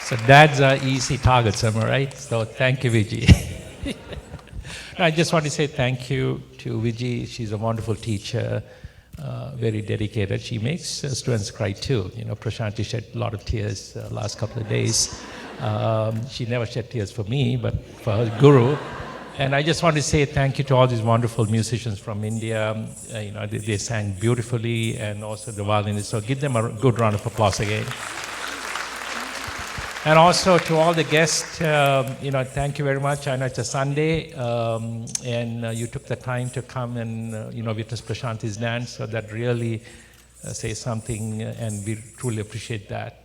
Speaker 9: So dads are easy targets, am I right? So thank you, Vijay. I just want to say thank you to Vijay. She's a wonderful teacher, very dedicated. She makes students cry too. You know, Prashanthi shed a lot of tears last couple of days. She never shed tears for me, but for her guru. And I just want to say thank you to all these wonderful musicians from India. You know, they sang beautifully, and also the violinists. So give them a good round of applause again. And also to all the guests, you know, thank you very much. I know it's a Sunday, and you took the time to come and, you know, witness Prashanthi's dance. So that really says something, and we truly appreciate that.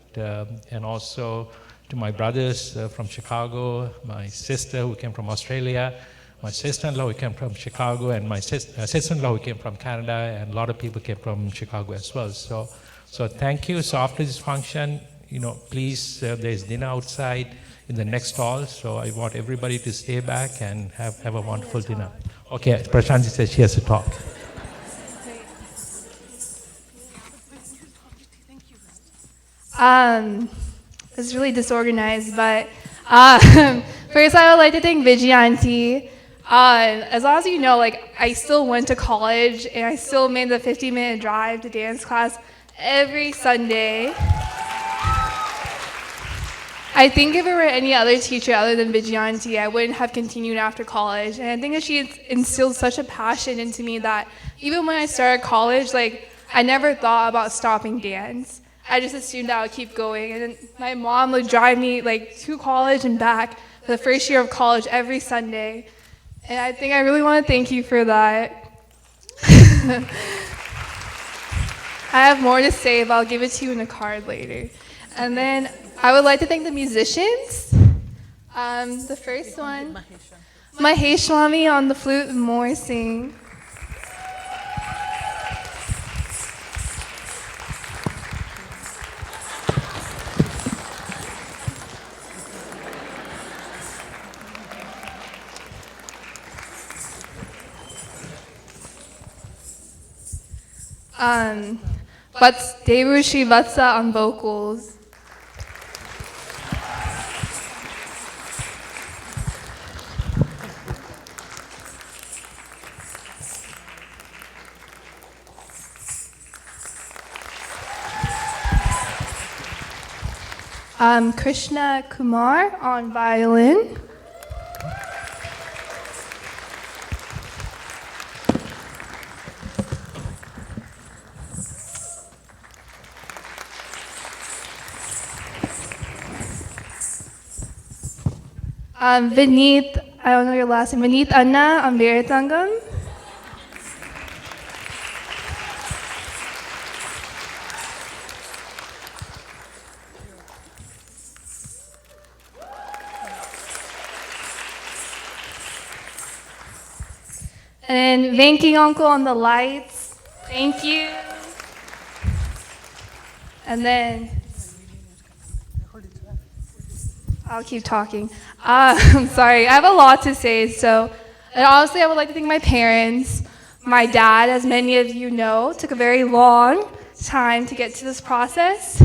Speaker 9: And also to my brothers from Chicago, my sister who came from Australia, my sister-in-law who came from Chicago, and my sister-in-law who came from Canada, and a lot of people came from Chicago as well. So thank you. So after this function, you know, please, there's dinner outside in the next stall, so I want everybody to stay back and have a wonderful dinner. Okay, Prashanthi says she has to talk.
Speaker 4: It's really disorganized, but first I would like to thank Vijay Auntie. As long as you know, like, I still went to college and I still made the 50-minute drive to dance class every Sunday. I think if it were any other teacher other than Vijay Auntie, I wouldn't have continued after college. And I think that she instilled such a passion into me that even when I started college, like, I never thought about stopping dance. I just assumed I would keep going. And then my mom would drive me, like, to college and back for the first year of college every Sunday. And I think I really want to thank you for that. I have more to say, but I'll give it to you in a card later. And then I would like to thank the musicians. The first one, Mahesh Swami on the flute and Moore sing. But Devu Srivatsa on vocals. Krishna Kumar on violin. Vineet, I don't know your last name, Vineet Anna on Veritangam. And Venki Uncle on the lights. Thank you. And then I'll keep talking. I'm sorry, I have a lot to say. And honestly, I would like to thank my parents. My dad, as many of you know, took a very long time to get to this process.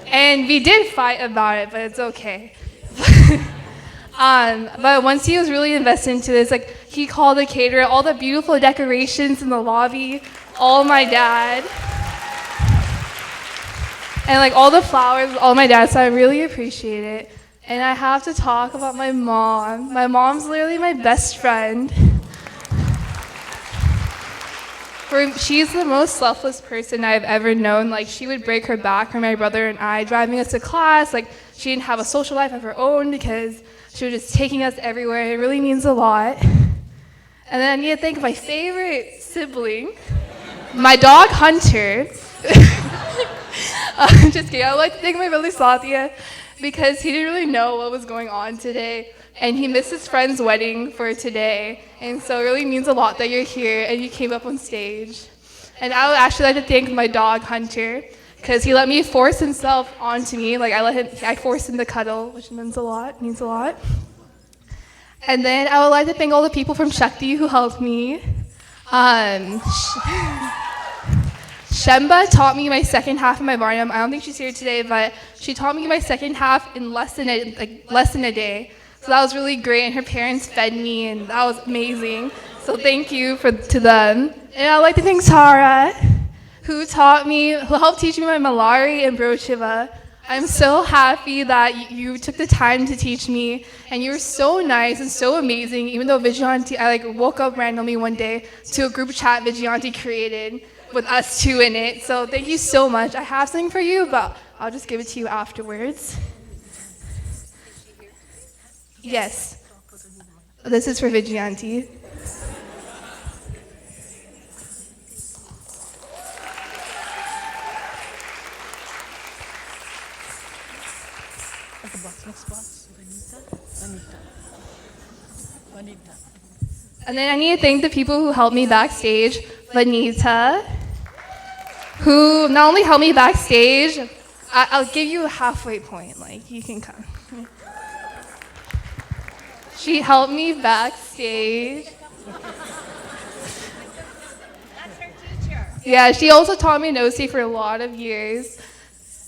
Speaker 4: And we did fight about it, but it's okay. But once he was really invested into this, like, he called the caterer, all the beautiful decorations in the lobby, all my dad. And like all the flowers, all my dad, so I really appreciate it. And I have to talk about my mom. My mom's literally my best friend. She's the most selfless person I've ever known. Like, she would break her back for my brother and I, driving us to class. Like, she didn't have a social life of her own because she was just taking us everywhere. It really means a lot. And then I need to thank my favorite sibling, my dog Hunter. Just kidding. I would like to thank my brother Satya. because he didn't really know what was going on today. And he missed his friend's wedding for today. And so it really means a lot that you're here and you came up on stage. And I would actually like to thank my dog, Hunter, because he let me force himself onto me. Like I forced him to cuddle, which means a lot. And then I would like to thank all the people from Shakti who helped me. Shemba taught me my second half of my Varnam. I don't think she's here today, but she taught me my second half in less than a day. So that was really great, and her parents fed me, and that was amazing. So thank you to them. And I'd like to thank Tara, who helped teach me my Malari and Brochiva. I'm so happy that you took the time to teach me, and you were so nice and so amazing, even though Vijayanti, I woke up randomly one day to a group chat Vijayanti created with us two in it. So thank you so much. I have something for you, but I'll just give it to you afterwards. Yes. This is for Vijayanti. And then I need to thank the people who helped me backstage. Vanita, who not only helped me backstage, I'll give you a halfway point, like you can come. She helped me backstage.
Speaker 7: That's her teacher.
Speaker 4: Yeah, she also taught me Nosi for a lot of years.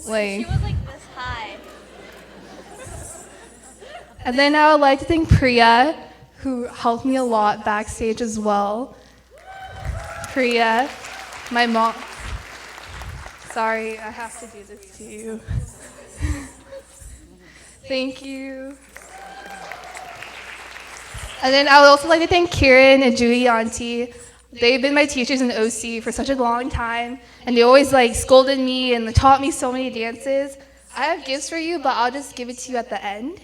Speaker 7: She was like this high.
Speaker 4: And then I would like to thank Priya, who helped me a lot backstage as well. Priya, my mom. Sorry, I have to do this to you. Thank you. And then I would also like to thank Kieran and Judy Auntie. They've been my teachers in OC for such a long time, and they always scolded me and taught me so many dances. I have gifts for you, but I'll just give it to you at the end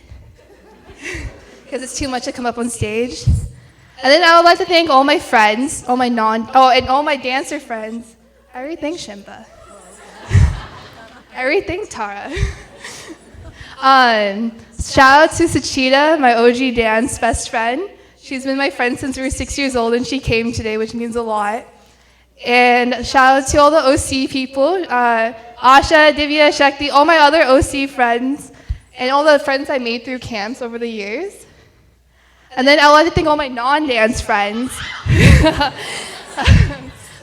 Speaker 4: because it's too much to come up on stage. And then I would like to thank all my friends, and all my dancer friends. I already thanked Shimba. I already thanked Tara. Shout out to Sachita, my OG dance best friend. She's been my friend since we were 6 years old, and she came today, which means a lot. And shout out to all the OC people, Asha, Divya, Shakti, all my other OC friends, and all the friends I made through camps over the years. And then I would like to thank all my non-dance friends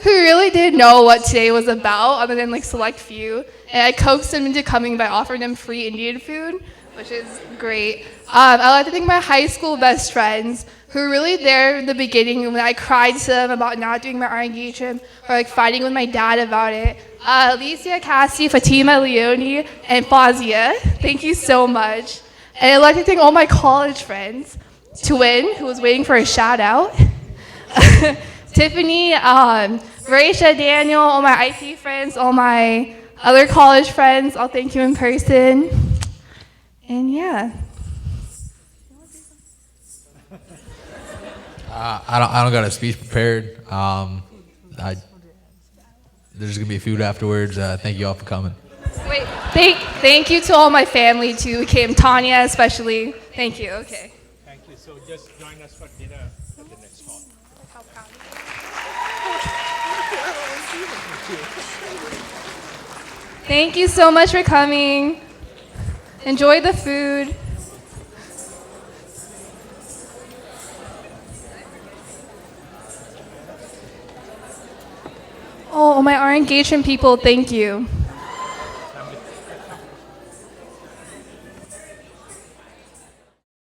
Speaker 4: who really didn't know what today was about, other than select few. And I coaxed them into coming by offering them free Indian food, which is great. I'd like to thank my high school best friends who were really there in the beginning when I cried to them about not doing my Arangetram or fighting with my dad about it. Alicia, Cassie, Fatima, Leonie, and Fazia, thank you so much. And I'd like to thank all my college friends. Twin, who was waiting for a shout out. Tiffany, Raisha, Daniel, all my IT friends, all my other college friends, I'll thank you in person. And yeah.
Speaker 10: I don't got a speech prepared. There's gonna be food afterwards. Thank you all for coming.
Speaker 4: Wait, thank you to all my family too who came, Tanya especially. Thank you. Okay.
Speaker 9: Thank you. So just join us for dinner at the next hall.
Speaker 4: Thank you so much for coming. Enjoy the food. Oh, my Arangetram people, thank you.